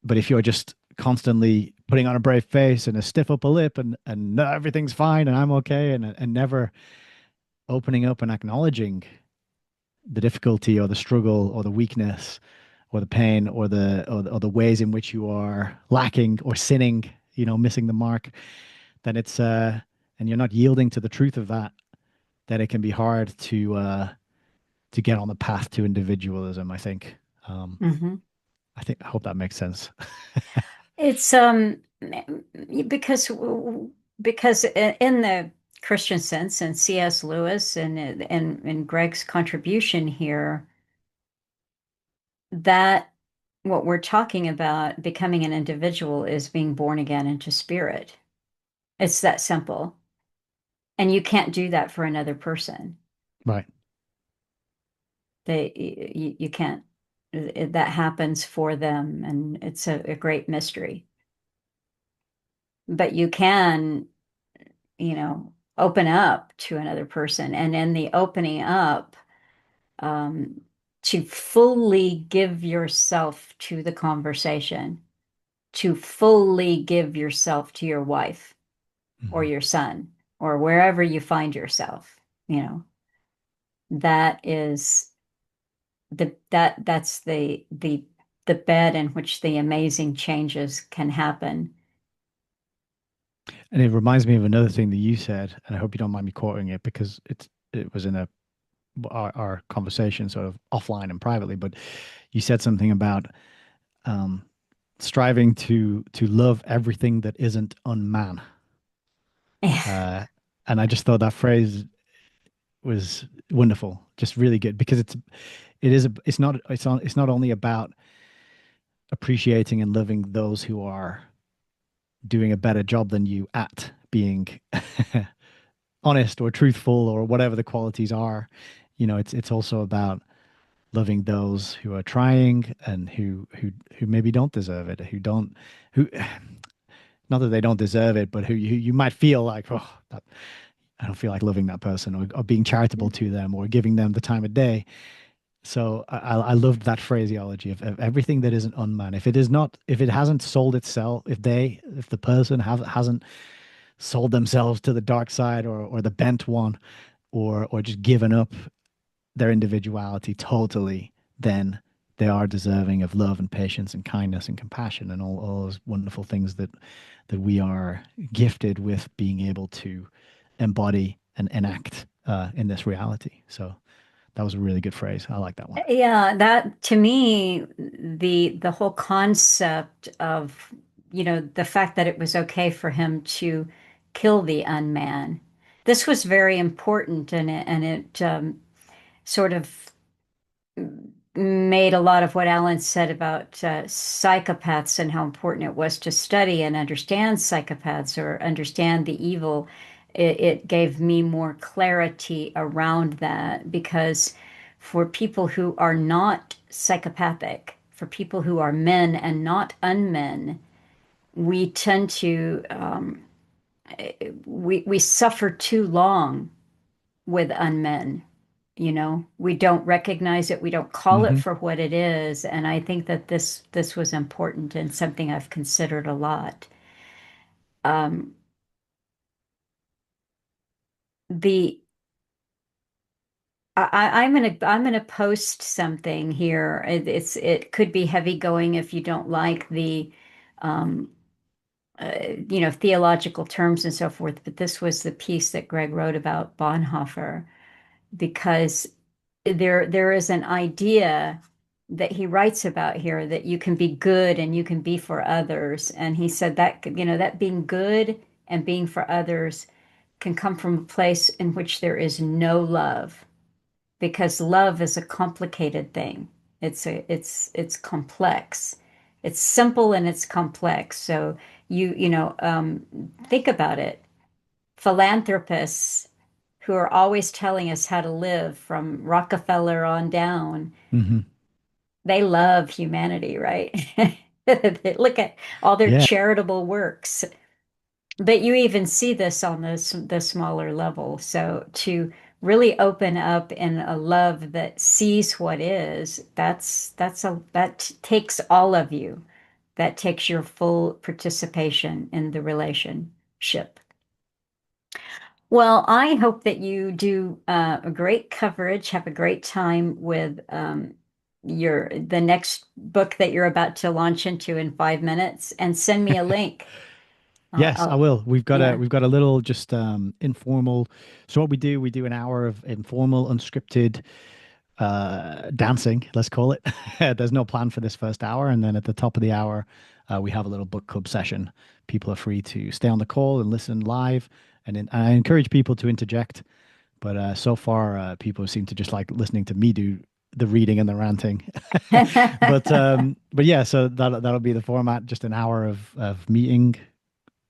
but if you're just constantly putting on a brave face and a stiff upper lip and no, everything's fine and I'm okay and never opening up and acknowledging the difficulty or the struggle or the weakness or the pain or the ways in which you are lacking or sinning, missing the mark, then it's and you're not yielding to the truth of that, then it can be hard to get on the path to individualism, I think. Um, Hmm. I hope that makes sense. It's because in the Christian sense, and C.S. Lewis and Greg's contribution here, that what we're talking about becoming an individual is being born again into spirit. It's that simple. And you can't do that for another person. Right. You can't. That happens for them, and it's a great mystery. But you can, open up to another person, and in the opening up, um, to fully give yourself to the conversation, to fully give yourself to your wife or Hmm. your son or wherever you find yourself, that is that's the bed in which the amazing changes can happen. And it reminds me of another thing that you said, and I hope you don't mind me quoting it because it was in our conversation sort of offline and privately, but you said something about um, striving to love everything that isn't unman. Uh, and I just thought that phrase was wonderful, just really good because it's not only about appreciating and loving those who are doing a better job than you at being honest or truthful or whatever the qualities are. It's also about loving those who are trying and who maybe don't deserve it, who not that they don't deserve it, but who you might feel like, oh, that, I don't feel like loving that person or being charitable to them or giving them the time of day. So I loved that phraseology of everything that isn't unman. If it hasn't sold itself, if the person hasn't sold themselves to the dark side or the bent one, or just given up their individuality totally, then they are deserving of love and patience and kindness and compassion and all those wonderful things that we are gifted with being able to embody and enact in this reality. So that was a really good phrase. I like that one. Yeah, that to me, the whole concept of, the fact that it was okay for him to kill the unman. This was very important, and it sort of made a lot of what Alan said about psychopaths and how important it was to study and understand psychopaths or understand the evil. It gave me more clarity around that because for people who are not psychopathic, for people who are men and not unmen, we tend to we suffer too long with unmen. We don't recognize it, we don't call it Hmm. for what it is, and I think that this was important and something I've considered a lot. Um, the I'm gonna post something here. It could be heavy going if you don't like the um, theological terms and so forth, but this was the piece that Greg wrote about Bonhoeffer because there is an idea that he writes about here that you can be good and you can be for others. And he said that, that being good and being for others can come from a place in which there is no love, because love is a complicated thing. It's complex. It's simple and it's complex. So think about it. Philanthropists who are always telling us how to live from Rockefeller on down, Hmm. they love humanity, right? Look at all their Yeah. charitable works. But you even see this on the smaller level. So to really open up in a love that sees what is, that takes all of you. That takes your full participation in the relationship. Well, I hope that you do a great coverage, have a great time with your the next book that you're about to launch into in 5 minutes, and send me a link. Yes, I will. Yeah. We've got a little just informal. So what we do an hour of informal, unscripted dancing, let's call it. There's no plan for this first hour, and then at the top of the hour, we have a little book club session. People are free to stay on the call and listen live, and I encourage people to interject. But so far, people seem to just like listening to me do the reading and the ranting. But yeah, so that'll be the format. Just an hour of meeting,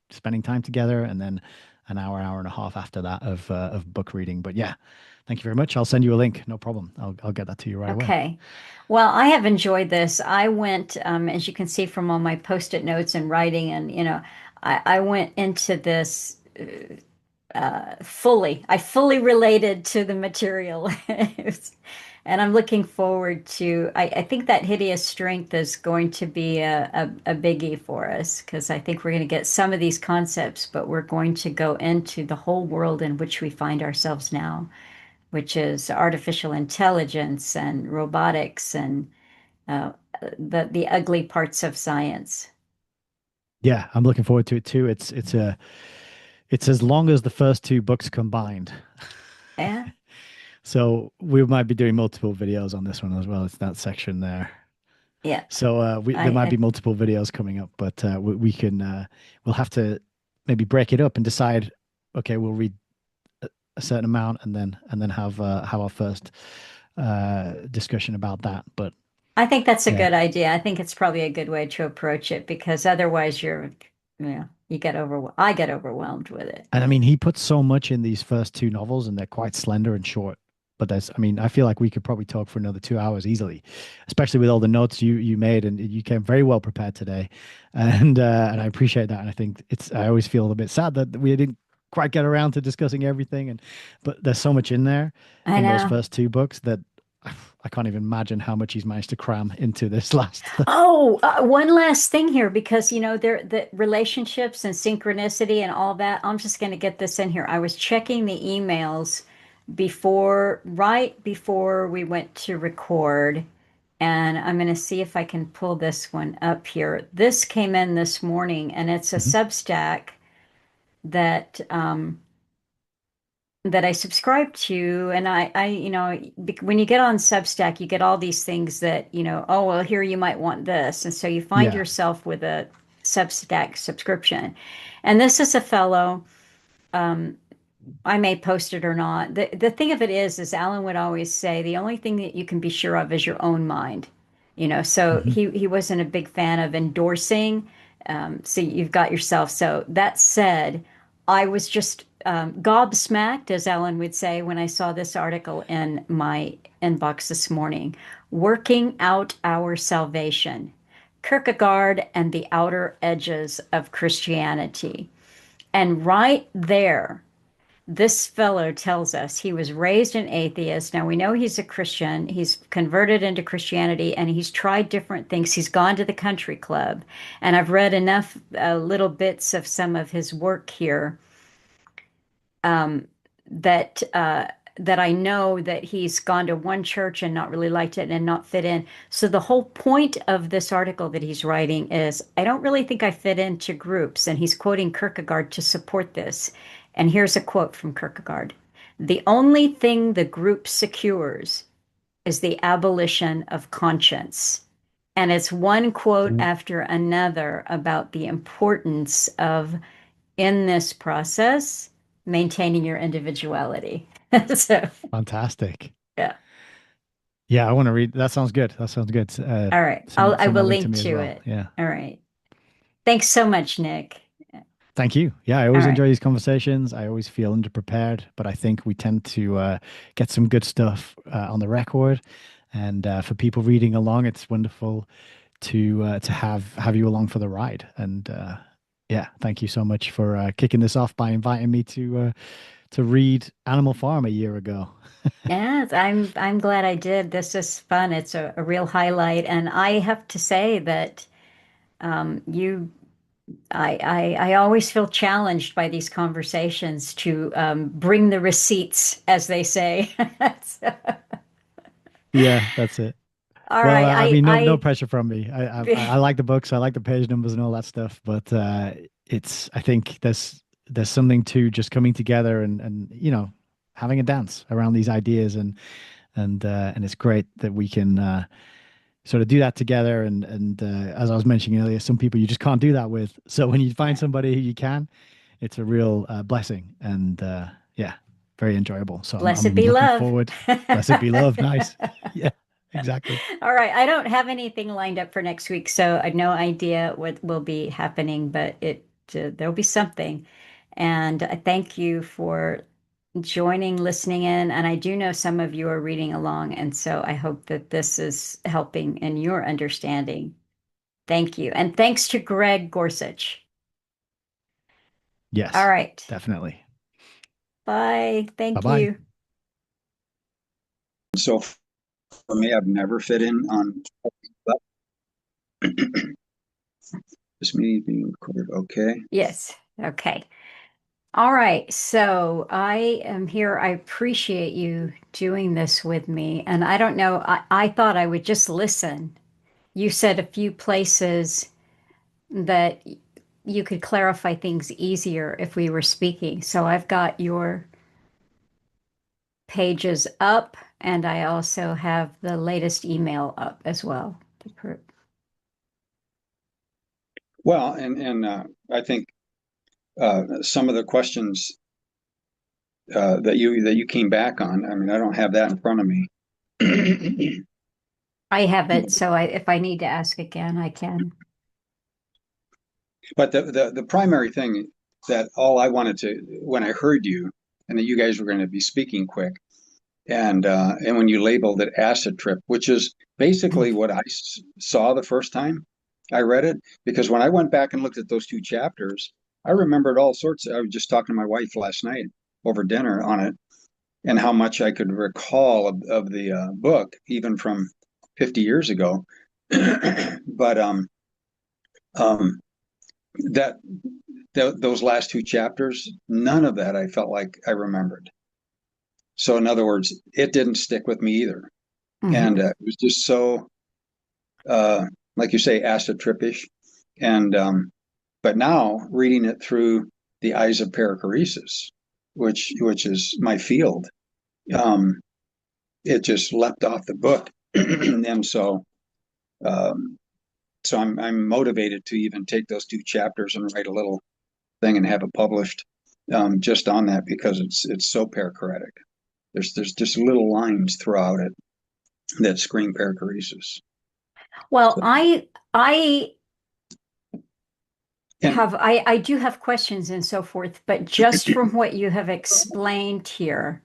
spending time together, and then an hour, hour and a half after that of book reading. But yeah, thank you very much. I'll send you a link. No problem. I'll get that to you right away. Okay. Well, I have enjoyed this. I went, as you can see from all my post-it notes and writing, and I went into this fully. I fully related to the material. And I'm looking forward to, I think that hideous strength is going to be a biggie for us because I think we're going to get some of these concepts, but we're going to go into the whole world in which we find ourselves now, which is artificial intelligence and robotics and uh, the ugly parts of science. Yeah, I'm looking forward to it too. It's as long as the first two books combined. Yeah, So we might be doing multiple videos on this one as well. It's that section there. yeah. So there might I be multiple videos coming up, but we can we'll have to maybe break it up and decide. Okay, we'll read a certain amount and then have our first discussion about that. But I think that's a yeah, good idea. I think it's probably a good way to approach it because otherwise you get I get overwhelmed with it. and I mean he puts so much in these first two novels, and they're quite slender and short. But I mean, I feel like we could probably talk for another 2 hours easily, especially with all the notes you made, and you came very well prepared today, and I appreciate that. And I think I always feel a bit sad that we didn't quite get around to discussing everything, but there's so much in there I in those know. first two books that I can't even imagine how much he's managed to cram into this last. Oh, one last thing here because there the relationships and synchronicity and all that. I'm just going to get this in here. I was checking the emails right before we went to record, and I'm going to see if I can pull this one up here. This came in this morning, and it's a Mhm. Substack that that I subscribe to, and when you get on Substack, you get all these things that, oh, well, here you might want this. And so you find Yeah. yourself with a Substack subscription. And this is a fellow, um, I may post it or not. The thing of it is Alan would always say, the only thing that you can be sure of is your own mind. So Hmm. he wasn't a big fan of endorsing. So you've got yourself. So that said, I was just gobsmacked, as Alan would say, when I saw this article in my inbox this morning. Working out our salvation. Kierkegaard and the outer edges of Christianity. And right there, this fellow tells us he was raised an atheist. Now we know he's a Christian. He's converted into Christianity and he's tried different things. He's gone to the country club. And I've read enough little bits of some of his work here um, that that I know that he's gone to one church and not really liked it and not fit in. So the whole point of this article that he's writing is, I don't really think I fit into groups, and he's quoting Kierkegaard to support this. And here's a quote from Kierkegaard: "The only thing the group secures is the abolition of conscience." And it's one quote Ooh, after another about the importance of, in this process, maintaining your individuality. So, fantastic. yeah. Yeah, I want to read. That sounds good. That sounds good. All right. I Send will that link to link me as to well. it. Yeah. All right. Thanks so much, Nick. Thank you. Yeah, I All always right. enjoy these conversations. I always feel underprepared, but I think we tend to get some good stuff on the record. And for people reading along, it's wonderful to have you along for the ride. And yeah, thank you so much for kicking this off by inviting me to read Animal Farm a year ago. Yes, I'm glad I did. This is fun. It's a real highlight, and I have to say that you I always feel challenged by these conversations to bring the receipts, as they say. So, Yeah, that's it. all Well, right, I mean, no pressure from me. I like the books, I like the page numbers and all that stuff, but it's I think there's something to just coming together and having a dance around these ideas and it's great that we can sort of do that together and as I was mentioning earlier, some people you just can't do that with. So when you find somebody who you can, it's a real blessing and yeah, very enjoyable. So blessed I'm be looking love. forward. Blessed be love. Nice. Yeah, exactly. All right, I don't have anything lined up for next week, so I have no idea what will be happening, but it there'll be something. And I thank you for joining, listening in, and I do know some of you are reading along, and so I hope that this is helping in your understanding. Thank you. And thanks to Greg Gorsuch. All Yes, right. definitely. Bye. Bye Thank bye. you. So for me, I've never fit in on this meeting being recorded. Okay. Yes. Okay. All right. So I am here. I appreciate you doing this with me. And I don't know, I thought I would just listen. You said a few places that you could clarify things easier if we were speaking. So I've got your pages up, and I also have the latest email up as well. Well, and I think some of the questions that you came back on. I mean, I don't have that in front of me. I have it, so if I need to ask again, I can. But the primary thing that all I wanted to when I heard you and that you guys were going to be speaking quick and when you labeled it acid trip, which is basically what I saw the first time I read it, because when I went back and looked at those two chapters, I remembered all sorts. I was just talking to my wife last night over dinner on it and how much I could recall of the book, even from 50 years ago. But um, that those last two chapters, none of that I felt like I remembered. So in other words, it didn't stick with me either, and Mhm. it was just so, uh, like you say, acid tripish. And but now reading it through the eyes of perichoresis, which is my field, um, it just leapt off the book, and um, so I'm motivated to even take those two chapters and write a little thing and have it published just on that because it's so perichoretic. There's just little lines throughout it that scream perichoresis. Well, So, I and I do have questions and so forth, but just from what you have explained here,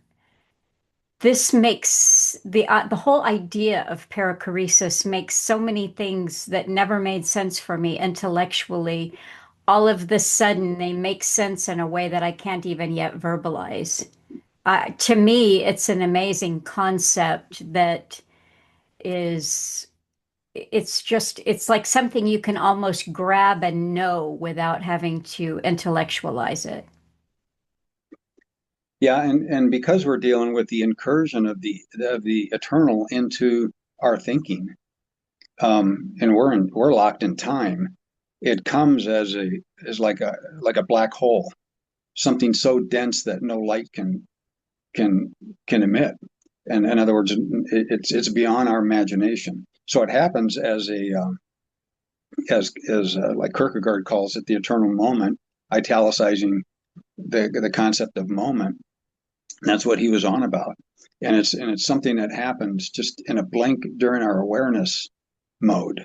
this makes the whole idea of perichoresis makes so many things that never made sense for me intellectually. All of the sudden, they make sense in a way that I can't even yet verbalize. To me, it's an amazing concept that is, it's like something you can almost grab and know without having to intellectualize it. yeah, and because we're dealing with the incursion of the eternal into our thinking, and we're locked in time, it comes as like a black hole, something so dense that no light can can emit. And in other words, it's beyond our imagination. So it happens as a as like Kierkegaard calls it, the eternal moment, italicizing the concept of moment. That's what he was on about, and it's something that happens just in a blink during our awareness mode.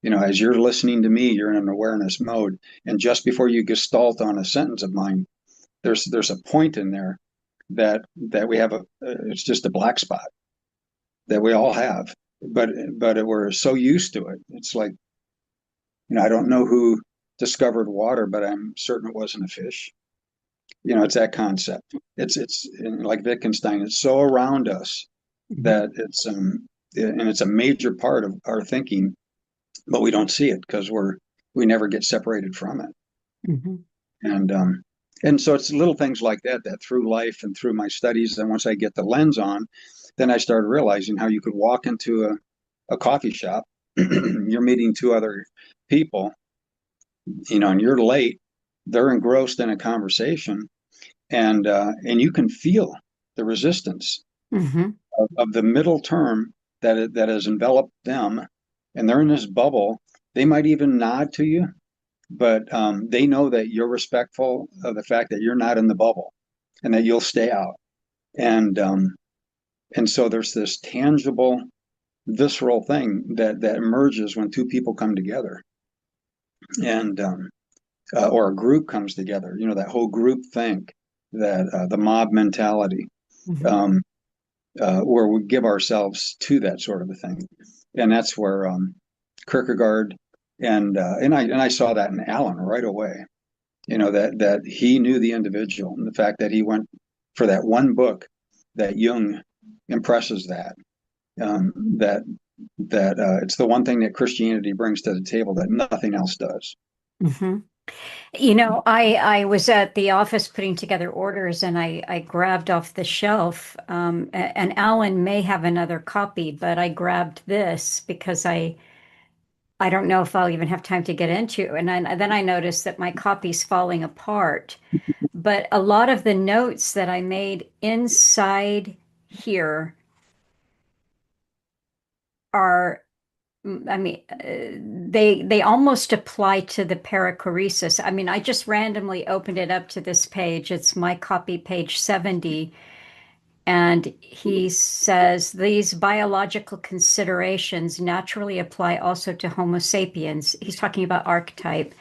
You know, as you're listening to me, you're in an awareness mode, and just before you gestalt on a sentence of mine, there's a point in there that we have it's just a black spot that we all have, but we're so used to it. It's like, I don't know who discovered water, but I'm certain it wasn't a fish. It's that concept. It's like Wittgenstein. It's so around us Mhm. that it's a major part of our thinking, but we don't see it because we never get separated from it. Mhm. And and so it's little things like that through life and through my studies, and once I get the lens on, then I started realizing how you could walk into a coffee shop, you're meeting two other people, and you're late, they're engrossed in a conversation, and you can feel the resistance Mhm. of the middle term that has enveloped them, and they're in this bubble. They might even nod to you, but they know that you're respectful of the fact that you're not in the bubble and that you'll stay out. And so there's this tangible, visceral thing that emerges when two people come together, and or a group comes together. That whole group think, that the mob mentality, Mhm. um, where we give ourselves to that sort of a thing, and that's where Kierkegaard and I saw that in Alan right away. That he knew the individual, and the fact that he went for that one book, that Jung impresses that it's the one thing that Christianity brings to the table that nothing else does. Mhm. I was at the office putting together orders and I grabbed off the shelf, and Alan may have another copy, but I grabbed this because I don't know if I'll even have time to get into. And then I noticed that my copy's falling apart. But a lot of the notes that I made inside here are, I mean, they almost apply to the perichoresis. I mean, I just randomly opened it up to this page. It's my copy, page 70. And he says these biological considerations naturally apply also to Homo sapiens. He's talking about archetype,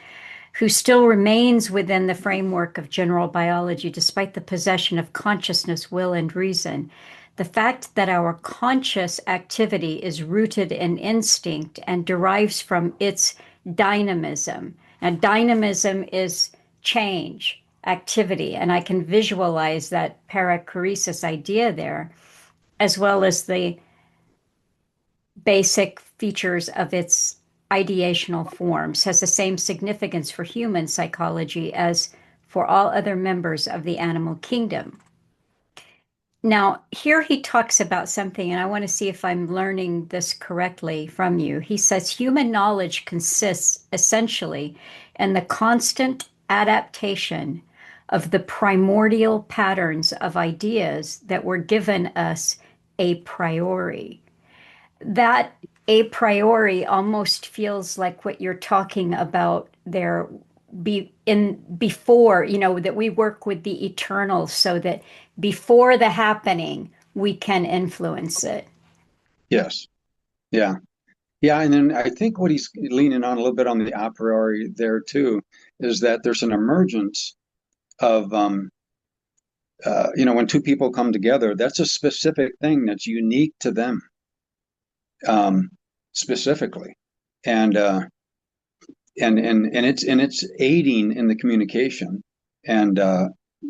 who still remains within the framework of general biology despite the possession of consciousness, will, and reason. The fact that our conscious activity is rooted in instinct and derives from its dynamism. And dynamism is change, activity, and I can visualize that perichoresis idea there, as well as the basic features of its ideational forms, has the same significance for human psychology as for all other members of the animal kingdom. Now, here he talks about something, and I want to see if I'm learning this correctly from you. He says human knowledge consists essentially in the constant adaptation of the primordial patterns of ideas that were given us a priori. That a priori almost feels like what you're talking about there, be in before, that we work with the eternal so that before the happening we can influence it. Yes. Yeah. Yeah. And then I think what he's leaning on a little bit on the a priori there too is that there's an emergence of, when two people come together, that's a specific thing that's unique to them, um, specifically. And, and it's aiding in the communication, and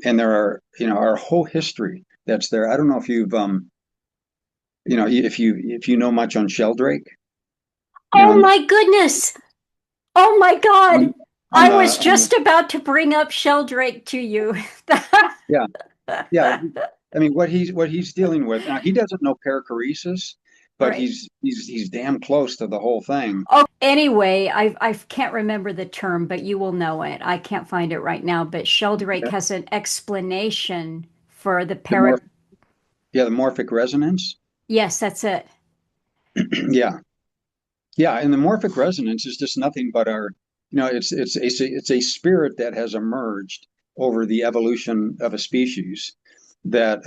and there are, our whole history that's there. I don't know if you've, if you know much on Sheldrake, you know, Oh my goodness. Oh my God. on on I the was on the just about to bring up Sheldrake to you. yeah. Yeah, I mean, what he's dealing with now, he doesn't know perichoresis, but Right. he's damn close to the whole thing. Oh, anyway, I can't remember the term, but you will know it. I can't find it right now, but Sheldrake Yeah. has an explanation for the The morph, yeah, the morphic resonance. Yes, that's it. Yeah, yeah, and the morphic resonance is just nothing but our, it's a spirit that has emerged over the evolution of a species, that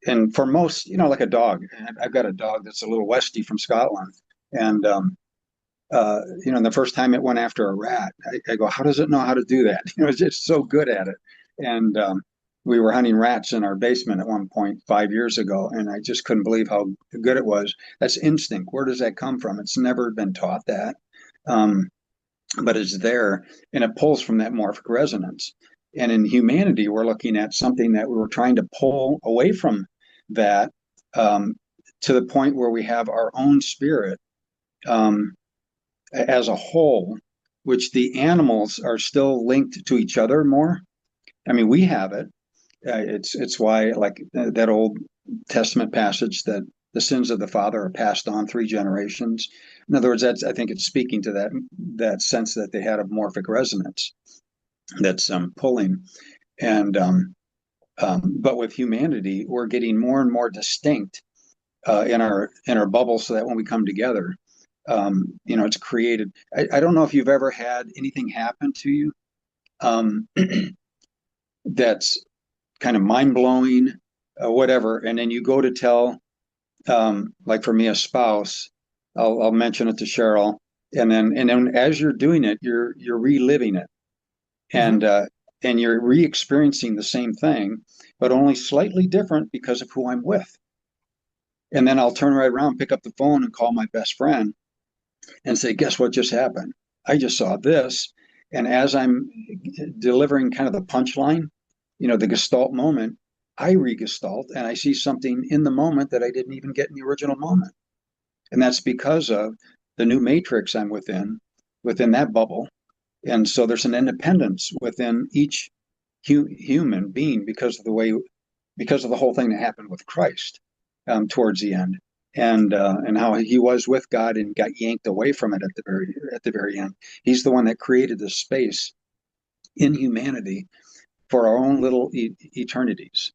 and for most, like a dog. I've got a dog that's a little Westie from Scotland, and the first time it went after a rat, I go, how does it know how to do that? It's just so good at it. And we were hunting rats in our basement at one point 5 years ago, and I just couldn't believe how good it was. That's instinct. Where does that come from? It's never been taught that, um, but it's there, and it pulls from that morphic resonance. And in humanity, we're looking at something that we were trying to pull away from that, um, to the point where we have our own spirit, um, as a whole, which the animals are still linked to each other more. I mean, we have it. It's why, like that Old Testament passage, that the sins of the father are passed on 3 generations. In other words, I think it's speaking to that sense that they had of morphic resonance that's pulling. And but with humanity, we're getting more and more distinct, in our bubble, so that when we come together, it's created. I don't know if you've ever had anything happen to you, um, that's kind of mind blowing, whatever, and then you go to tell, like for me, a spouse. I'll mention it to Cheryl, and then as you're doing it, you're reliving it, Hmm. and and you're re-experiencing the same thing, but only slightly different because of who I'm with. And then I'll turn right around, pick up the phone, and call my best friend and say, "Guess what just happened? I just saw this." And as I'm delivering kind of the punchline, the gestalt moment, I regestalt and I see something in the moment that I didn't even get in the original moment. And that's because of the new matrix I'm within that bubble. And so there's an independence within each human being because of the whole thing that happened with Christ, towards the end, and how he was with God and got yanked away from it at the very end. He's the one that created this space in humanity for our own little eternities,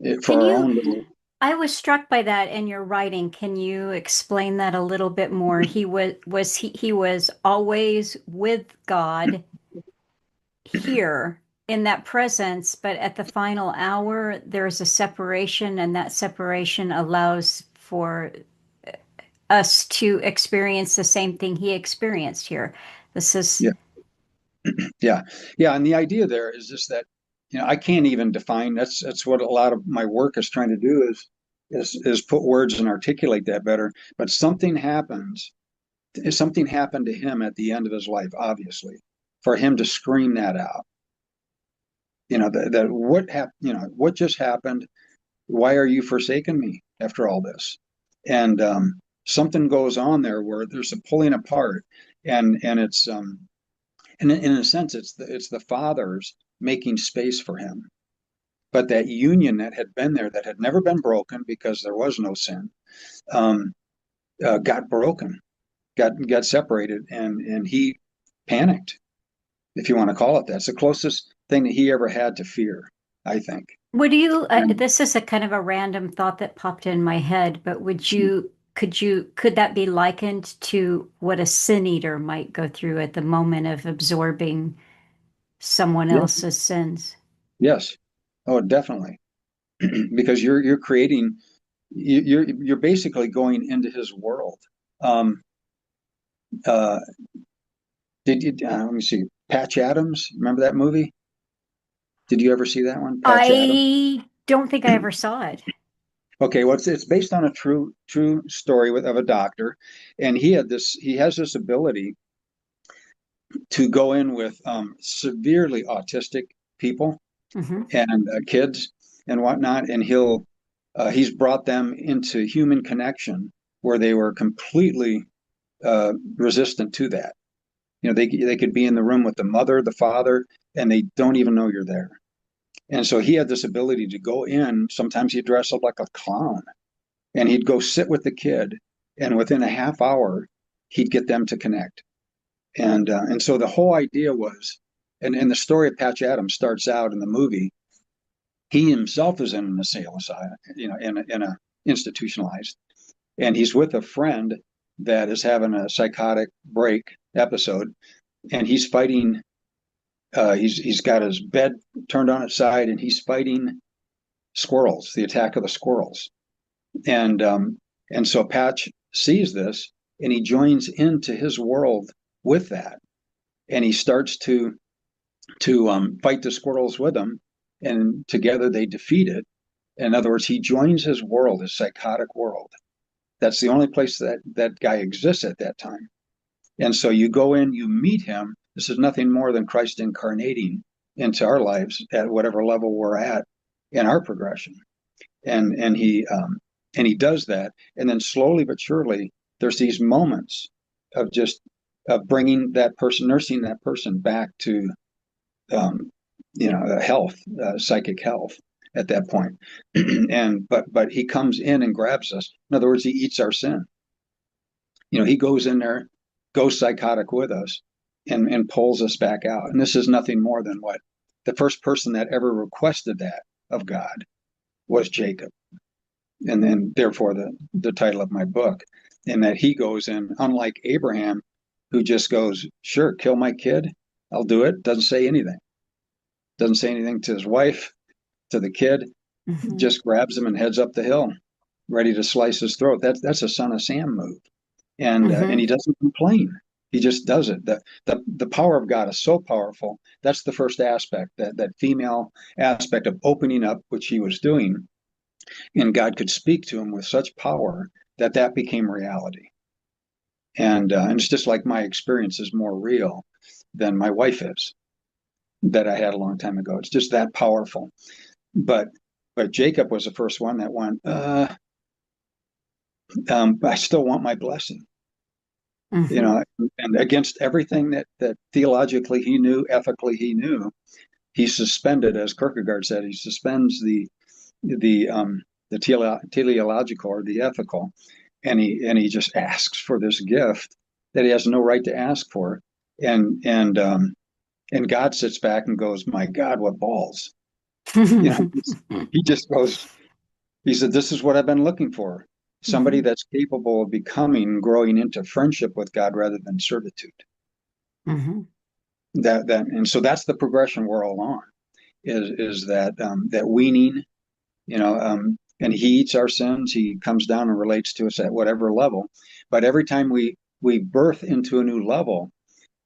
Can for our you? own little. I was struck by that in your writing. Can you explain that a little bit more? He was always with God here in that presence, but at the final hour, there's a separation, and that separation allows for us to experience the same thing he experienced here. This is, Yeah, yeah, yeah. And the idea there is just that, I can't even define. That's what a lot of my work is trying to do, is put words and articulate that better. But something happened to him at the end of his life, obviously, for him to scream that out. That what happened, what just happened? Why are you forsaking me after all this? And something goes on there where there's a pulling apart, and it's, and in a sense, it's the fathers making space for him. But that union that had been there, that had never been broken because there was no sin, um, got broken, got separated, and he panicked, if you want to call it that. It's the closest thing that he ever had to fear, I think. would you, And this is a kind of a random thought that popped in my head, but could that be likened to what a sin eater might go through at the moment of absorbing someone yeah, else's sins? yes, oh, definitely, because you're creating, you're basically going into his world. Um, uh, did you? Let me see. Patch Adams. Remember that movie? Did you ever see that one, Patch Adams? I don't think I ever saw it. Okay, well, it's based on a true story of a doctor, and he has this ability to go in with, severely autistic people Hmm. and kids and whatnot, and he's brought them into human connection where they were completely resistant to that. They could be in the room with the mother, the father, and they don't even know you're there. And so he had this ability to go in. Sometimes he'd dress up like a clown, and he'd go sit with the kid, and within a half hour, he'd get them to connect. And so the whole idea was, and the story of Patch Adams starts out in the movie. He himself is in an asylum, in a institutionalized, and he's with a friend that is having a psychotic break episode, and he's fighting. He's got his bed turned on its side, and he's fighting squirrels, the attack of the squirrels, and so Patch sees this, and he joins into his world with that, and he starts to fight the squirrels with him, and together they defeat it. In other words, he joins his world, his psychotic world. That's the only place that that guy exists at that time. And so you go in, you meet him. This is nothing more than Christ incarnating into our lives at whatever level we're at in our progression. And he does that, and then slowly but surely, there's these moments of just of bringing that person, nursing that person back to um, health, psychic health at that point. And but he comes in and grabs us. In other words, he eats our sin. He goes in there, goes psychotic with us, and pulls us back out. And this is nothing more than what the first person that ever requested that of God was Jacob. And then therefore the title of my book, and that he goes in, unlike Abraham, who just goes, sure, kill my kid, I'll do it. Doesn't say anything to his wife, to the kid, just grabs him and heads up the hill, ready to slice his throat. That's a Son of Sam move. And he doesn't complain. He just does it. The power of God is so powerful. That's the first aspect, that female aspect of opening up, which he was doing. And God could speak to him with such power that became reality. And it's just like my experience is more real than my wife is, that I had a long time ago. It's just that powerful. But Jacob was the first one that went, I still want my blessing. And against everything that theologically he knew, ethically he knew, he suspended, as Kierkegaard said, he suspends the teleological or the ethical, and he just asks for this gift that he has no right to ask for, and God sits back and goes, "My God, what balls!" He just goes. He said, "This is what I've been looking for: somebody that's capable of growing into friendship with God rather than servitude." And so that's the progression we're all on. Is that weaning, and he eats our sins. He comes down and relates to us at whatever level. But every time we birth into a new level,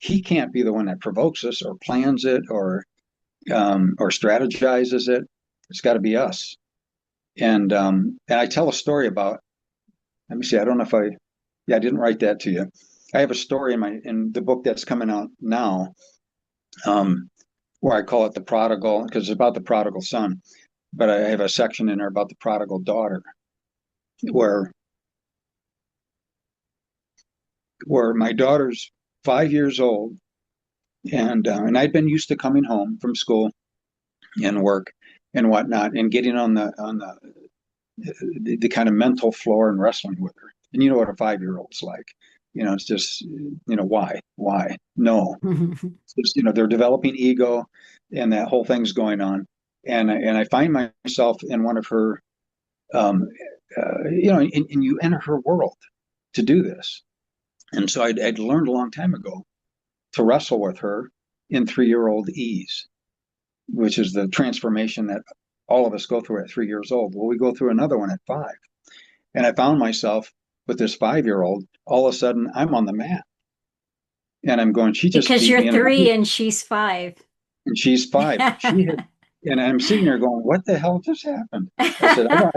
he can't be the one that provokes us or plans it or strategizes it. It's got to be us. And I tell a story about. Let me see. I don't know if I didn't write that to you. I have a story in the book that's coming out now, where I call it the prodigal, because it's about the prodigal son. But I have a section in there about the prodigal daughter, where my daughter's 5 years old, and I'd been used to coming home from school and work and whatnot, and getting on the kind of mental floor and wrestling with her. And you know what a 5-year-old's like. It's just, why? No. It's just, they're developing ego, and that whole thing's going on. And I find myself in one of her, and you enter her world to do this. And so I'd learned a long time ago to wrestle with her in 3-year-old ease, which is the transformation that all of us go through at 3 years old. Well, we go through another one at 5. And I found myself with this 5-year-old, all of a sudden I'm on the mat. And I'm going, she just because beat you're me. 3 and she's 5. And she's 5. And I'm sitting there going, what the hell just happened? I said, I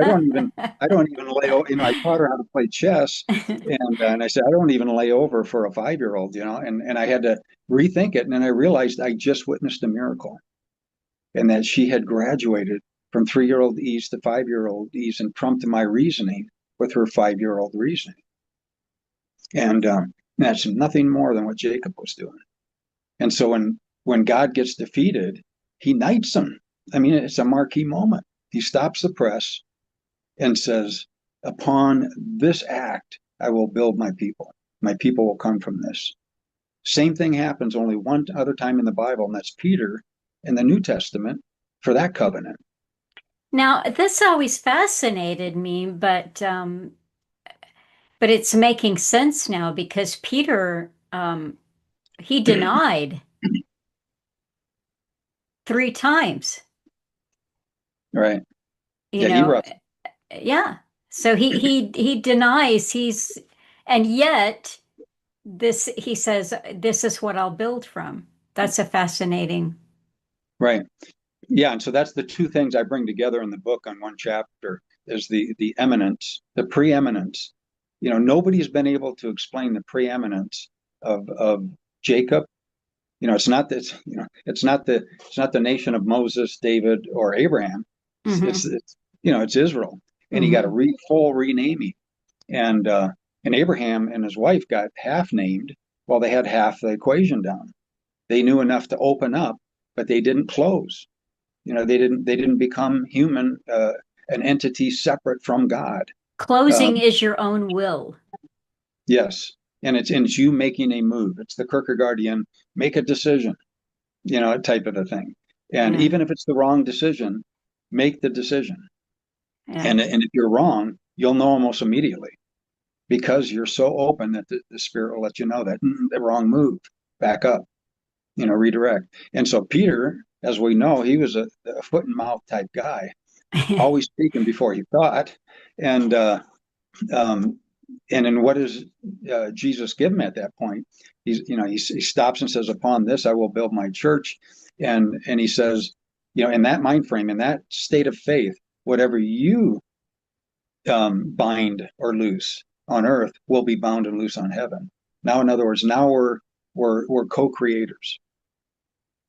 don't even lay over. I taught her how to play chess. And I said, I don't even lay over for a 5-year-old, and I had to rethink it. And then I realized I just witnessed a miracle, and that she had graduated from 3-year-old ease to 5-year-old ease, and prompted my reasoning with her 5-year-old reasoning. And that's nothing more than what Jacob was doing. And so when God gets defeated, he knights him. I mean, it's a marquee moment. He stops the press and says, upon this act, I will build my people. My people will come from this. Same thing happens only one other time in the Bible, and that's Peter in the New Testament for that covenant. Now, this always fascinated me, but it's making sense now because Peter, he denied 3 times. Right. You Yeah, know, yeah. So he denies and yet he says, this is what I'll build from. That's a fascinating. Right. Yeah, and so that's the two things I bring together in the book on one chapter is the eminence, the preeminence. Nobody's been able to explain the preeminence of Jacob. It's not that, it's not the nation of Moses, David, or Abraham. Hmm. It's Israel, and he got a Hmm. full renaming, and and Abraham and his wife got half named while they had half the equation down. They knew enough to open up, but they didn't close. They didn't become human, an entity separate from God. Closing Um, is your own will. yes, and it's you making a move. It's the Kierkegaardian make a decision, type of a thing. And Yeah. even if it's the wrong decision, make the decision. Yeah. And if you're wrong, you'll know almost immediately because you're so open that the spirit will let you know that the wrong move, back up, redirect. And so Peter, as we know, he was a foot and mouth type guy, always speaking before he thought. And um, and then what does Jesus give him at that point? He stops and says, "Upon this I will build my church," and he says, in that mind frame, in that state of faith, whatever you bind or loose on earth will be bound and loose on heaven. Now, in other words, now we're co-creators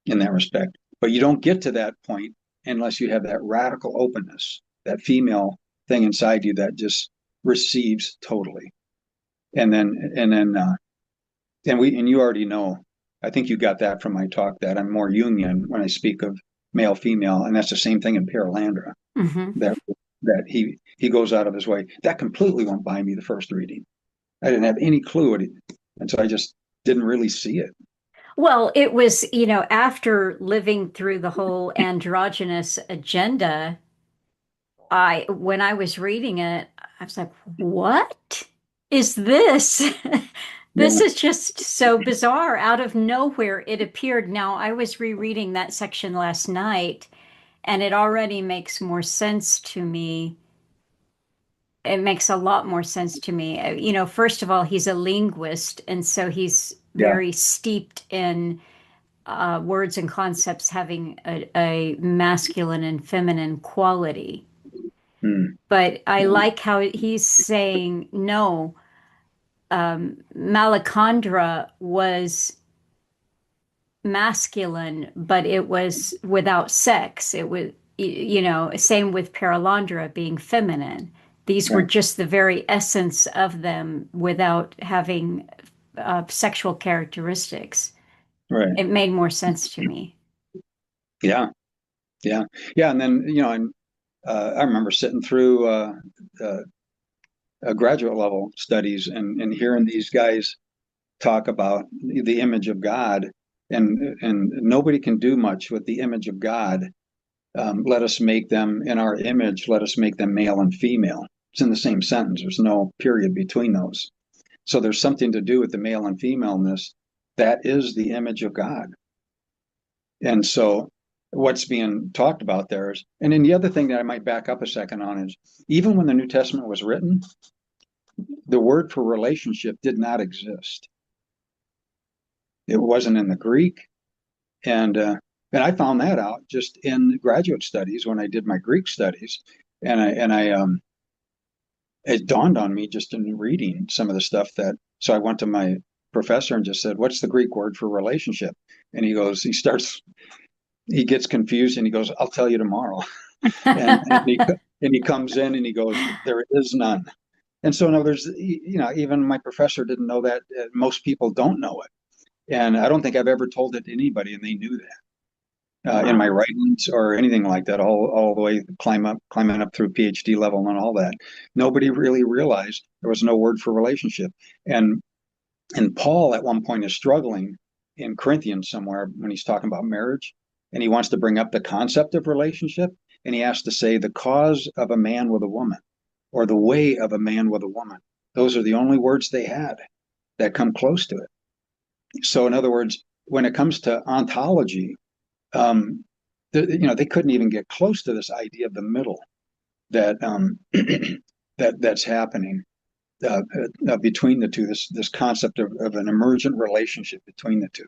in that respect. But you don't get to that point unless you have that radical openness, that female thing inside you that just receives totally. And you already know. I think you got that from my talk that I'm more Jungian when I speak of male female, and that's the same thing in Perelandra. Hmm. That he goes out of his way. That completely went by me the first reading. I didn't have any clue and so I just didn't really see it. Well, it was, after living through the whole androgynous agenda, when I was reading it, I was like, what is this? This Yeah, is just so bizarre. Out of nowhere, it appeared. Now, I was rereading that section last night, and it already makes more sense to me. It makes a lot more sense to me. First of all, he's a linguist, and so he's yeah, very steeped in words and concepts having a masculine and feminine quality. mm, But I yeah, like how he's saying, no, Malacandra was masculine, but it was without sex. It was, same with Perelandra being feminine. These were right, just the very essence of them without having sexual characteristics. right, It made more sense to me. yeah, yeah, yeah. And then and I remember sitting through uh, graduate level studies and hearing these guys talk about the image of God, and nobody can do much with the image of God. Let us make them in our image. Let us make them male and female. It's in the same sentence. There's no period between those. So there's something to do with the male and femaleness. That is the image of God. And so what's being talked about there is, and then the other thing that I might back up a second on is even when the New Testament was written, the word for relationship did not exist. It wasn't in the Greek. And I found that out just in graduate studies when I did my Greek studies. And it dawned on me just in reading some of the stuff so I went to my professor and just said, "What's the Greek word for relationship?" And he gets confused and he goes, "I'll tell you tomorrow." And he comes in and he goes, "There is none." And so, no, even my professor didn't know that. Most people don't know it. And I don't think I've ever told it to anybody, and they knew that in my Wow. writings or anything like that, all the way climbing up through PhD level and all that. Nobody really realized there was no word for relationship. And and Paul at one point is struggling in Corinthians somewhere when he's talking about marriage, and he wants to bring up the concept of relationship, and he has to say the cause of a man with a woman, or the way of a man with a woman. Those are the only words they had that come close to it. So, in other words, when it comes to ontology, um, they couldn't even get close to this idea of the middle that that's happening between the two. This concept of an emergent relationship between the two,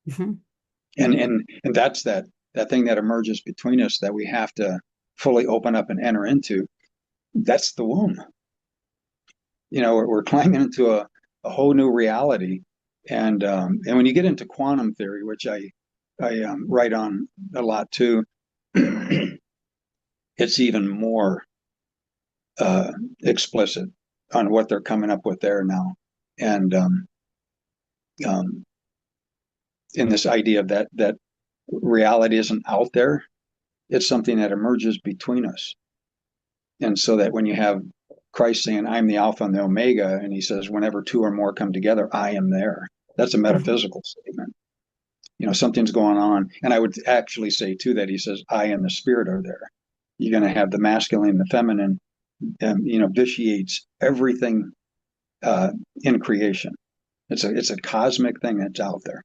Mhm. and that's that thing that emerges between us that we have to fully open up and enter into, that's the womb. We're climbing into a whole new reality. And when you get into quantum theory, which I write on a lot too, it's even more explicit on what they're coming up with there now. And in this idea of that reality isn't out there, it's something that emerges between us. And so that when you have Christ saying, I'm the Alpha and the Omega, and he says, whenever two or more come together, I am there. That's a metaphysical statement. Something's going on. And I would actually say, too, that he says, I and the Spirit are there. You're going to have the masculine and the feminine, vitiates everything in creation. It's a cosmic thing that's out there.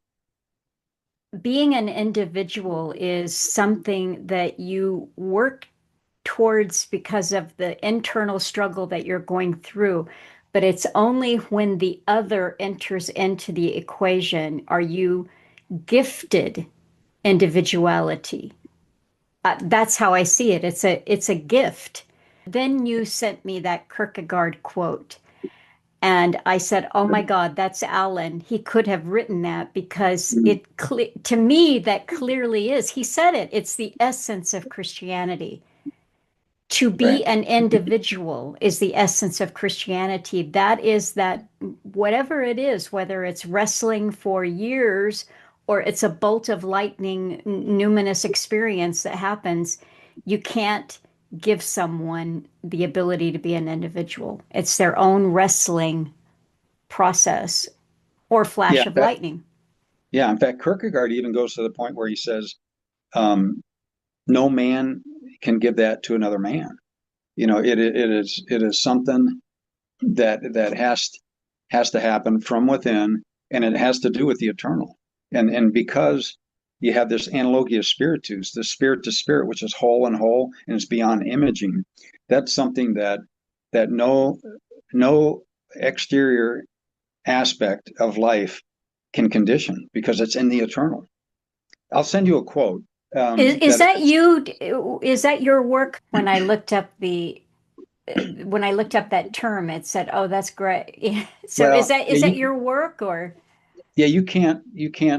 Being an individual is something that you work towards because of the internal struggle that you're going through. But it's only when the other enters into the equation are you gifted individuality. That's how I see it. It's a gift. Then you sent me that Kierkegaard quote. And I said, "Oh my God, that's Alan. He could have written that because to me that clearly is. He said it. It's the essence of Christianity. To Right. be an individual is the essence of Christianity. That is that whatever it is, whether it's wrestling for years or it's a bolt of lightning, numinous experience that happens, you can't give someone the ability to be an individual. It's their own wrestling process or Yeah. flash of lightning. Yeah. In fact, Kierkegaard even goes to the point where he says, no man can give that to another man. It is something that has to happen from within, and it has to do with the eternal. And because you have this analogia spiritus, the spirit to spirit, which is whole and whole, and it's beyond imaging. That's something that no exterior aspect of life can condition because it's in the eternal. I'll send you a quote. Is that you? Is that your work? When I looked up that term, it said, "Oh, that's great." So Well, is that your work or? yeah, you can't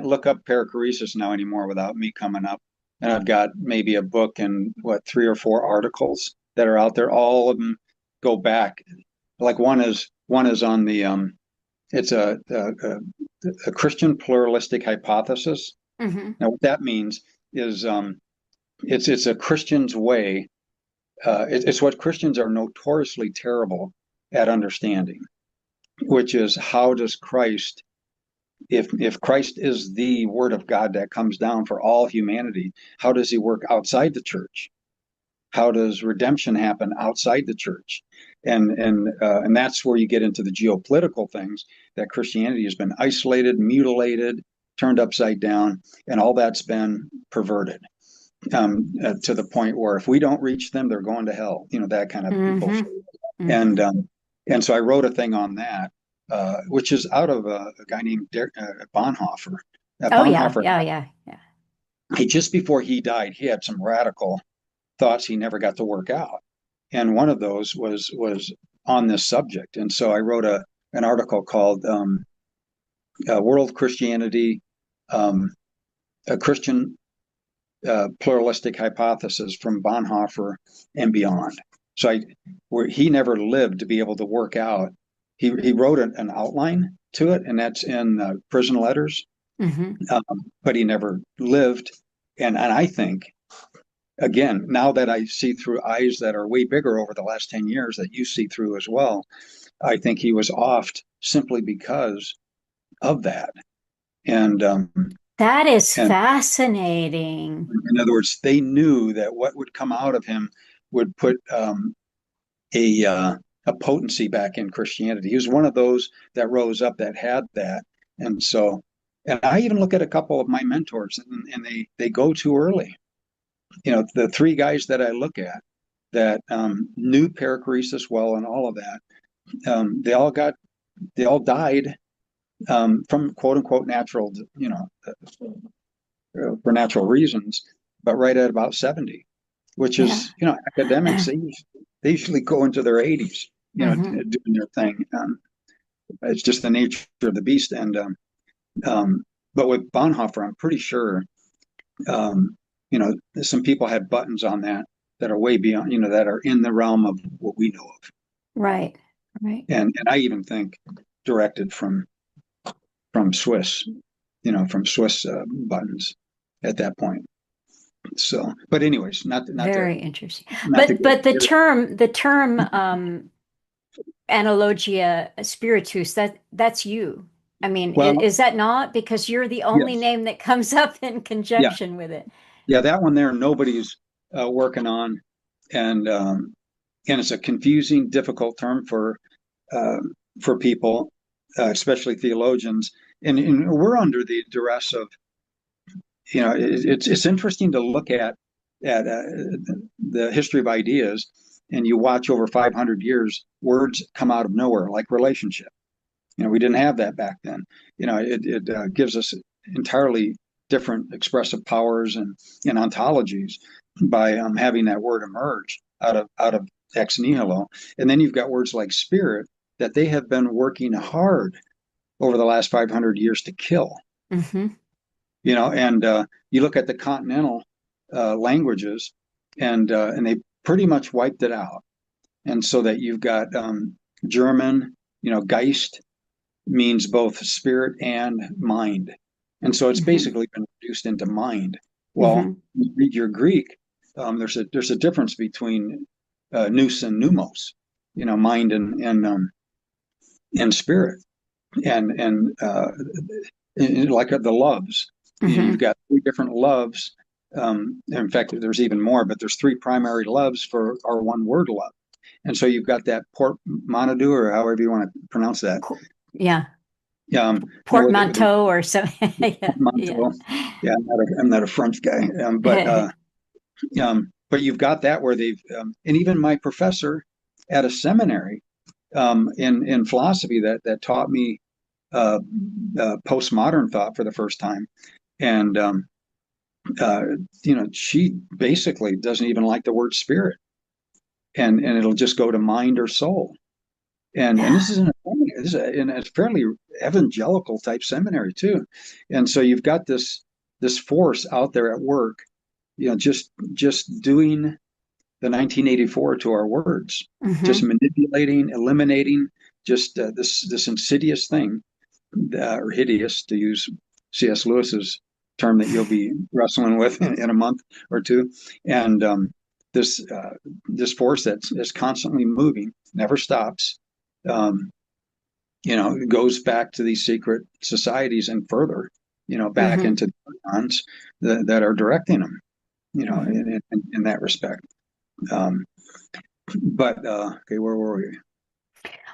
look up perichoresis now anymore without me coming up. And I've got maybe a book and what, 3 or 4 articles that are out there. All of them go back. Like one is on the it's a Christian pluralistic hypothesis. Mhm. Now, what that means is it's a Christian's way. It's what Christians are notoriously terrible at understanding, which is how does Christ, if Christ is the Word of God that comes down for all humanity, how does he work outside the church? How does redemption happen outside the church? And that's where you get into the geopolitical things that Christianity has been isolated, mutilated, turned upside down, and all that's been perverted to the point where if we don't reach them, they're going to hell. That kind of bullshit. Mhm. And Mhm. and so I wrote a thing on that, which is out of a guy named Bonhoeffer. Oh yeah, Bonhoeffer, yeah, yeah, yeah. just before he died, he had some radical thoughts he never got to work out, and one of those was on this subject. And so I wrote an article called "World Christianity: A Christian Pluralistic Hypothesis from Bonhoeffer and Beyond." So where he never lived to be able to work out. He wrote an outline to it, and that's in Prison Letters. Mhm. But he never lived. And I think, again, now that I see through eyes that are way bigger over the last 10 years that you see through as well, I think he was offed simply because of that. And That is and fascinating. in other words, they knew that what would come out of him would put a potency back in Christianity. He was one of those that rose up that had that. And so, and I even look at a couple of my mentors, and they go too early. The 3 guys that I look at that knew perichoresis well and all of that, they all died from quote unquote natural, for natural reasons. but right at about 70, which Yeah. is, academics, they usually go into their 80s, Hmm. doing their thing. It's just the nature of the beast. Um, but with Bonhoeffer, I'm pretty sure, um, some people had buttons on that are way beyond, that are in the realm of what we know of. Right. Right. And I even think directed from Swiss, from Swiss buttons at that point. So, but anyways, Very interesting. not to But get the term analogia spiritus, that's you. I mean, well, is that not? Because you're the only yes, name that comes up in yeah, conjunction with it. yeah, that one there, nobody's working on, and it's a confusing, difficult term uh, for people, especially theologians, and we're under the duress of, it's interesting to look at the history of ideas, and you watch over 500 years, words come out of nowhere, like relationship. We didn't have that back then. It gives us entirely different expressive powers and ontologies by having that word emerge out of ex nihilo. And then you've got words like spirit that they have been working hard over the last 500 years to kill. Hmm. And you look at the continental languages, and they pretty much wiped it out. And so that you've got German, Geist means both spirit and mind. And so it's Hmm. basically been reduced into mind. Well, Hmm. you read your Greek, there's a difference between nous and pneumos, mind and spirit, and like the loves. You've Hmm. got three different loves. In fact, there's even more, but there's three primary loves for our one word love. And so you've got that portmanteau, or however you want to pronounce that. Yeah. Where they Portmanteau or something. Yeah. Yeah. portmanteau. Yeah, I'm not a French guy, but you've got that where and even my professor at a seminary in philosophy that taught me uh, postmodern thought for the first time, and uh, she basically doesn't even like the word spirit, and it'll just go to mind or soul. And Yeah. in a fairly evangelical type seminary too, and so you've got this force out there at work, just doing the 1984 to our words, just Hmm. manipulating, eliminating, just this insidious thing, or hideous, to use C.S. Lewis's term that you'll be wrestling with in a month or two, and this this force that's constantly moving, never stops. Um, goes back to these secret societies and further, back Hmm. into the neurons that are directing them, Hmm. in that respect. Um, but okay, where were we?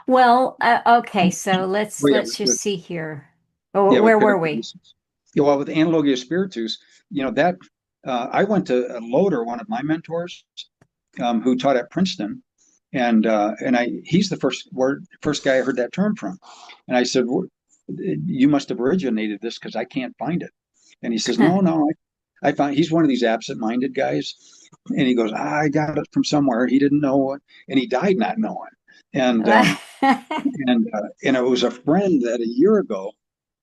Well, okay, so Oh yeah, let's just see here. Oh, yeah, where with were we? Paracelsus. Yeah, well, with Analogia Spiritus, that I went to Loder, one of my mentors, who taught at Princeton, and he's the first guy I heard that term from, and I said, "You must have originated this because I can't find it." And he says, "No, no, I found." He's one of these absent-minded guys, and he goes, "I got it from somewhere." He didn't know it, and he died not knowing. And and it was a friend that a year ago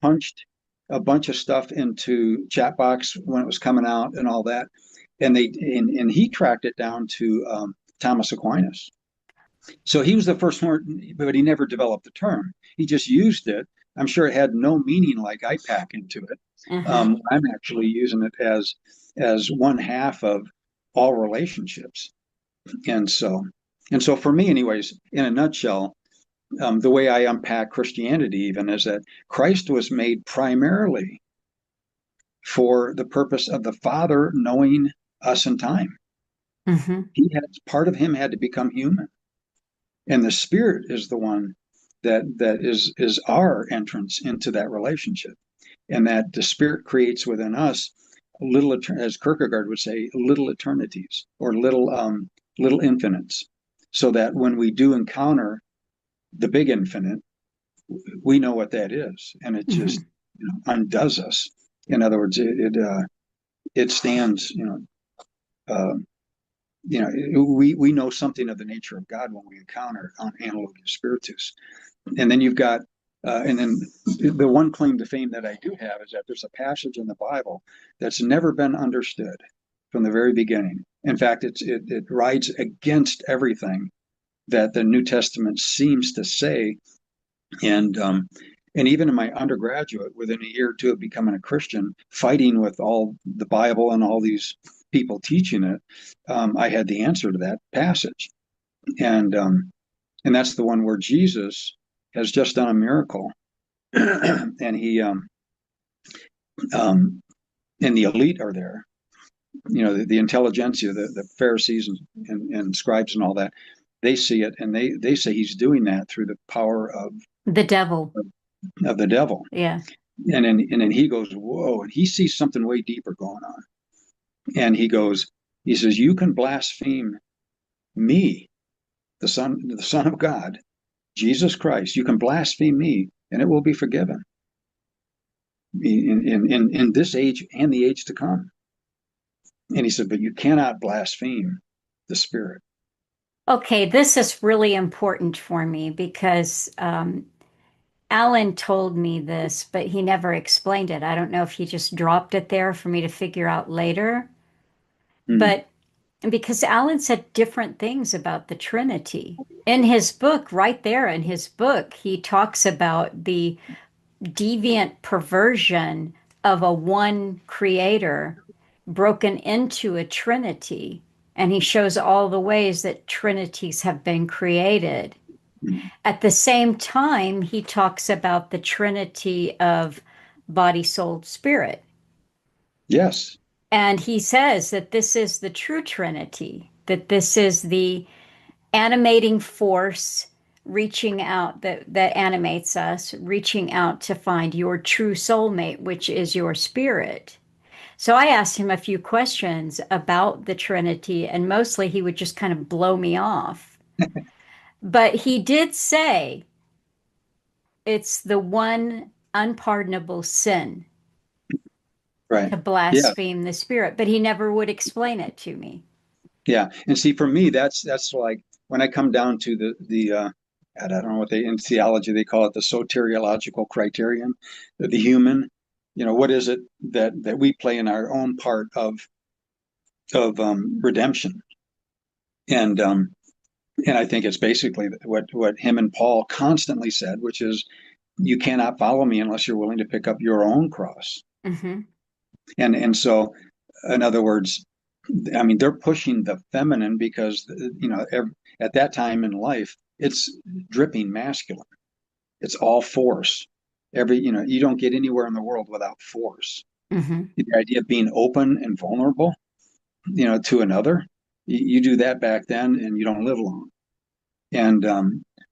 punched a bunch of stuff into chat box when it was coming out and all that, and he tracked it down to Thomas Aquinas. So he was the first one, but he never developed the term. He just used it. I'm sure it had no meaning like I pack into it. Uh-huh. I'm actually using it as one half of all relationships, and so for me, anyways, in a nutshell, the way I unpack Christianity even is that Christ was made primarily for the purpose of the Father knowing us in time. Hmm. Part of him had to become human, and the Spirit is the one that is our entrance into that relationship, and that the Spirit creates within us little, as Kierkegaard would say, little eternities, or little infinites, so that when we do encounter the big infinite, we know what that is, and it just Hmm. undoes us. In other words, it stands uh, we know something of the nature of God when we encounter on analogia spiritus. And then you've got, and then the one claim to fame that I do have is that there's a passage in the Bible that's never been understood from the very beginning. In fact, it rides against everything that the New Testament seems to say. And and even in my undergraduate, within a year or two of becoming a Christian, fighting with all the Bible and all these people teaching it, I had the answer to that passage, and and that's the one where Jesus has just done a miracle, and he um, and the elite are there, the intelligentsia, the Pharisees and scribes and all that. They see it, and they say he's doing that through the power The devil. of the devil. Yeah. And then he goes, whoa, and he sees something way deeper going on. And he says, you can blaspheme me, the Son of God, Jesus Christ. You can blaspheme me, and it will be forgiven in this age and the age to come. And he said, but you cannot blaspheme the Spirit. Okay, this is really important for me because Alan told me this, but he never explained it. I don't know if he just dropped it there for me to figure out later. Mm. But because Alan said different things about the Trinity. In his book, right there in his book, he talks about the deviant perversion of a one creator broken into a trinity. And he shows all the ways that trinities have been created. Mm. At the same time, he talks about the trinity of body, soul, spirit. Yes. And he says that this is the true trinity, that this is the animating force reaching out that animates us, reaching out to find your true soulmate, which is your spirit. So I asked him a few questions about the Trinity, and mostly he would just kind of blow me off. But he did say it's the one unpardonable sin Right. to Yeah. blaspheme the spirit, but he never would explain it to me. Yeah. And see, for me, that's like when I come down to the I don't know what they in theology they call it the soteriological criterion, the human. What is it that we play in our own part of redemption? And and I think it's basically what him and Paul constantly said, which is you cannot follow me unless you're willing to pick up your own cross. Hmm. And so, in other words, I mean, they're pushing the feminine because at that time in life, it's dripping masculine. It's all force. You don't get anywhere in the world without force. Hmm. The idea of being open and vulnerable, to another, you do that back then, and you don't live long. And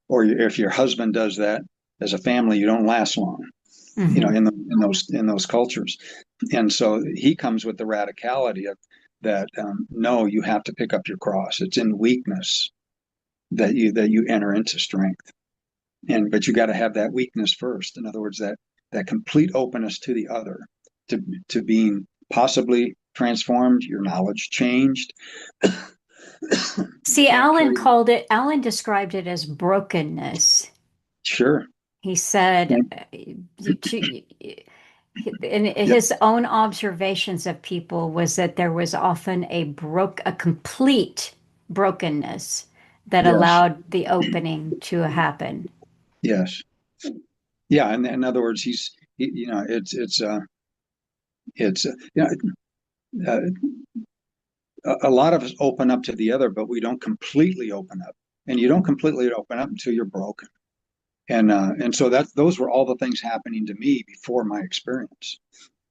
or if your husband does that as a family, you don't last long. Hmm. In those cultures. And so he comes with the radicality of that. No, you have to pick up your cross. It's in weakness that you enter into strength. But you got to have that weakness first. In other words, that complete openness to the other, to being possibly transformed, your knowledge changed. You See, can't carry. Alan described it as brokenness. Sure. He said, in Yeah. his own observations of people was that there was often a complete brokenness that Yes. allowed the opening to happen. Yes. Yeah. And in other words, it's uh, a lot of us open up to the other, but we don't completely open up. And you don't completely open up until you're broken. And so those were all the things happening to me before my experience.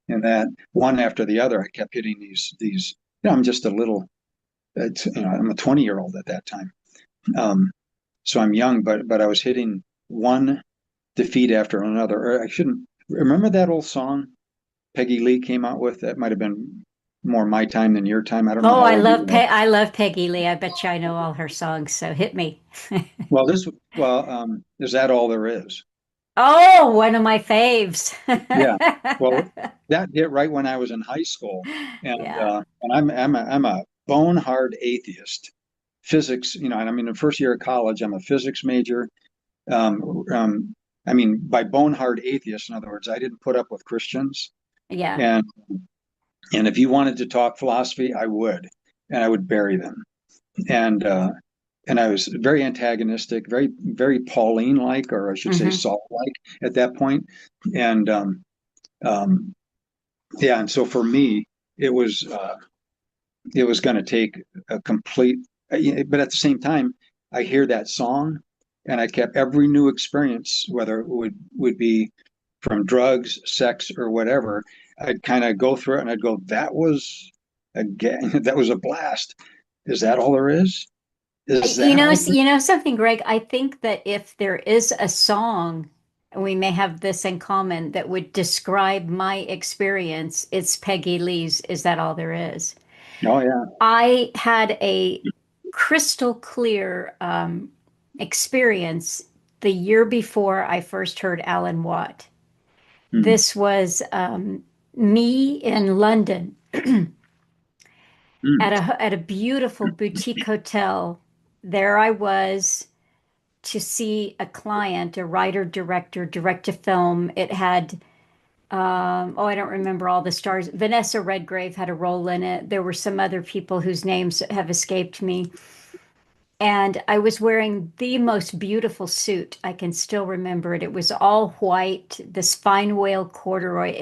And that one after the other, I kept hitting these. I'm just a little. I'm a 20-year-old at that time. So I'm young, but I was hitting one defeat after another. Or I shouldn't remember that old song Peggy Lee came out with. That might have been more my time than your time. I don't know Oh, how old you are. I love Peggy Lee. I bet you I know all her songs, so hit me. Is that all there is? Oh, one of my faves. Yeah. Well, that hit right when I was in high school, and Yeah. I'm a bone hard atheist. Physics, and I'm in the first year of college. I'm a physics major. Um, um, by bone hard atheist, in other words, I didn't put up with Christians. Yeah. And and if you wanted to talk philosophy, I would, and I would bury them. And and I was very antagonistic, very very Pauline like, or I should say Hmm. Saul like at that point. And um, yeah, and so for me, it was uh, it was going to take a complete. But at the same time, I hear that song, and I kept every new experience, whether it would be from drugs, sex, or whatever. I'd kind of go through it, and I'd go, "That was again, that was a blast. Is that all there is? Is that all there You know something, Greg? I think that if there is a song, and we may have this in common, that would describe my experience, it's Peggy Lee's "Is That All There Is?" is?" Oh yeah. I had a crystal clear experience the year before I first heard Alan Watt. Hmm. This was me in London Hmm. at a beautiful boutique hotel. There I was to see a client, a writer director, direct a film. It had oh, I don't remember all the stars. Vanessa Redgrave had a role in it. There were some other people whose names have escaped me. And I was wearing the most beautiful suit. I can still remember it. It was all white, this fine whale corduroy.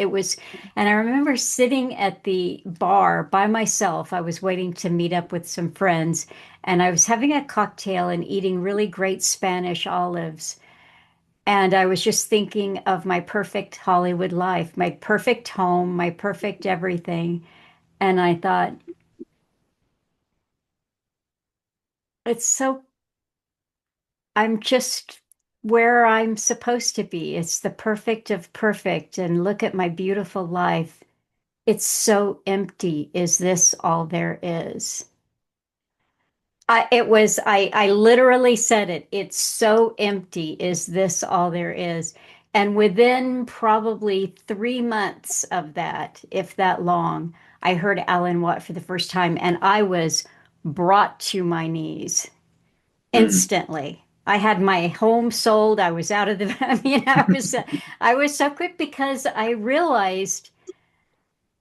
And I remember sitting at the bar by myself. I was waiting to meet up with some friends, and I was having a cocktail and eating really great Spanish olives. And I was just thinking of my perfect Hollywood life, my perfect home, my perfect everything. And I thought, it's so I'm just where I'm supposed to be. It's the perfect of perfect. And look at my beautiful life. It's so empty. Is this all there is? I literally said it. It's so empty. Is this all there is? And within probably 3 months of that, if that long, I heard Alan Watt for the first time, and I was brought to my knees Hmm. instantly. I had my home sold. I was out of the, I was so quick because I realized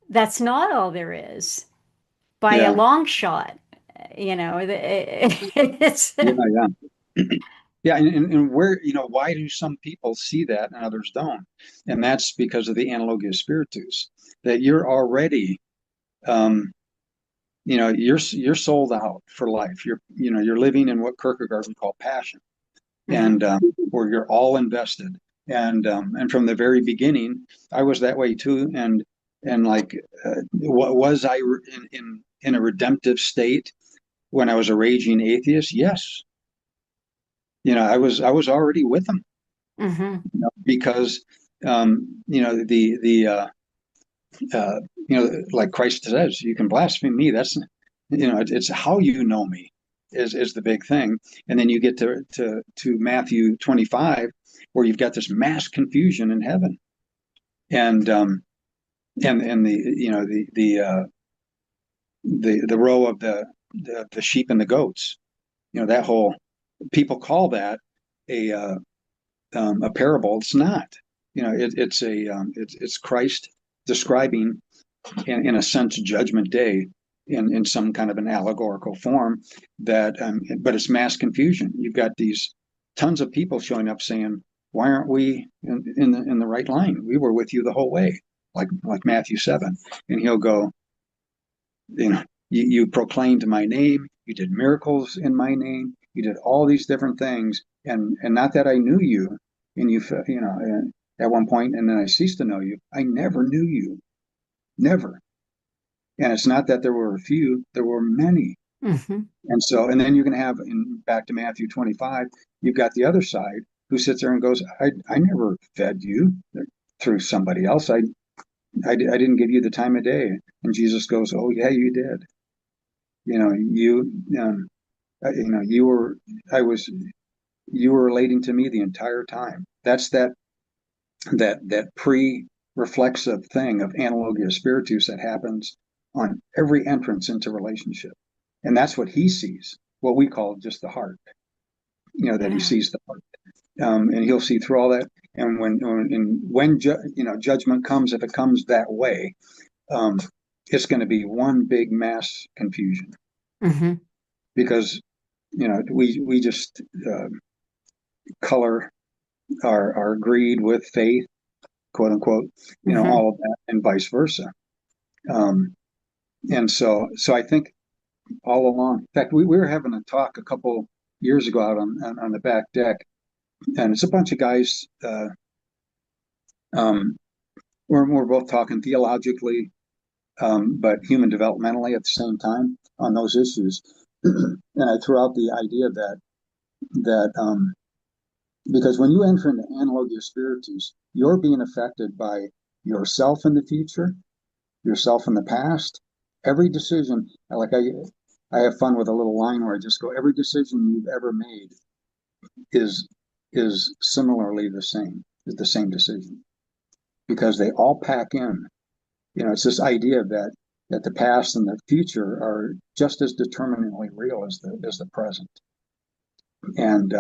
that's not all there is by a Yeah. long shot. It's, Yeah. Yeah. Yeah. And where, why do some people see that and others don't? And that's because of the analogia spiritus, that you're already, um, you're sold out for life. You're living in what Kierkegaard would call passion, Mhm. and where you're all invested. And from the very beginning, I was that way too. And like, what was I in a redemptive state when I was a raging atheist? Yes, I was already with them, Mhm. because like Christ says, you can blaspheme me. That's it's how you know me is the big thing. And then you get to Matthew 25, where you've got this mass confusion in heaven, and and the row of the sheep and the goats. That whole, people call that a parable. It's not. It's Christ describing, in a sense, judgment day in some kind of an allegorical form. But it's mass confusion. You've got these tons of people showing up saying, "Why aren't we in the right line? We were with you the whole way," like Matthew 7. And he'll go, you proclaimed my name, you did miracles in my name, you did all these different things, and not that I knew you, and at one point, and then I ceased to know you. I never knew you, never. And it's not that there were a few, there were many. Mhm. And then you can have, back to Matthew 25, you've got the other side who sits there and goes, I never fed you through somebody else. I didn't give you the time of day. And Jesus goes, oh yeah, you did. You you were, I was, you were relating to me the entire time. That's that pre-reflexive thing of analogia spiritus that happens on every entrance into relationship. And that's what he sees, what we call just the heart, that he Yeah. sees the heart. And he'll see through all that. And when judgment comes, if it comes that way, um, it's going to be one big mass confusion Hmm. because we just color our greed with faith, quote unquote, Hmm. all of that, and vice versa. Um, and so I think all along, in fact, we were having a talk a couple years ago out on the back deck, and it's a bunch of guys. Um, we're both talking theologically, but human developmentally at the same time on those issues. And I threw out the idea that because when you enter into analogia spiritus, you're being affected by yourself in the future, yourself in the past. Every decision, I have fun with a little line where I just go, every decision you've ever made is is similarly is the same decision because they all pack in. It's this idea that the past and the future are just as determiningly real as the present. And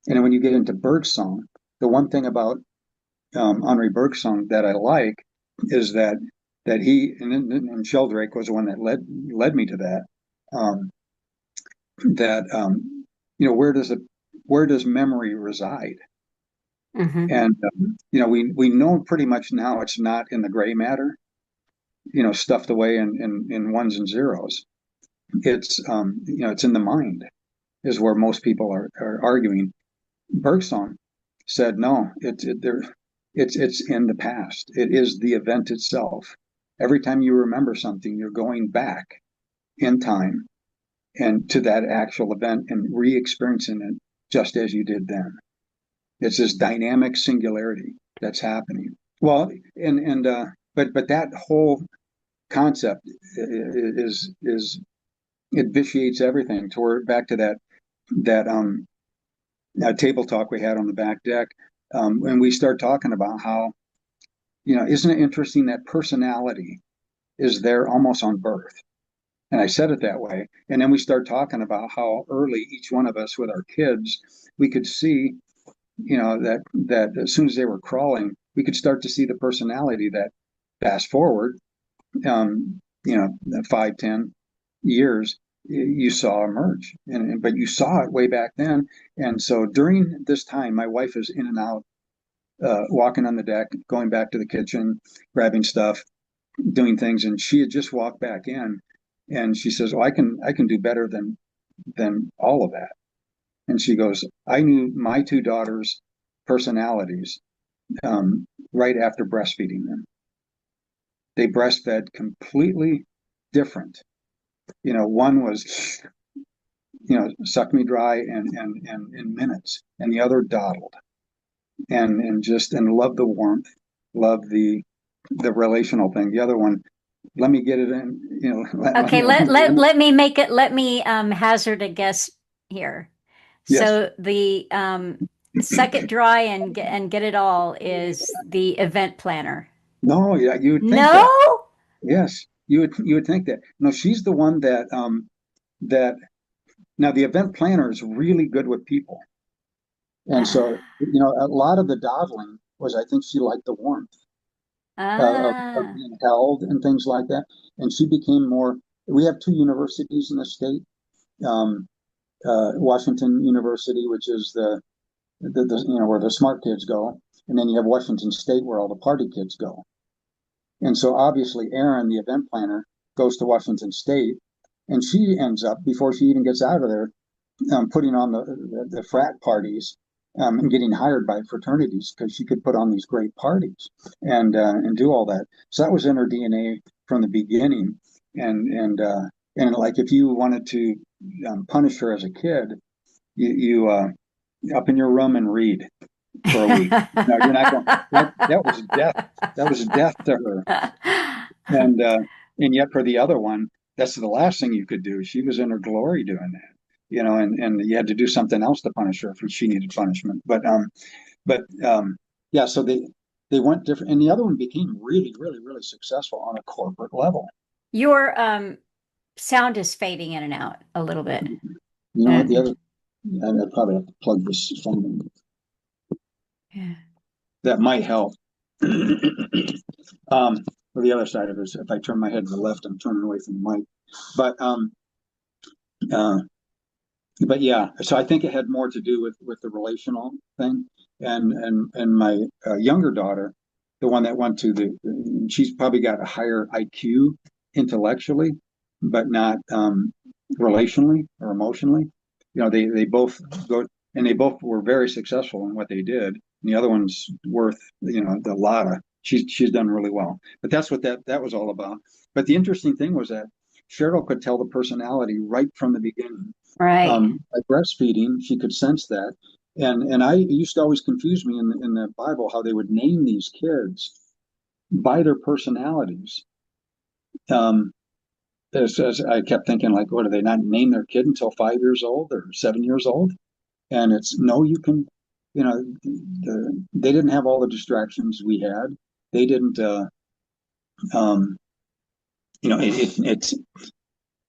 when you get into Bergson, the one thing about Henri Bergson that I like is that he and Sheldrake was the one that led me to that. Um, that where does memory reside? Hmm. And we know pretty much now it's not in the gray matter, stuffed away in ones and zeros. It's in the mind is where most people are arguing. Bergson said no, it's in the past. It is the event itself. Every time you remember something, you're going back in time and to that actual event and re-experiencing it just as you did then. It's this dynamic singularity that's happening. Well, and but that whole concept is it vitiates everything. Toward back to that table talk we had on the back deck, and we start talking about how isn't it interesting that personality is there almost on birth. And I said it that way. And then we start talking about how early each one of us with our kids, we could see, that as soon as they were crawling, we could start to see the personality that fast forward, 5, 10 years, you saw emerge. But you saw it way back then. And so during this time, my wife is in and out, walking on the deck, going back to the kitchen, grabbing stuff, doing things, and she had just walked back in, and she says, "Oh, I can do better than all of that." And she goes, "I knew my two daughters' personalities right after breastfeeding them. They breastfed completely different. One was suck me dry and in minutes, and the other dawdled and loved the warmth, loved the relational thing. The other one, let me get it in, Okay, let me get in. let me hazard a guess here. Yes. So the suck it dry and get it all is the event planner. No, yeah, you would think No? that. Yes, you would think that. No, she's the one that now the event planner is really good with people. And so, Ah, a lot of the dawdling was I think she liked the warmth of ah, being held and things like that. And she became more, we have two universities in the state. Um, Washington University, which is the where the smart kids go, and then you have Washington State where all the party kids go. And so obviously Erin, the event planner, goes to Washington State, and she ends up before she even gets out of there, putting on the frat parties, and getting hired by fraternities because she could put on these great parties and do all that. So that was in her DNA from the beginning. And like if you wanted to punish her as a kid, you up in your room and read for a week. No, you're not going. That was death. That was death to her. And uh, and yet for the other one, that's the last thing you could do. She was in her glory doing that, and you had to do something else to punish her if she needed punishment. But yeah, so they went different, and the other one became really, really, really successful on a corporate level. your sound is fading in and out a little bit. You know what? The And other, I probably have to plug this phone in. yeah. That might help. um, well, the other side of it is if I turn my head to the left, I'm turning away from the mic. But uh, but yeah, so I think it had more to do with the relational thing, and my younger daughter, the one that went to she's probably got a higher IQ intellectually, but not relationally or emotionally. You know, they both go and they both were very successful in what they did. And the other one's worth, you know, the lotta. She's done really well, but that's what that was all about. But the interesting thing was that Cheryl could tell the personality right from the beginning. Right. By breastfeeding, she could sense that. And I it used to always confuse me in the Bible how they would name these kids by their personalities. Um, as I kept thinking, like, what do they not name their kid until 5 years old or 7 years old? And it's no, you can, you know, they didn't have all the distractions we had. They didn't, um, you know, it's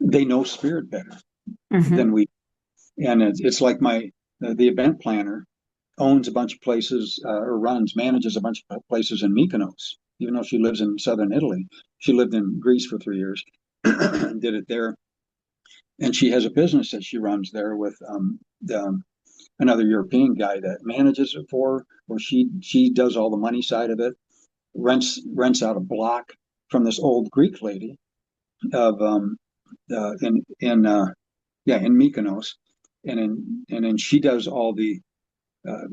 they know spirit better Hmm. than we. And it's like the event planner owns a bunch of places or manages a bunch of places in Mykonos, even though she lives in southern Italy. She lived in Greece for 3 years and did it there. And she has a business that she runs there with another European guy that manages it for her, or she does all the money side of it, rents out a block from this old Greek lady of in yeah, in Mykonos, and then she does all the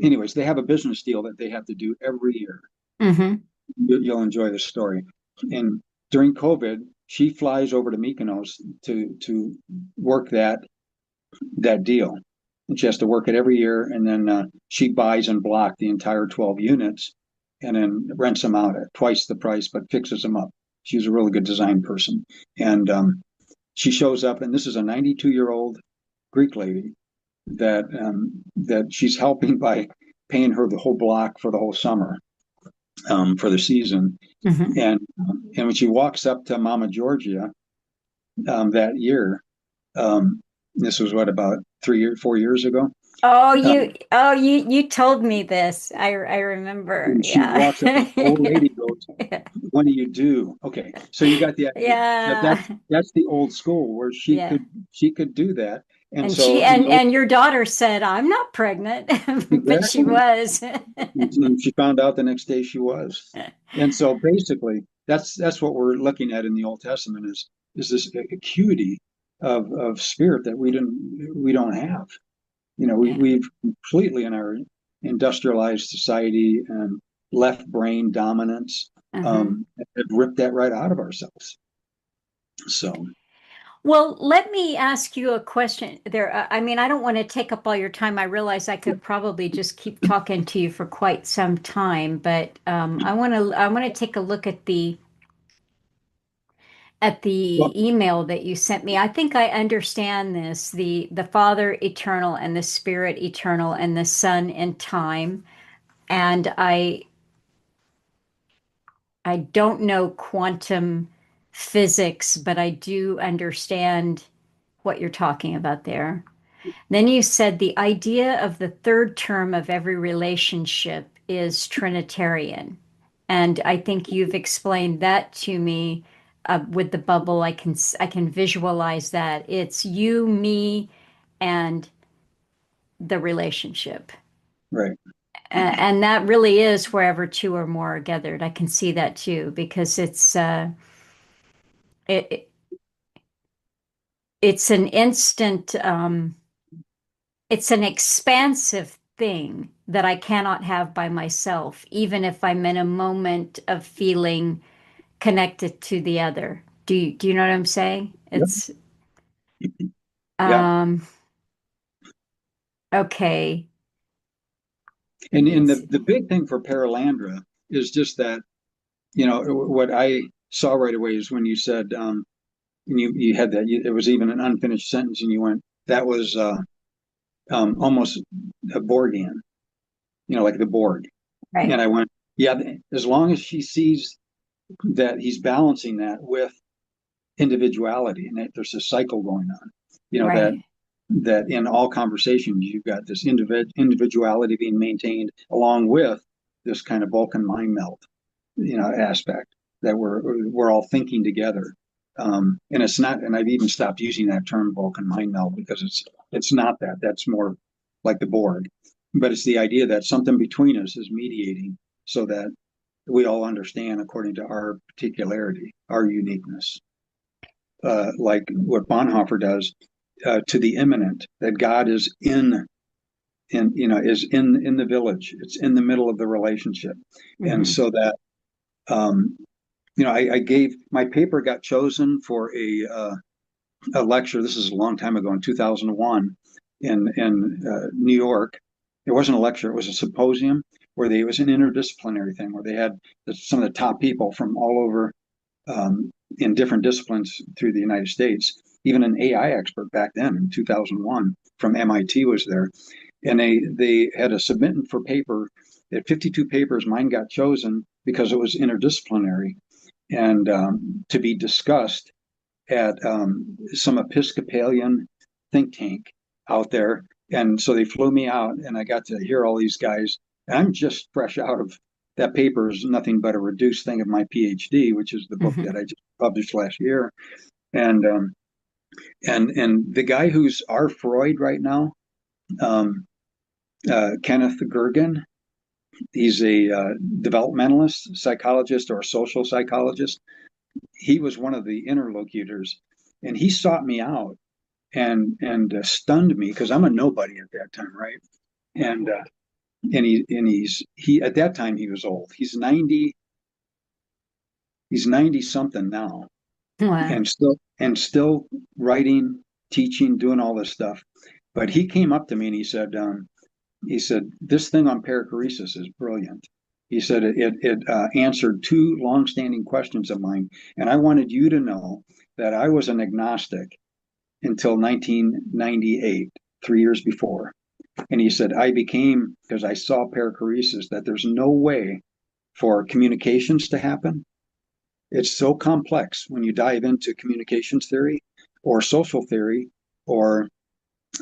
anyways, they have a business deal that they have to do every year. Hmm. You'll enjoy the story. And during COVID, she flies over to Mykonos to work that deal. And she has to work it every year, and then she buys in block the entire 12 units, and then rents them out at twice the price, but fixes them up. She's a really good design person, and she shows up, and this is a 92-year-old Greek lady that she's helping by paying her the whole block for the whole summer for the season. Hmm. And when she walks up to Mama Georgia that year, um, this was what about 4 years ago. You told me this. I remember. And she Yeah. walks up, and the old lady goes, "What do you do?" Okay, so you got the idea. Yeah. That's the old school where Yeah. she could do that, and And so she in the old, and your daughter said, "I'm not pregnant," but she exactly. was. And she found out the next day she was. And so basically, that's what we're looking at in the Old Testament is this acuity of spirit that we don't have. You know, Yeah. we've completely in our industrialized society and left brain dominance Uh-huh. have ripped that right out of ourselves. So Well, let me ask you a question there. I mean, I don't want to take up all your time. I realize I yeah, could probably just keep talking to you for quite some time, but I want to take a look at the well, email that you sent me. I think I understand this, the Father eternal and the Spirit eternal and the Son in time. And I don't know quantum physics, but I do understand what you're talking about there. Then you said the idea of the third term of every relationship is Trinitarian. And I think you've explained that to me with the bubble. I can visualize that. It's you, me, and the relationship. right. And that really is wherever two or more are gathered. I can see that too because it, it's an instant it's an expansive thing that I cannot have by myself, even if I'm in a moment of feeling connected to the other. Do you know what I'm saying? Yep. It's Yeah. um okay. And It's the big thing for Perelandra is just that, you know, what I saw right away is when you said, and you had that, it was even an unfinished sentence, and you went, that was almost a Borgian, you know, like the Borg. right. And I went, yeah, as long as she sees that he's balancing that with individuality, and that there's a cycle going on. That Right. in all conversations you've got this individuality being maintained along with this kind of Vulcan mind melt, aspect that we're all thinking together. And it's not, and I've even stopped using that term Vulcan mind melt because it's not that. That's more like the Borg, but it's the idea that something between us is mediating so that we all understand according to our particularity, our uniqueness. Like what Bonhoeffer does, to the immanent, that God is in the village. It's in the middle of the relationship, and Hmm. so that um, I gave my paper got chosen for a lecture. This is a long time ago in 2001 in New York. It wasn't a lecture; it was a symposium where it was an interdisciplinary thing where they had some of the top people from all over in different disciplines through the United States. Even an AI expert back then in 2001 from MIT was there, and they had a submitting for paper. They had 52 papers. Mine got chosen because it was interdisciplinary and to be discussed at some Episcopalian think tank out there. And so they flew me out, and I got to hear all these guys. And I'm just fresh out of that paper is nothing but a reduced thing of my PhD, which is the book Hmm. that I just published last year. And and the guy who's our Freud right now, um, Kenneth Gergen, he's a developmentalist psychologist or a social psychologist. He was one of the interlocutors, and he sought me out and stunned me because I'm a nobody at that time, right? And he at that time he was old. He's 90. He's 90 something now, Wow. and still writing, teaching, doing all this stuff. But he came up to me and he said this thing on perichoresis is brilliant. He said it answered two longstanding questions of mine, and I wanted you to know that I was an agnostic until 1998, 3 years before. And he said, I became, because I saw perichoresis, that there's no way for communications to happen. It's so complex when you dive into communications theory or social theory or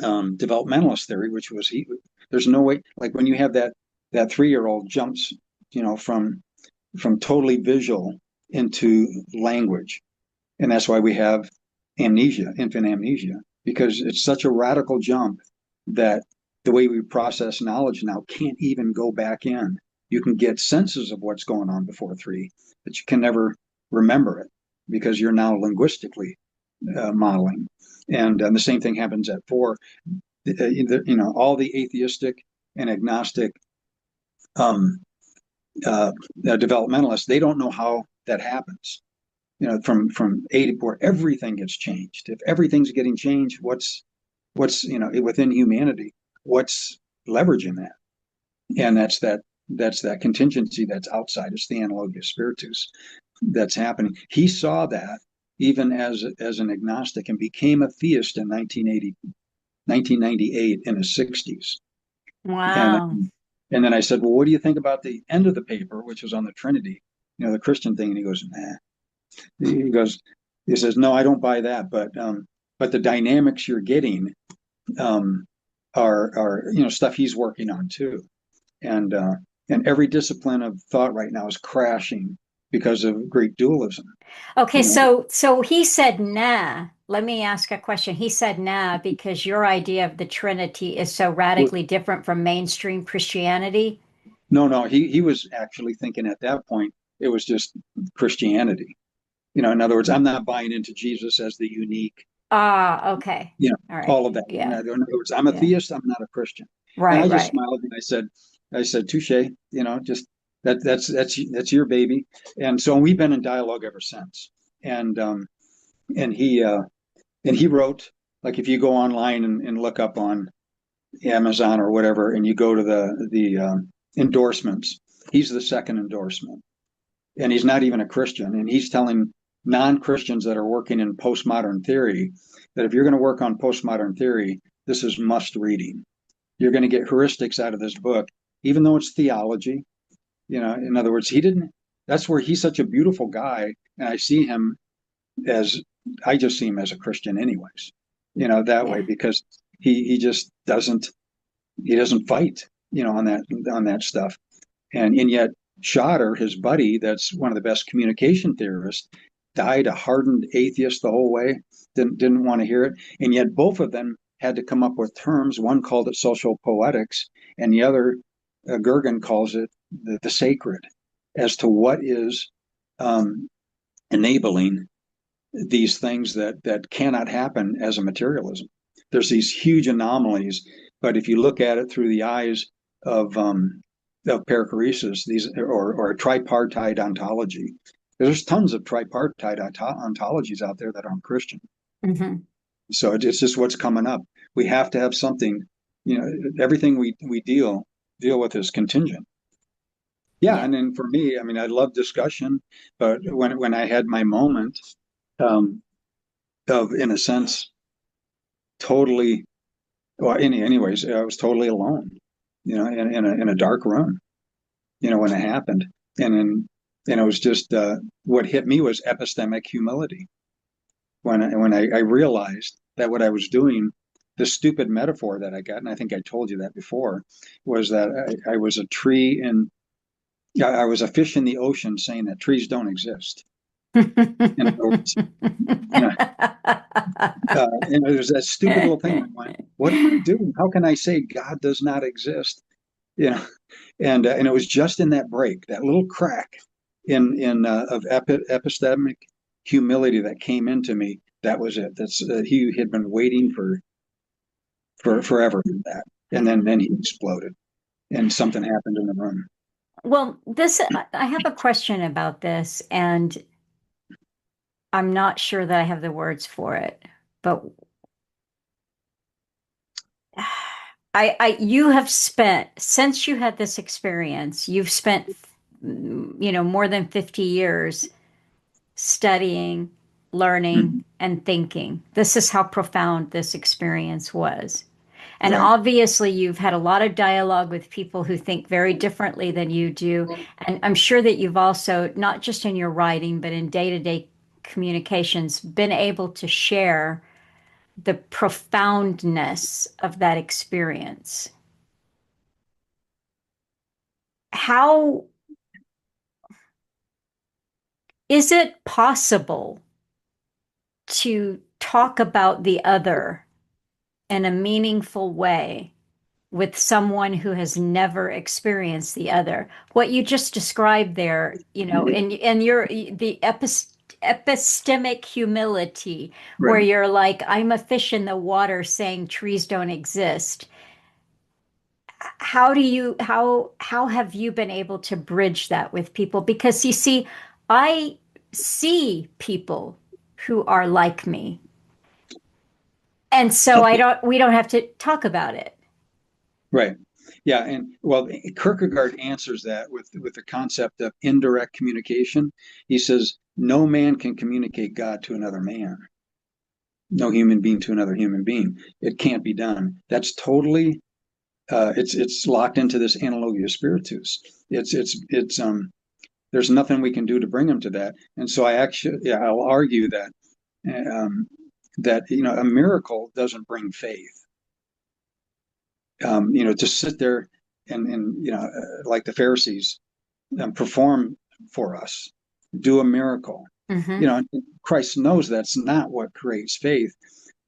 developmentalist theory, which was there's no way, like when you have that 3-year-old jumps, from totally visual into language. And that's why we have amnesia, infant amnesia, because it's such a radical jump that the way we process knowledge now can't even go back in. You can get senses of what's going on before 3, but you can never remember it because you're now linguistically modeling. And the same thing happens at 4. All the atheistic and agnostic um, developmentalists, they don't know how that happens. From 8 to 4, everything gets changed. If everything's getting changed, what's within humanity, what's leveraging that? And that's that contingency that's outside. It's the analogia spiritus that's happening. He saw that even as an agnostic and became a theist in 1998 in his 60s. And Wow. and then I said, well, what do you think about the end of the paper, which was on the Trinity, the Christian thing? And he goes, nah. He goes, he says, no, I don't buy that, but the dynamics you're getting um, are stuff he's working on too, and and every discipline of thought right now is crashing because of Greek dualism. Okay, You know, so he said nah. Let me ask a question. He said nah because your idea of the Trinity is so radically different from mainstream Christianity. no, he was actually thinking at that point it was just Christianity. In other words, I'm not buying into Jesus as the unique, Ah, okay. you know, All right. all of that. In Yeah. other words, I'm a Yeah. theist. I'm not a Christian. And Right, I just right. smiled and I said, touche. Just that's your baby. And so we've been in dialogue ever since. And and he uh, and he wrote, like, if you go online and look up on Amazon or whatever, and you go to the endorsements, he's the second endorsement, and he's not even a Christian, and he's telling non-Christians that are working in postmodern theory that if you're going to work on postmodern theory, this is must reading. You're going to get heuristics out of this book, even though it's theology. In other words, he didn't. That's where he's such a beautiful guy, and I see him as I just see him as a Christian anyways, that way, Yeah. because he just doesn't fight, on that stuff. And yet Schotter, his buddy, that's one of the best communication theorists, died a hardened atheist the whole way, didn't want to hear it. And yet both of them had to come up with terms. One called it social poetics, and the other, Gergen, calls it the sacred, as to what is um, enabling these things that cannot happen as a materialism. There's these huge anomalies, but if you look at it through the eyes of perichoresis, these or a tripartite ontology, there's tons of tripartite ontologies out there that aren't Christian. Hmm. So it's just what's coming up. We have to have something. Everything we deal with is contingent. Yeah, Yeah. and then for me, I mean, I love discussion, but when I had my moment, um, of, in a sense, totally, well, anyways, I was totally alone, in a dark room, when it happened. And it was just, what hit me was epistemic humility. When I realized that what I was doing, the stupid metaphor that I got, and I think I told you that before, was that I was a tree in, yeah, I was a fish in the ocean saying that trees don't exist. In other words, you know, and it was that stupid little thing. I went, what am I doing? How can I say God does not exist? You know, and it was just in that break, that little crack in of epistemic humility that came into me. That was it. That's he had been waiting for forever for that, and Yeah. then he exploded, and something happened in the room. Well, I have a question about this, and I'm not sure that I have the words for it, but you have spent, since you had this experience, you've spent, more than 50 years studying, learning, Mhm. and thinking. This is how profound this experience was. And Right. obviously, you've had a lot of dialogue with people who think very differently than you do. And I'm sure that you've also, not just in your writing, but in day-to-day communications, been able to share the profoundness of that experience. How is it possible to talk about the other in a meaningful way with someone who has never experienced the other? What you just described there, and your the epistemic humility, where Right. you're like, I'm a fish in the water saying trees don't exist. How have you been able to bridge that with people? Because you see, I see people who are like me, and so I Okay. don't we don't have to talk about it. Right. Yeah. And well, Kierkegaard answers that with the concept of indirect communication. He says, no man can communicate God to another man, no human being to another human being. It can't be done. That's totally, it's locked into this analogia spiritus. There's nothing we can do to bring him to that. And so I'll argue um, that, a miracle doesn't bring faith. To sit there and like the Pharisees, perform for us, do a miracle. Hmm. Christ knows that's not what creates faith.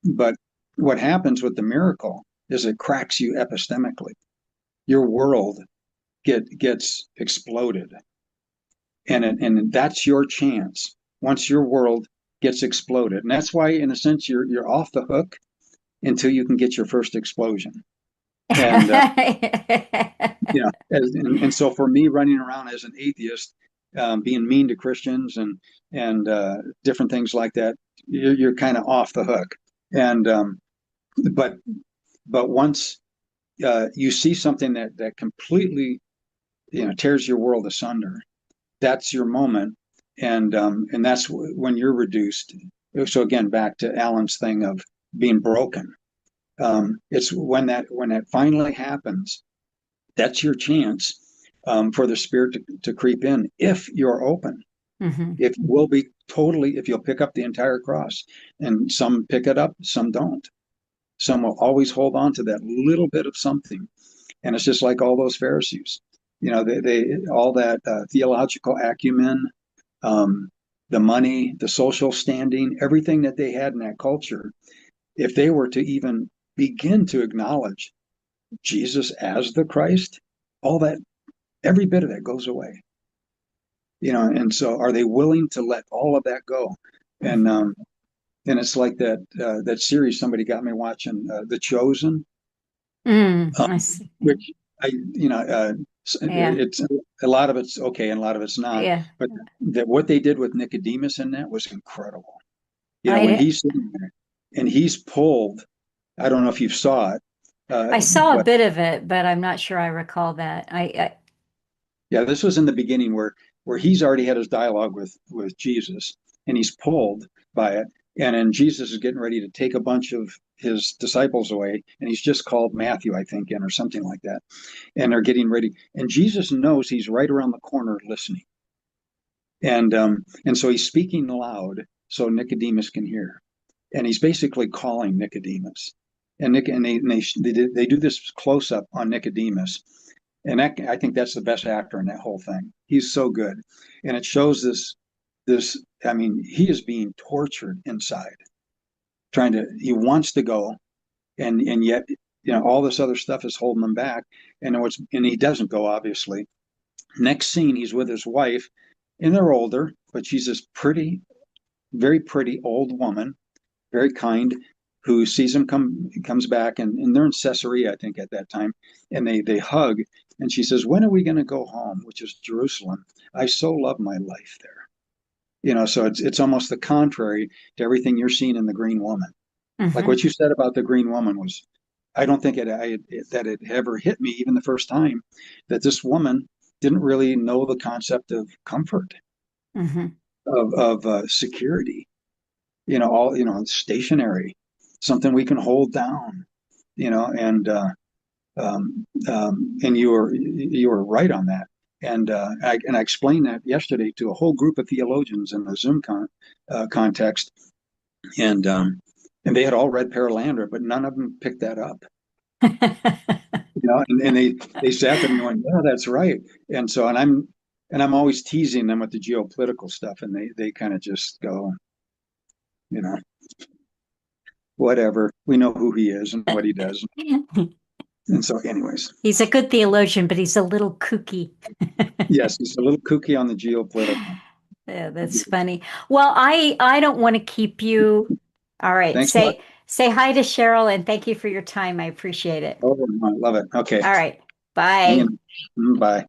But what happens with the miracle is it cracks you epistemically. Your world gets exploded, and that's your chance. Once your world gets exploded, and that's why, in a sense, you're off the hook until you can get your first explosion. And and so for me, running around as an atheist, being mean to Christians and different things like that, you're kind of off the hook. And but but once you see something that completely tears your world asunder, that's your moment, and that's when you're reduced. So again, back to Alan's thing of being broken. It's when that finally happens, that's your chance, for the spirit to creep in if you're open. Hmm. If you will be totally, if you'll pick up the entire cross, and some pick it up, some don't. Some will always hold on to that little bit of something. And it's just like all those Pharisees, they all that theological acumen, um, the money, the social standing, everything that they had in that culture. If they were to even begin to acknowledge Jesus as the Christ, all that, every bit of that goes away. And so are they willing to let all of that go? And Hmm. um, and it's like that series somebody got me watching, The Chosen, I um, see. which I Yeah. it's a lot of it's okay and a lot of it's not. Yeah. But that what they did with Nicodemus in that was incredible. When I he's sitting there and he's pulled, I don't know if you saw it, I saw a but bit of it, but I'm not sure I recall that. yeah, this was in the beginning where he's already had his dialogue with Jesus, and he's pulled by it. And then Jesus is getting ready to take a bunch of his disciples away, and he's just called Matthew, I think, in or something like that. And they're getting ready, and Jesus knows he's right around the corner listening, and so he's speaking loud so Nicodemus can hear, and he's basically calling Nicodemus. And Nick and they do this close up on Nicodemus, and I think that's the best actor in that whole thing. He's so good, and it shows this. I mean, he is being tortured inside, trying to. He wants to go, and yet all this other stuff is holding him back, and he doesn't go obviously. Next scene, he's with his wife, and they're older, but she's this pretty, very pretty old woman, very kind, who sees him comes back, and they're in Caesarea, I think, at that time, and they hug, and she says, "When are we going to go home?" Which is Jerusalem. I so love my life there. So it's almost the contrary to everything you're seeing in the Green Woman. Like Hmm. what you said about the Green Woman was, I don't think that it ever hit me even the first time that this woman didn't really know the concept of comfort, Hmm. of security, all stationary, something we can hold down, and you were right on that. And I explained that yesterday to a whole group of theologians in the Zoom context, and and they had all read Perelandra, but none of them picked that up. And they sat there and going, "Yeah, that's right." And I'm always teasing them with the geopolitical stuff, and they kind of just go, you know, whatever. We know who he is and what he does. And so, anyways, He's a good theologian, but he's a little kooky. yes, he's a little kooky on the geopolitical. Yeah, that's funny. Well, I don't want to keep you. All right. Thanks a lot. Say hi to Cheryl and thank you for your time. I appreciate it. Oh, I love it. Okay, All right. hang Bye. in. Bye.